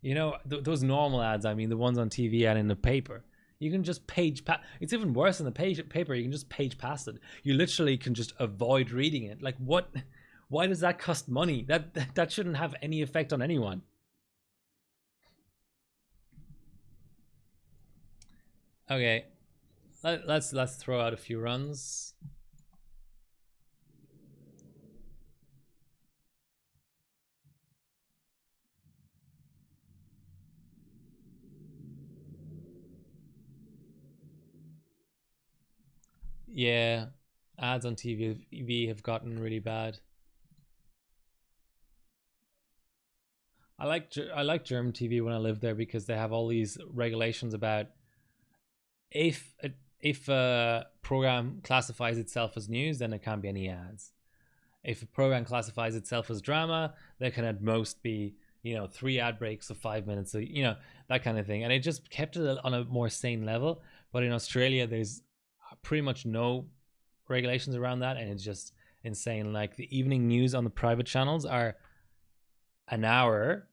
You know, those normal ads, I mean, the ones on TV and in the paper, you can just it's even worse in the paper. You can just page past it. You literally can just avoid reading it. Like, what? Why does that cost money? That shouldn't have any effect on anyone. Okay, let's throw out a few runs. Yeah, ads on TV have gotten really bad. I like German TV when I lived there, because they have all these regulations about if a program classifies itself as news, then there can't be any ads. If a program classifies itself as drama, there can at most be, you know, 3 ad breaks of 5 minutes, so, you know, that kind of thing. And it just kept it on a more sane level. But in Australia, there's pretty much no regulations around that, and it's just insane. Like, the evening news on the private channels are an hour,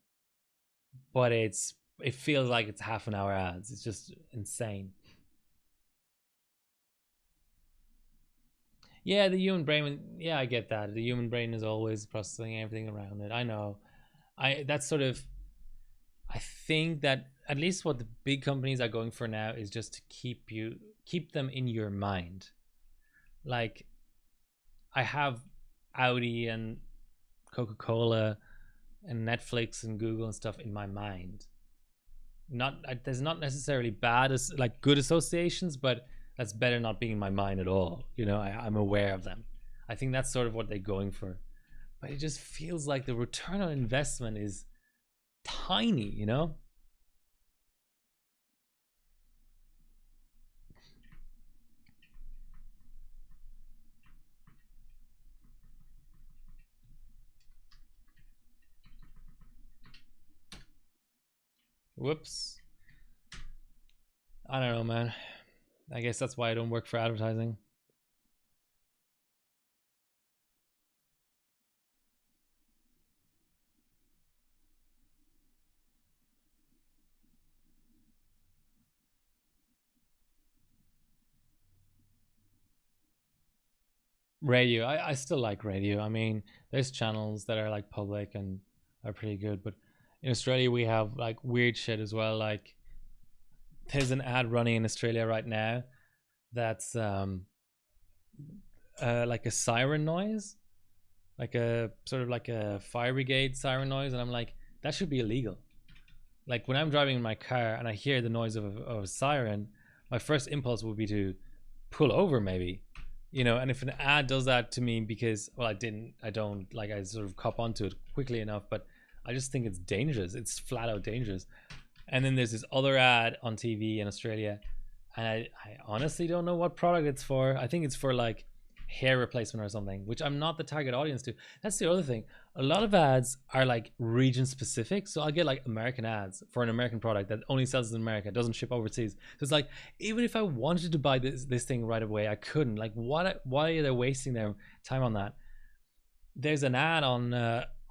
but it feels like it's half an hour ads. It's just insane. Yeah, the human brain. Yeah, I get that. The human brain is always processing everything around it. I know. That's sort of. I think that at least what the big companies are going for now is just to keep them in your mind. Like, I have Audi and Coca-Cola and Netflix and Google and stuff in my mind. There's not necessarily bad as like good associations, but that's better not being in my mind at all. You know, I'm aware of them. I think that's sort of what they're going for. But it just feels like the return on investment is tiny, you know? Whoops. I don't know, man. I guess that's why I don't work for advertising. Radio, I still like radio. I mean, there's channels that are like public and are pretty good, but in Australia we have like weird shit as well. Like, there's an ad running in Australia right now that's like a siren noise, like a sort of like a fire brigade siren noise, and I'm like, that should be illegal. Like, when I'm driving in my car and I hear the noise of a siren, my first impulse would be to pull over, maybe, you know. And if an ad does that to me, because, well, I don't like, I sort of cop onto it quickly enough, but I just think it's dangerous. It's flat out dangerous. And then there's this other ad on TV in Australia, and I honestly don't know what product it's for. I think it's for like hair replacement or something, which I'm not the target audience to. That's the other thing. A lot of ads are like region specific. So I'll get like American ads for an American product that only sells in America, doesn't ship overseas. So it's like, even if I wanted to buy this thing right away, I couldn't. Like, why are they wasting their time on that? There's an ad on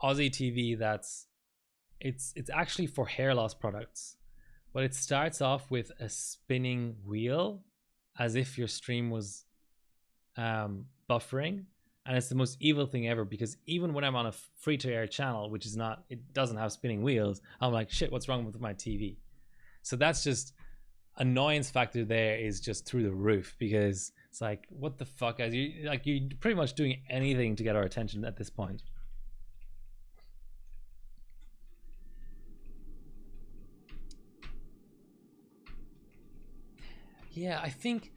Aussie TV that's it's actually for hair loss products, but it starts off with a spinning wheel as if your stream was buffering, and it's the most evil thing ever, because even when I'm on a free to air channel, which is not, it doesn't have spinning wheels, I'm like, shit, what's wrong with my TV? So that's just annoyance factor there is just through the roof, because it's like, what the fuck, guys? You're pretty much doing anything to get our attention at this point. Yeah, I think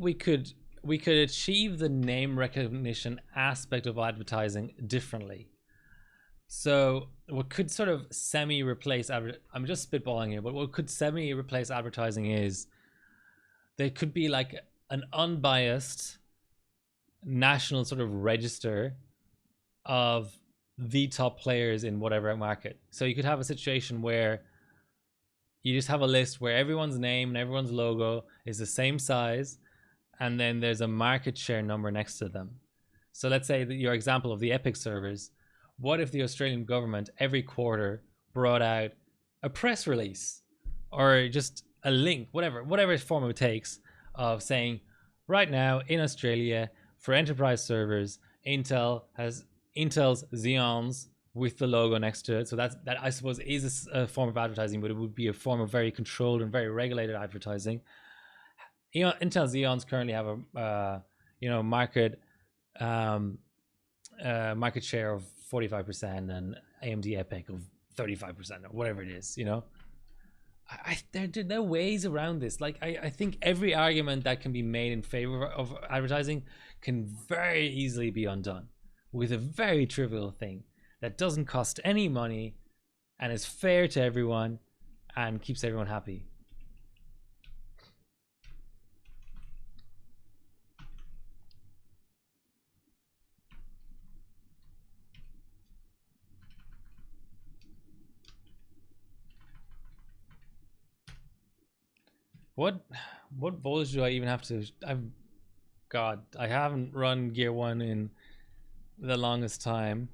we could achieve the name recognition aspect of advertising differently. So what could sort of semi-replace I'm just spitballing here, but what could semi-replace advertising is there could be like an unbiased national sort of register of the top players in whatever market. So you could have a situation where you just have a list where everyone's name and everyone's logo is the same size, and then there's a market share number next to them. So let's say that your example of the Epic servers, what if the Australian government every quarter brought out a press release or just a link, whatever form it takes, of saying, right now in Australia for enterprise servers, Intel's Xeons with the logo next to it. So that I suppose is a form of advertising, but it would be a form of very controlled and very regulated advertising. You know, Intel Xeons currently have a market share of 45% and AMD Epic of 35% or whatever it is. You know, there are no ways around this. Like I think every argument that can be made in favor of advertising can very easily be undone with a very trivial thing that doesn't cost any money and is fair to everyone and keeps everyone happy. What voltage do I even have to? I haven't run Gear 1 in the longest time.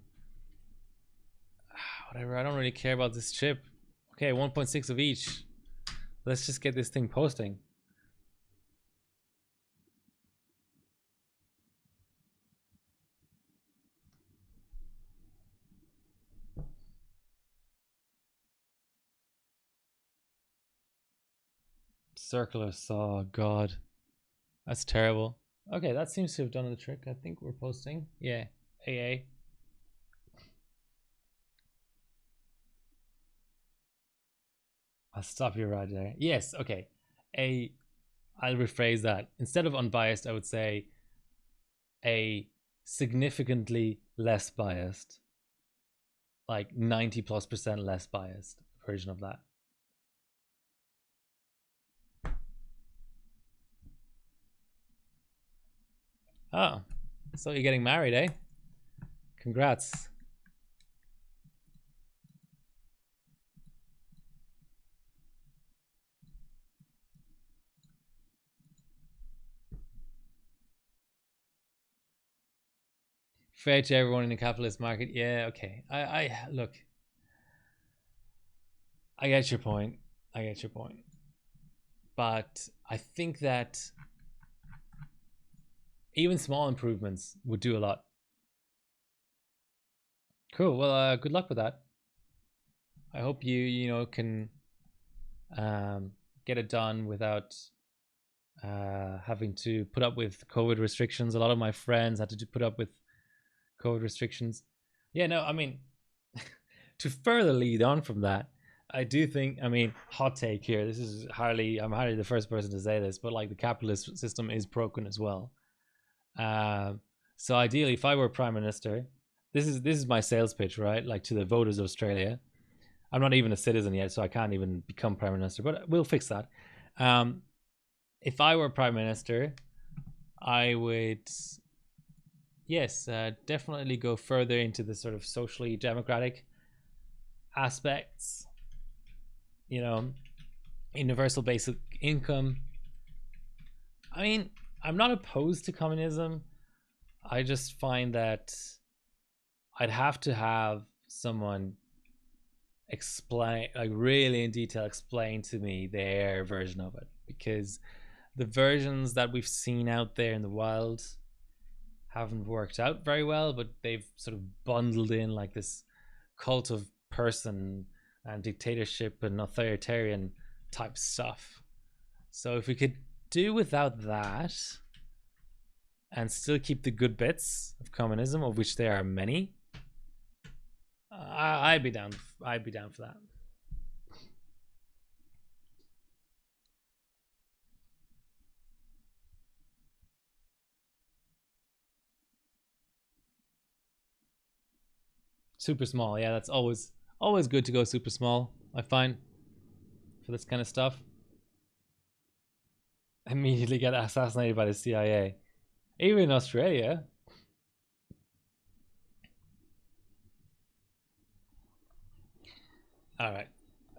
Whatever, I don't really care about this chip. Okay, 1.6 of each. Let's just get this thing posting. Circular saw, God. That's terrible. Okay, that seems to have done the trick. I think we're posting. Yeah, AA. I'll stop you right there. Yes, okay. I'll rephrase that. Instead of unbiased, I would say a significantly less biased, like 90+% less biased version of that. Oh, so you're getting married, eh? Congrats. Fair to everyone in the capitalist market. Yeah, okay. I look. I get your point. But I think that even small improvements would do a lot. Cool. Well, good luck with that. I hope you can get it done without having to put up with COVID restrictions. A lot of my friends had to put up with COVID restrictions. Yeah, no, I mean, to further lead on from that, I do think, I mean, hot take here. I'm hardly the first person to say this, but like the capitalist system is broken as well. So ideally, if I were prime minister, this is my sales pitch, right? Like to the voters of Australia. I'm not even a citizen yet, so I can't even become prime minister, but we'll fix that. If I were prime minister, I would, yes, definitely go further into the sort of socially democratic aspects. You know, universal basic income. I mean, I'm not opposed to communism. I just find that I'd have to have someone explain, like really in detail, explain to me their version of it, because the versions that we've seen out there in the wild haven't worked out very well, but they've sort of bundled in like this cult of person and dictatorship and authoritarian type stuff. So if we could do without that and still keep the good bits of communism, of which there are many, I'd be down. I'd be down for that. Super small, yeah, that's always good to go super small, I find, for this kind of stuff. Immediately get assassinated by the CIA. Even in Australia. Alright.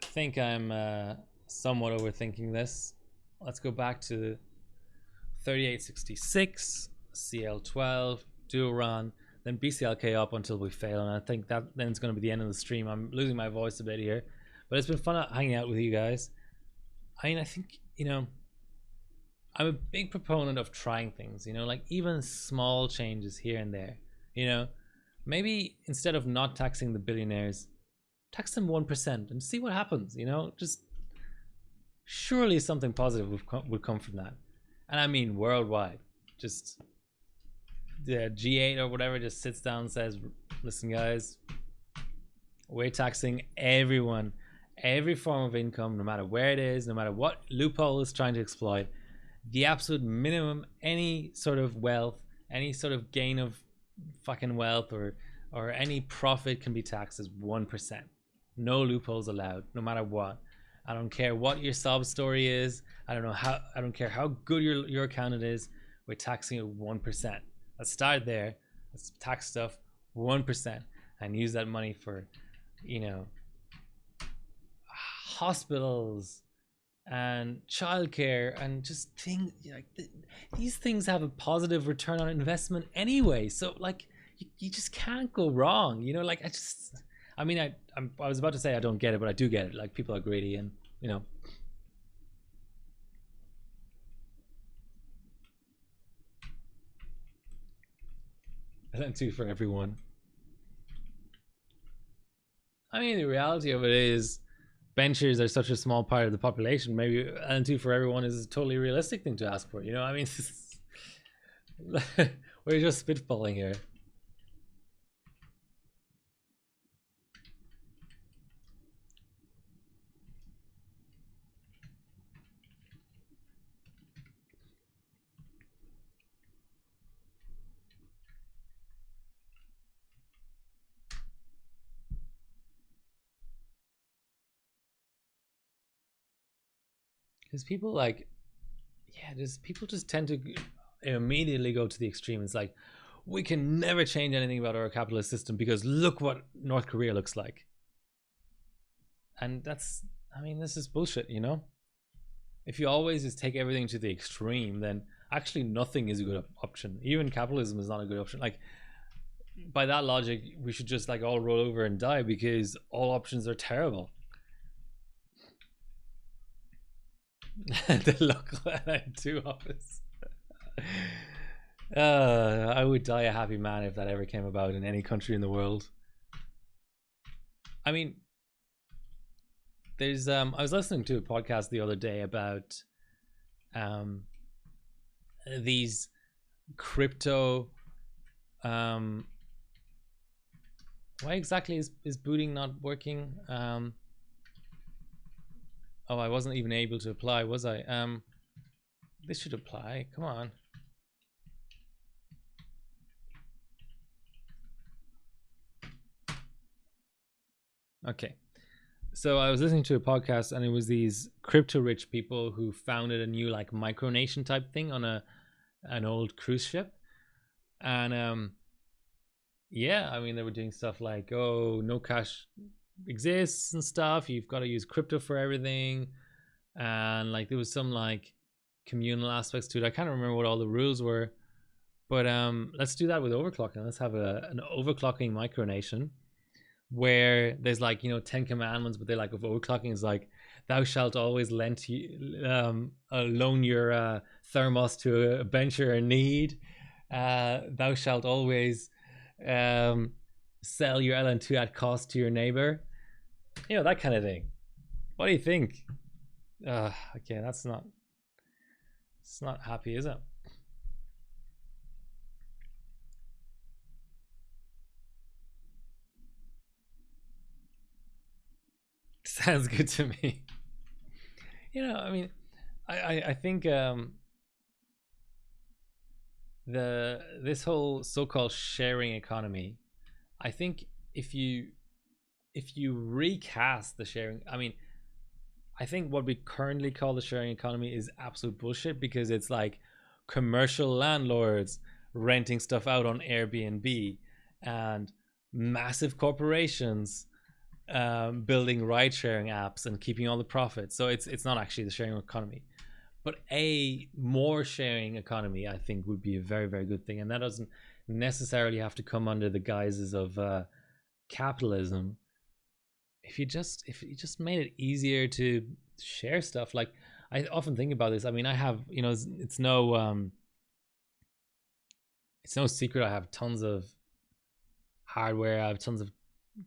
I think I'm somewhat overthinking this. Let's go back to 3866, CL12, do a run, then BCLK up until we fail, and I think that then it's going to be the end of the stream. I'm losing my voice a bit here, but it's been fun hanging out with you guys. I mean, I think, you know, I'm a big proponent of trying things, you know, like even small changes here and there, you know, maybe instead of not taxing the billionaires, tax them 1% and see what happens, you know, just surely something positive would come from that. And I mean worldwide. Just the G8 or whatever just sits down and says, listen guys, we're taxing everyone, every form of income, no matter where it is, no matter what loophole is trying to exploit. The absolute minimum, any sort of wealth, any sort of gain of fucking wealth or any profit can be taxed as 1%. No loopholes allowed, no matter what. I don't care what your sob story is. I don't care how good your accountant is. We're taxing it 1%. Let's start there. Let's tax stuff 1% and use that money for, you know, hospitals and childcare and just things like these things have a positive return on investment anyway. So like you just can't go wrong, you know. Like I mean, I was about to say I don't get it, but I do get it. Like people are greedy, and you know. LN2 for everyone. I mean, the reality of it is, benchers are such a small part of the population. Maybe LN2 for everyone is a totally realistic thing to ask for. You know, I mean, we're just spitballing here. Because people like, yeah, just people just tend to immediately go to the extreme. It's like, we can never change anything about our capitalist system because look what North Korea looks like. And that's, I mean, this is bullshit, you know? If you always just take everything to the extreme, then actually nothing is a good option. Even capitalism is not a good option. Like, by that logic, we should just like all roll over and die because all options are terrible. The local LN2 office. I would die a happy man if that ever came about in any country in the world. I mean, there's I was listening to a podcast the other day about these crypto why exactly is booting not working? Oh, I wasn't even able to apply, was I? This should apply. Come on. Okay. So I was listening to a podcast and it was these crypto rich people who founded a new like micronation type thing on a an old cruise ship, and yeah, I mean, they were doing stuff like, oh, no cash exists and stuff. You've got to use crypto for everything, and like there was some like communal aspects to it. I can't remember what all the rules were, but let's do that with overclocking. Let's have an overclocking micronation where there's like 10 commandments, but they're like, of overclocking is like, thou shalt always loan your thermos to a bencher in need. Thou shalt always sell your LN2 at cost to your neighbor. That kind of thing. What do you think? Okay, it's not happy, is it? Sounds good to me. I mean, I think this whole so-called sharing economy, I think if you recast the sharing, I mean, I think what we currently call the sharing economy is absolute bullshit, because it's like commercial landlords renting stuff out on Airbnb and massive corporations building ride sharing apps and keeping all the profits. So it's not actually the sharing economy. But a more sharing economy, I think, would be a very, very good thing. And that doesn't necessarily have to come under the guises of capitalism. If you just made it easier to share stuff, like I often think about this. I mean, I have, it's no secret I have tons of hardware. I have tons of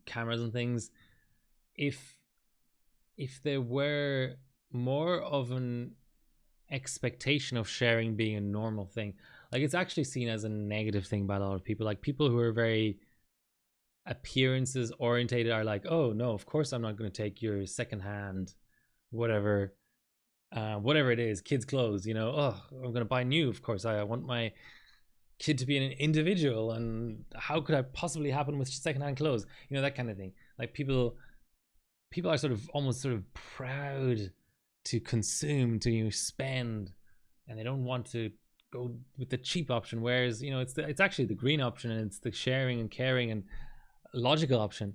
cameras and things. If there were more of an expectation of sharing being a normal thing, like it's actually seen as a negative thing by a lot of people. Like people who are very appearances orientated are like, oh no, of course I'm not going to take your secondhand whatever it is, kids clothes, oh, I'm going to buy new. Of course I want my kid to be an individual, and how could I possibly happen with secondhand clothes, that kind of thing. Like people are sort of proud to consume, to spend, and they don't want to go with the cheap option, whereas it's actually the green option, and it's the sharing and caring and logical option.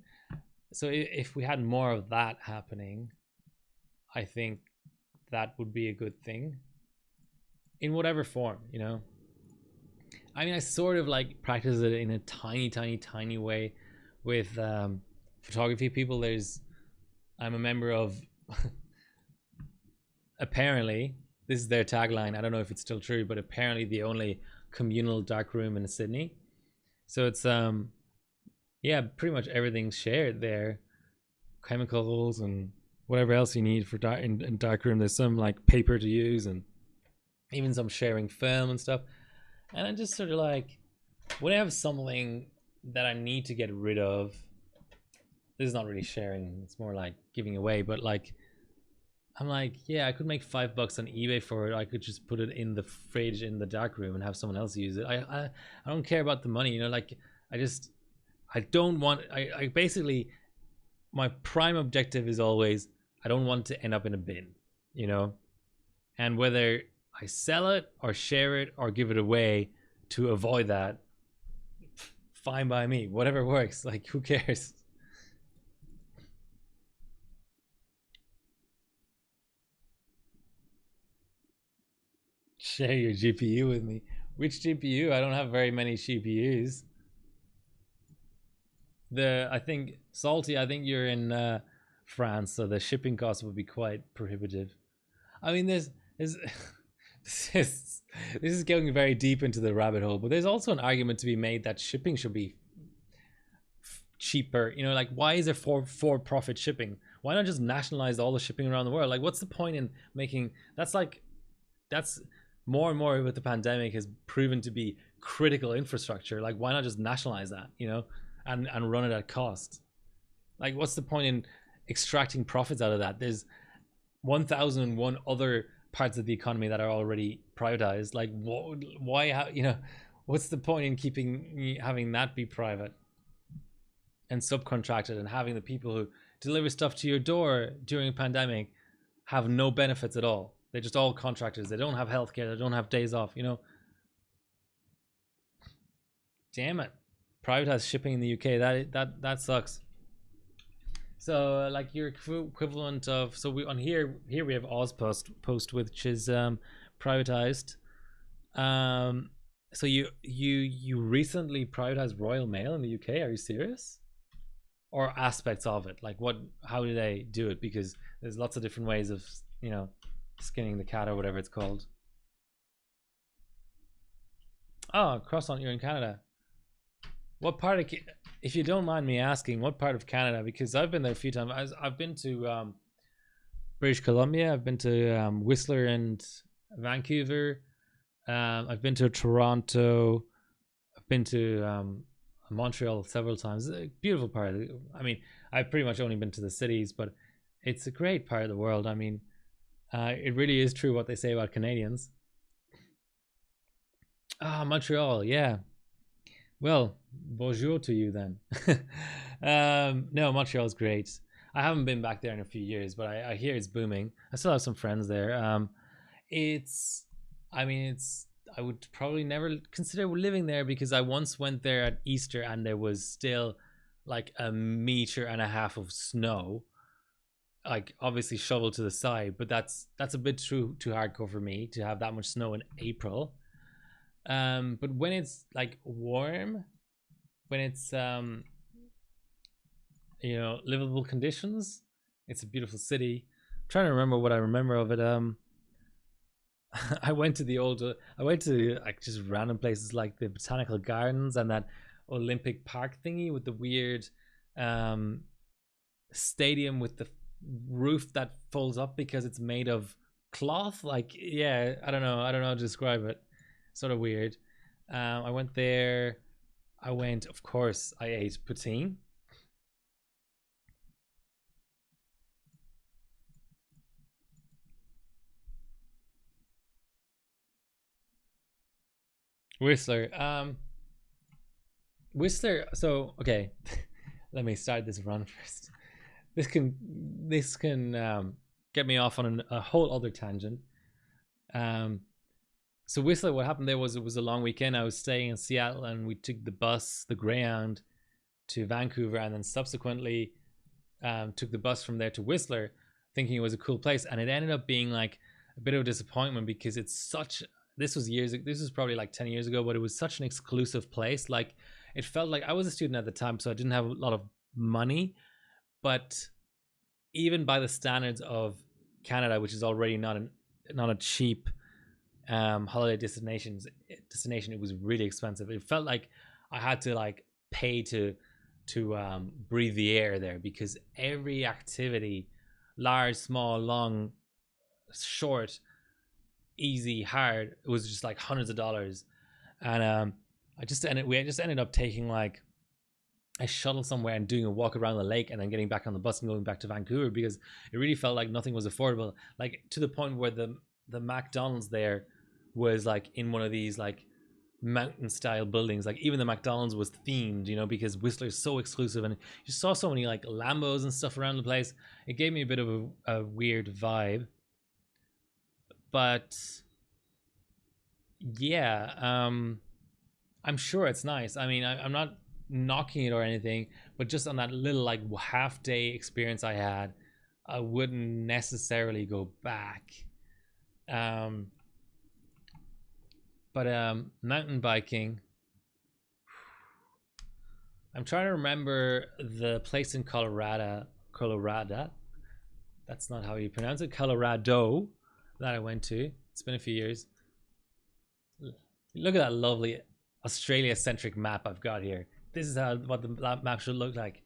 So if we had more of that happening, I think that would be a good thing in whatever form. I mean, I sort of like practice it in a tiny way with photography people. I'm a member of apparently, this is their tagline, I don't know if it's still true, but apparently the only communal darkroom in Sydney. So it's yeah, pretty much everything's shared there, chemicals and whatever else you need for in darkroom. There's some like paper to use, and even some sharing film and stuff. And I'm just sort of like, when I have something that I need to get rid of, this is not really sharing, it's more like giving away, but like I'm like, yeah, I could make $5 on eBay for it. I could just put it in the fridge in the dark room and have someone else use it. I don't care about the money, like I don't want, I basically, my prime objective is always, I don't want to end up in a bin, and whether I sell it or share it or give it away to avoid that, fine by me, whatever works. Like, who cares? Share your GPU with me. Which GPU? I don't have very many GPUs. I think Salty, I think you're in France, so the shipping costs would be quite prohibitive. I mean, this is going very deep into the rabbit hole, but there's also an argument to be made that shipping should be cheaper. Like, why is there for-profit shipping? Why not just nationalize all the shipping around the world? Like, what's the point in making that's more and more with the pandemic has proven to be critical infrastructure. Like, why not just nationalize that, and run it at cost? Like, what's the point in extracting profits out of that? There's 1,001 other parts of the economy that are already privatized. Like, why, what's the point in having that be private and subcontracted, and having the people who deliver stuff to your door during a pandemic have no benefits at all? They're just all contractors. They don't have healthcare. They don't have days off. Damn it. Privatized shipping in the UK. That sucks. So like your equivalent of, so we on here we have Ozpost, which is privatized. So you recently privatized Royal Mail in the UK? Are you serious? Or aspects of it? Like how do they do it? Because there's lots of different ways of, you know, skinning the cat or whatever it's called. Oh, Croissant, you're in Canada. What part of, if you don't mind me asking, what part of Canada? Because I've been there a few times. I've been to British Columbia. I've been to Whistler and Vancouver. I've been to Toronto. I've been to Montreal several times. It's a beautiful part. I mean, I've pretty much only been to the cities, but it's a great part of the world. I mean, it really is true what they say about Canadians. Ah, Montreal, yeah. Well, bonjour to you then. No, Montreal's great. I haven't been back there in a few years, but I hear it's booming. I still have some friends there. I mean, I would probably never consider living there because I once went there at Easter and there was still like 1.5 meters of snow, like obviously shoveled to the side. But that's a bit too hardcore for me to have that much snow in April. But when it's like warm, when it's you know, livable conditions, it's a beautiful city. I'm trying to remember what I remember of it. I went to like just random places like the Botanical Gardens and that Olympic Park thingy with the weird stadium with the roof that folds up because it's made of cloth. Like, yeah, I don't know how to describe it. Sort of weird. I went there. Of course, I ate poutine. Whistler. Whistler. So, okay. Let me start this run first. This can get me off on a whole other tangent. So Whistler, what happened there was it was a long weekend. I was staying in Seattle and we took the Greyhound to Vancouver and then subsequently took the bus from there to Whistler thinking it was a cool place. And it ended up being like a bit of a disappointment because this was probably like 10 years ago, but it was such an exclusive place. Like it felt like I was a student at the time, so I didn't have a lot of money, but even by the standards of Canada, which is already not a cheap holiday destination, it was really expensive. It felt like I had to like pay to breathe the air there because every activity, large, small, long, short, easy, hard, it was just like hundreds of dollars. And we just ended up taking like a shuttle somewhere and doing a walk around the lake and then getting back on the bus and going back to Vancouver because it really felt like nothing was affordable, like to the point where the McDonald's there was like in one of these like mountain style buildings. Like even the McDonald's was themed, you know, because Whistler is so exclusive and you saw so many like Lambos and stuff around the place. It gave me a bit of a weird vibe, but yeah, I'm sure it's nice. I mean, I'm not knocking it or anything, but just on that little like half day experience I had, I wouldn't necessarily go back. But mountain biking, I'm trying to remember the place in Colorado. That's not how you pronounce it. Colorado, that I went to. It's been a few years. Look at that lovely Australia-centric map I've got here. This is what the map should look like.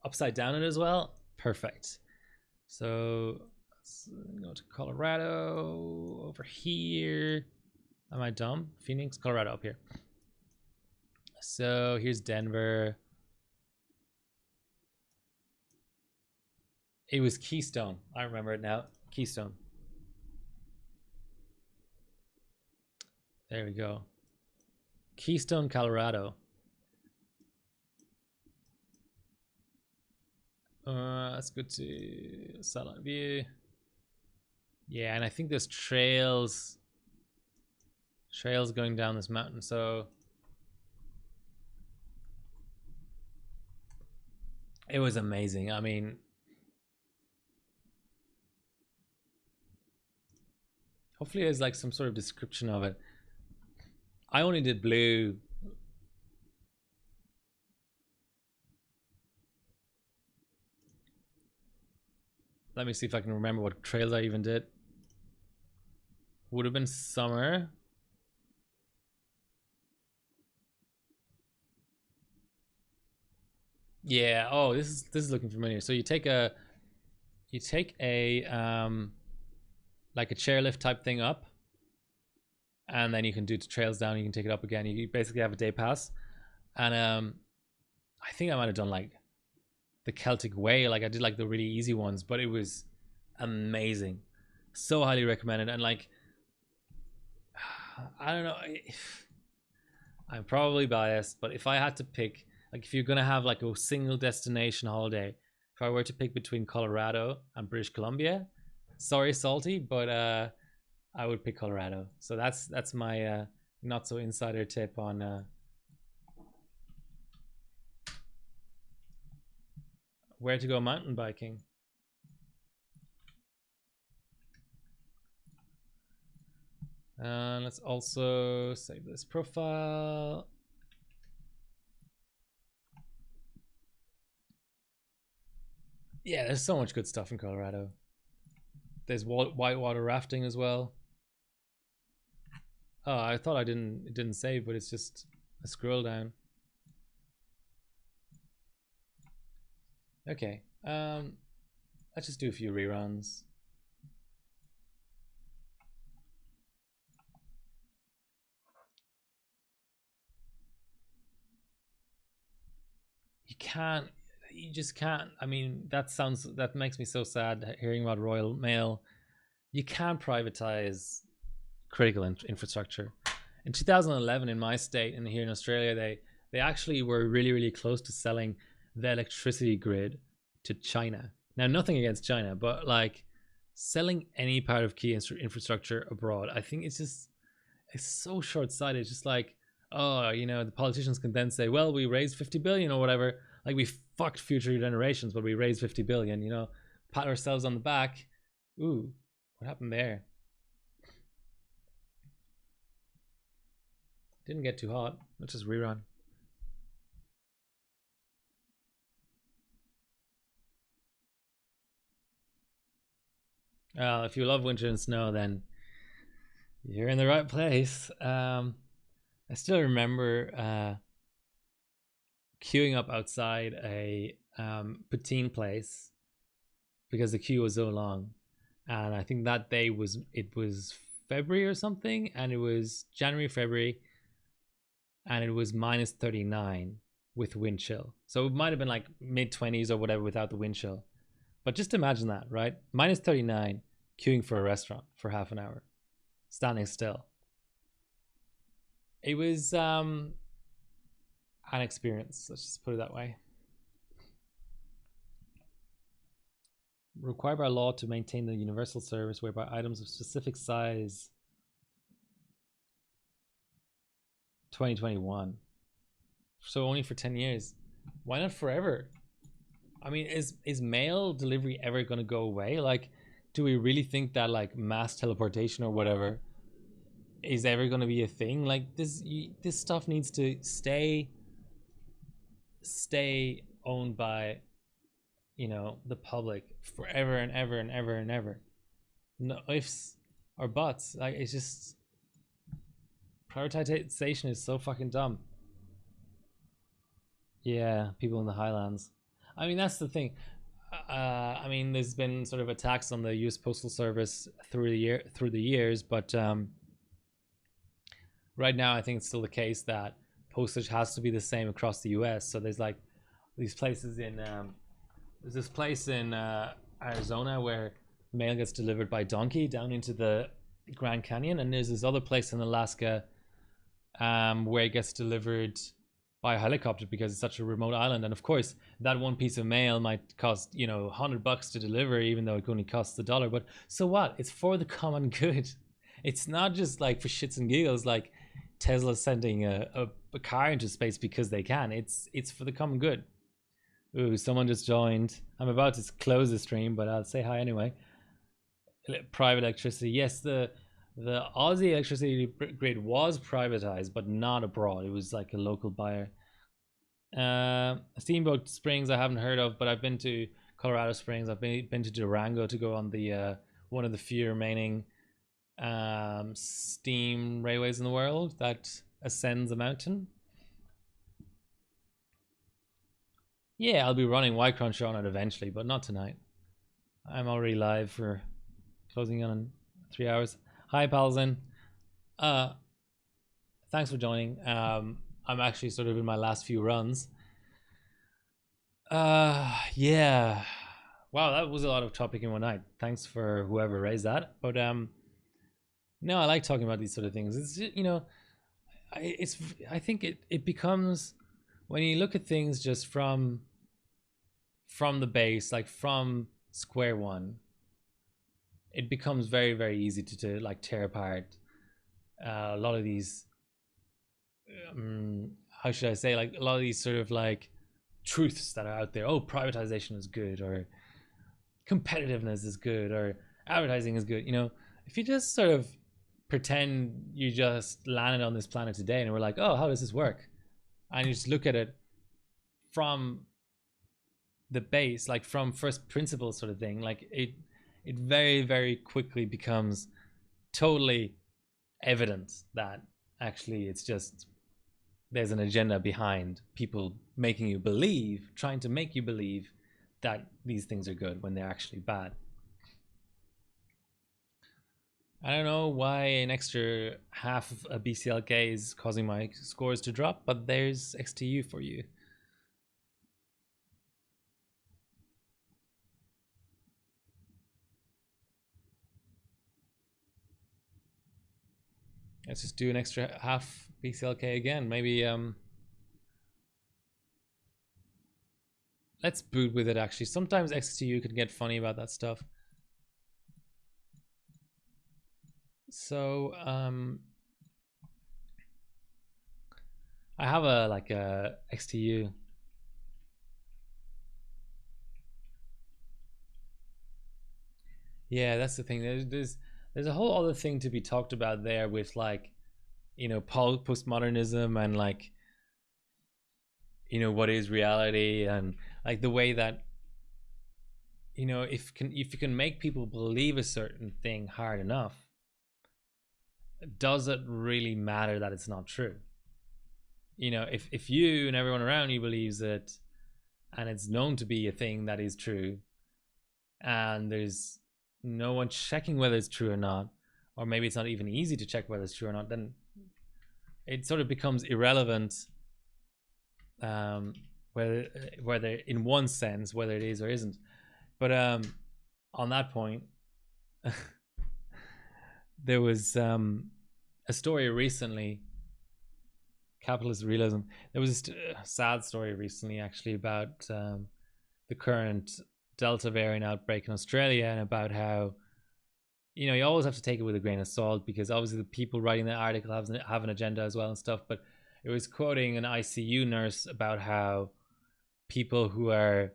Upside down it as well. Perfect. So let's go to Colorado over here. Am I dumb? Phoenix, Colorado up here. So here's Denver. It was Keystone. I remember it now. Keystone. There we go. Keystone, Colorado. Let's go to satellite view. Yeah, and I think there's trails going down this mountain. So It was amazing. I mean, hopefully there's like some sort of description of it. I only did blue. Let me see if I can remember what trails I even did. Would have been summer. Yeah. Oh, this is looking familiar. So you take a like a chairlift type thing up, and then you can do the trails down. You can take it up again. You basically have a day pass, and I think I might have done like the Celtic Way. Like I did like the really easy ones, but it was amazing. So highly recommended. And like, I don't know. I'm probably biased, but if I had to pick, like, if you're gonna have like a single destination holiday, if I were to pick between Colorado and British Columbia, sorry, salty, but I would pick Colorado. So that's my not so insider tip on where to go mountain biking. Let's also save this profile. Yeah, there's so much good stuff in Colorado. There's whitewater rafting as well. Oh, I thought it didn't save, but it's just a scroll down. Okay, let's just do a few reruns. You just can't. I mean, that makes me so sad hearing about Royal Mail. You can't privatize critical infrastructure. In 2011, in my state and here in Australia, they actually were really close to selling the electricity grid to China. Now, nothing against China, but like selling any part of key infrastructure abroad, I think it's so short-sighted. It's just like, oh, you know, the politicians can then say, well, we raised 50 billion or whatever. Like, we fucked future generations, but we raised 50 billion, you know, pat ourselves on the back. Ooh, what happened there? Didn't get too hot. Let's just rerun. If you love winter and snow, then you're in the right place. I still remember queuing up outside a poutine place because the queue was so long, and I think that day was February or something, and it was January, February, and it was minus 39 with wind chill. So it might have been like mid 20s or whatever without the wind chill. But just imagine that, right? Minus 39, queuing for a restaurant for half an hour, standing still. It was an experience, let's just put it that way. Required by law to maintain the universal service whereby items of specific size 2021. So only for 10 years. Why not forever? I mean, is mail delivery ever going to go away? Like, do we really think that like mass teleportation or whatever is ever going to be a thing? Like, this stuff needs to stay owned by, you know, the public forever and ever and ever and ever. No ifs or buts. Like, it's just, privatization is so fucking dumb. Yeah, people in the Highlands. I mean, that's the thing. I mean, there's been sort of attacks on the U.S. Postal Service through the years, but right now I think it's still the case that postage has to be the same across the U.S. So there's like these places in there's this place in Arizona where mail gets delivered by donkey down into the Grand Canyon, and there's this other place in Alaska where it gets delivered by a helicopter because it's such a remote island. And of course, that one piece of mail might cost, you know, $100 to deliver, even though it only costs $1. But so what? It's for the common good. It's not just like for shits and giggles, like Tesla sending a car into space because they can. It's for the common good. Ooh, someone just joined. I'm about to close the stream, but I'll say hi anyway. Private electricity. Yes, the Aussie electricity grid was privatized, but not abroad. It was like a local buyer. Steamboat Springs I haven't heard of, but I've been to Colorado Springs. I've been to Durango to go on the one of the few remaining steam railways in the world that ascends a mountain. Yeah, I'll be running Ycron on it eventually, but not tonight. I'm already live for closing on in 3 hours. Hi, Palzin. Thanks for joining. I'm actually sort of in my last few runs. Yeah. Wow, that was a lot of topic in one night. Thanks for whoever raised that. But no, I like talking about these sort of things. It's just, you know, I think it becomes, when you look at things just from the base, like from square one, it becomes very, very easy to like tear apart a lot of these how should I say, like a lot of these sort of like truths that are out there. Oh, privatization is good, or competitiveness is good, or advertising is good. You know, if you just sort of pretend you just landed on this planet today and we're like, oh, how does this work? And you just look at it from the base, like from first principles sort of thing, like it very, very quickly becomes totally evident that actually it's just, there's an agenda behind people making you believe, trying to make you believe that these things are good when they're actually bad. I don't know why an extra half of a BCLK is causing my scores to drop, but there's XTU for you. Let's just do an extra half BCLK again. Maybe let's boot with it actually. Sometimes XTU can get funny about that stuff. So I have a like a XTU. Yeah, that's the thing. There's a whole other thing to be talked about there with, like, you know, postmodernism and like, you know, what is reality, and like the way that, you know, if you can make people believe a certain thing hard enough, does it really matter that it's not true? You know, if you and everyone around you believes it, and it's known to be a thing that is true, and there's no one checking whether it's true or not, or maybe it's not even easy to check whether it's true or not, then it sort of becomes irrelevant whether in one sense whether it is or isn't. But on that point, there was a story recently, capitalist realism. There was a sad story recently actually about the current Delta variant outbreak in Australia, and about how, you know, you always have to take it with a grain of salt, because obviously the people writing the article have an agenda as well and stuff. But it was quoting an ICU nurse about how people who are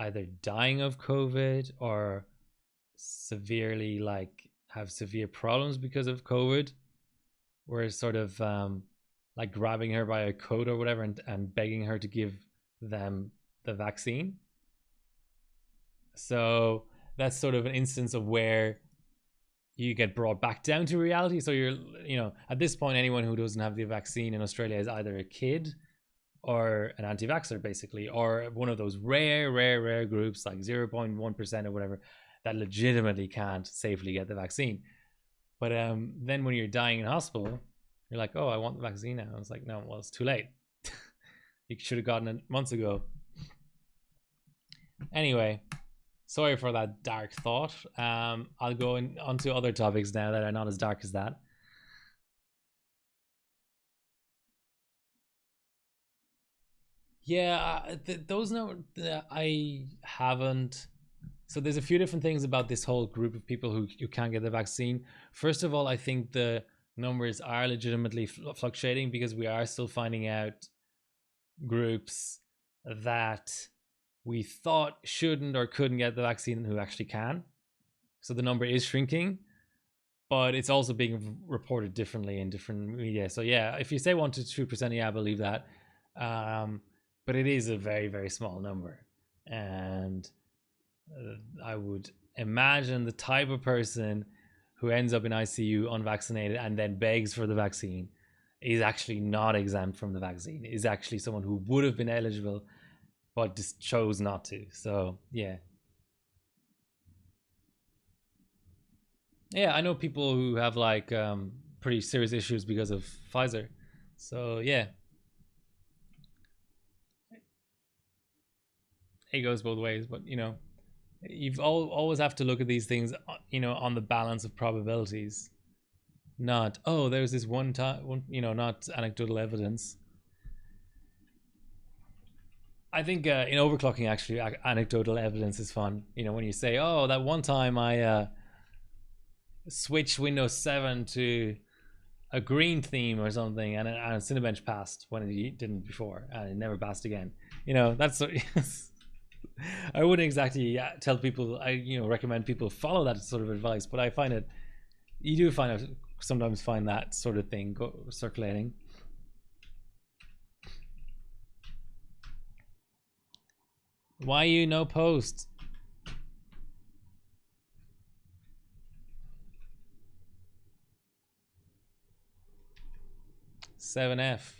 either dying of COVID or severely, like, have severe problems because of COVID were sort of like grabbing her by a coat or whatever, and begging her to give them the vaccine. So that's sort of an instance of where you get brought back down to reality. So you're, you know, at this point, anyone who doesn't have the vaccine in Australia is either a kid or an anti-vaxxer, basically, or one of those rare groups, like 0.1% or whatever, that legitimately can't safely get the vaccine. But then when you're dying in hospital, you're like, oh, I want the vaccine now. It's like, no, well, it's too late. You should have gotten it months ago. Anyway, sorry for that dark thought. I'll go onto other topics now that are not as dark as that. Yeah, those no, I haven't. So there's a few different things about this whole group of people who can't get the vaccine. First of all, I think the numbers are legitimately fluctuating, because we are still finding out groups that we thought shouldn't or couldn't get the vaccine and who actually can. So the number is shrinking, but it's also being reported differently in different media. So yeah, if you say 1 to 2%, yeah, I believe that. But it is a very, very small number. And I would imagine the type of person who ends up in ICU unvaccinated and then begs for the vaccine is actually not exempt from the vaccine, is actually someone who would have been eligible but just chose not to. So yeah. Yeah, I know people who have like pretty serious issues because of Pfizer. So yeah, it goes both ways. But you know, you've always have to look at these things, you know, on the balance of probabilities. Not, oh, there's this one time, you know, not anecdotal evidence. I think in overclocking, actually, anecdotal evidence is fun. You know, when you say, oh, that one time I switched Windows 7 to a green theme or something, and Cinebench passed when it didn't before, and it never passed again. You know, that's I wouldn't exactly tell people, recommend people follow that sort of advice, but I find it, you do sometimes find that sort of thing circulating. Why you no post? $7F.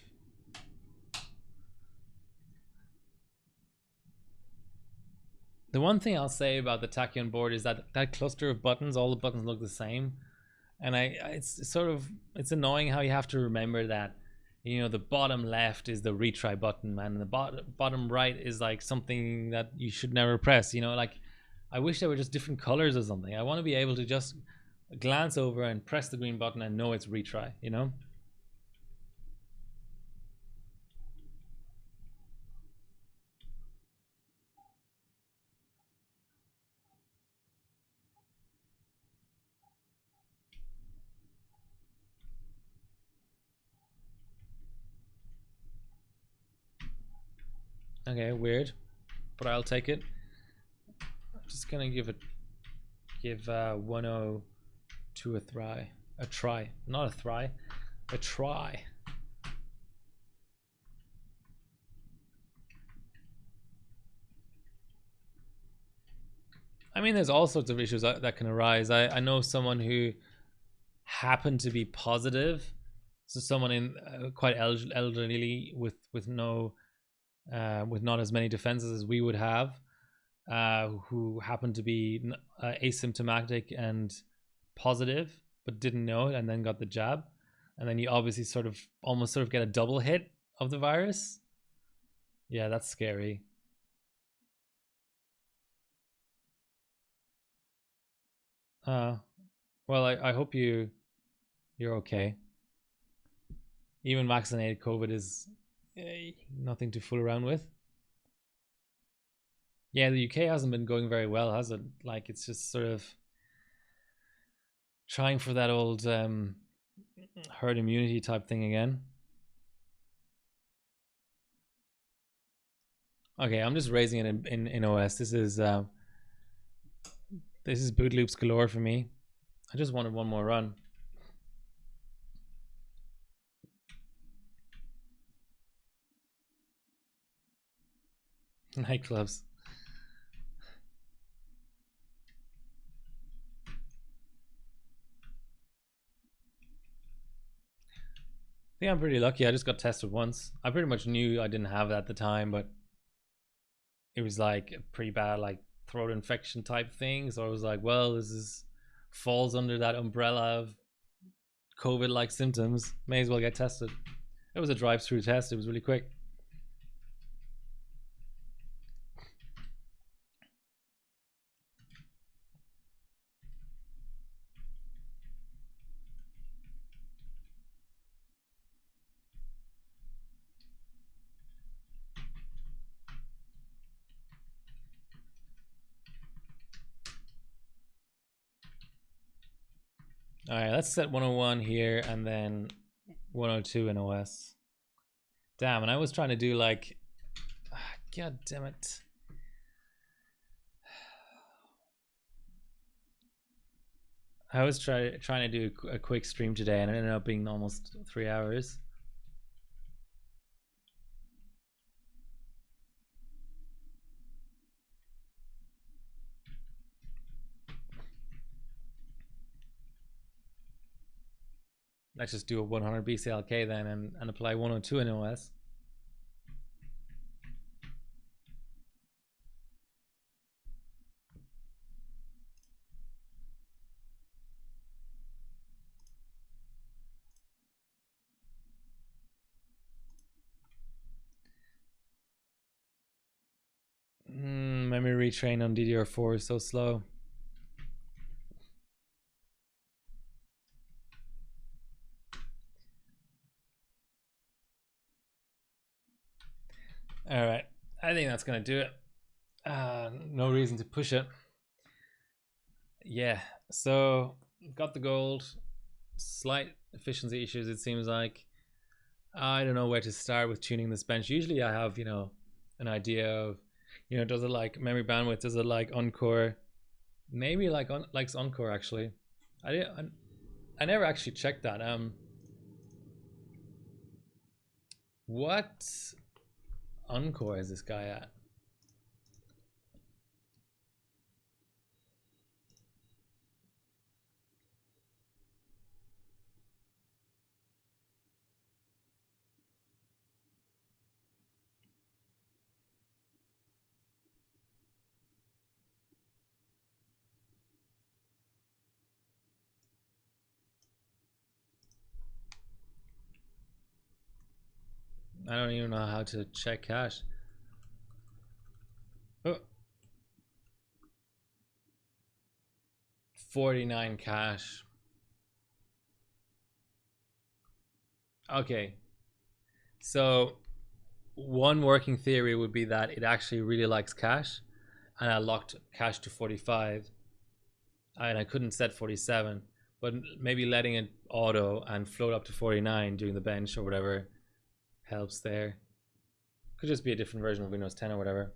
The one thing I'll say about the Tachyon board is that that cluster of buttons, all the buttons look the same, and it's annoying how you have to remember that, you know, the bottom left is the retry button, and the bottom right is like something that you should never press. You know, like I wish they were just different colors or something. I want to be able to just glance over and press the green button and know it's retry. You know. Okay, weird, but I'll take it. I'm just gonna give 102 a try, not a try, a try. I mean, there's all sorts of issues that can arise. I know someone who happened to be positive, so someone in quite elderly with no with not as many defenses as we would have, who happened to be asymptomatic and positive but didn't know it, and then got the jab, and then you obviously almost get a double hit of the virus. Yeah, that's scary. Well, I hope you're okay. Even vaccinated COVID is nothing to fool around with. Yeah, the UK hasn't been going very well, has it? Like, it's just sort of trying for that old herd immunity type thing again. Okay, I'm just raising it in OS. This is boot loops galore for me. I just wanted one more run. Nightclubs. I think I'm pretty lucky. I just got tested once. I pretty much knew I didn't have that at the time, but it was like a pretty bad like throat infection type thing. So I was like, well, falls under that umbrella of COVID-like symptoms. May as well get tested. It was a drive-through test. It was really quick. All right, let's set 101 here and then 102 in OS. Damn, and I was trying to do like, God damn it. I was trying to do a quick stream today, and it ended up being almost 3 hours. Let's just do a 100 BCLK then and apply 102 in OS. Memory retrain on DDR4 is so slow. All right, I think that's gonna do it. No reason to push it. Yeah, so got the gold. Slight efficiency issues, it seems like. I don't know where to start with tuning this bench. Usually I have, an idea of, does it like memory bandwidth? Does it like Encore? Maybe likes Encore actually. I never actually checked that. What Encore is this guy at? I don't even know how to check cache. Oh. 49 cache. Okay. So one working theory would be that it actually really likes cache, and I locked cache to 45 and I couldn't set 47, but maybe letting it auto and float up to 49 doing the bench or whatever helps there. Could just be a different version of Windows 10 or whatever.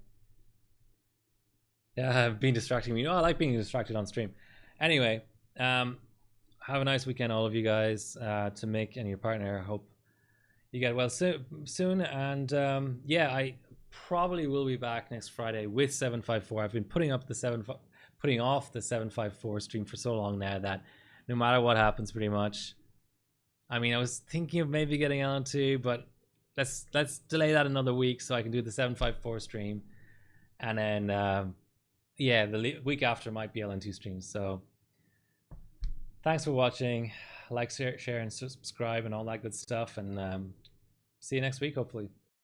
Yeah, been distracting me. I like being distracted on stream. Anyway, have a nice weekend, all of you guys. To Mick and your partner, I hope you get well soon. And yeah, I probably will be back next Friday with 754. I've been putting off the 754 stream for so long now that no matter what happens, pretty much. I mean, I was thinking of maybe getting LN2, but let's delay that another week so I can do the 754 stream, and then yeah, the week after might be LN2 streams. So thanks for watching. Like, share, and subscribe, and all that good stuff. And see you next week, hopefully.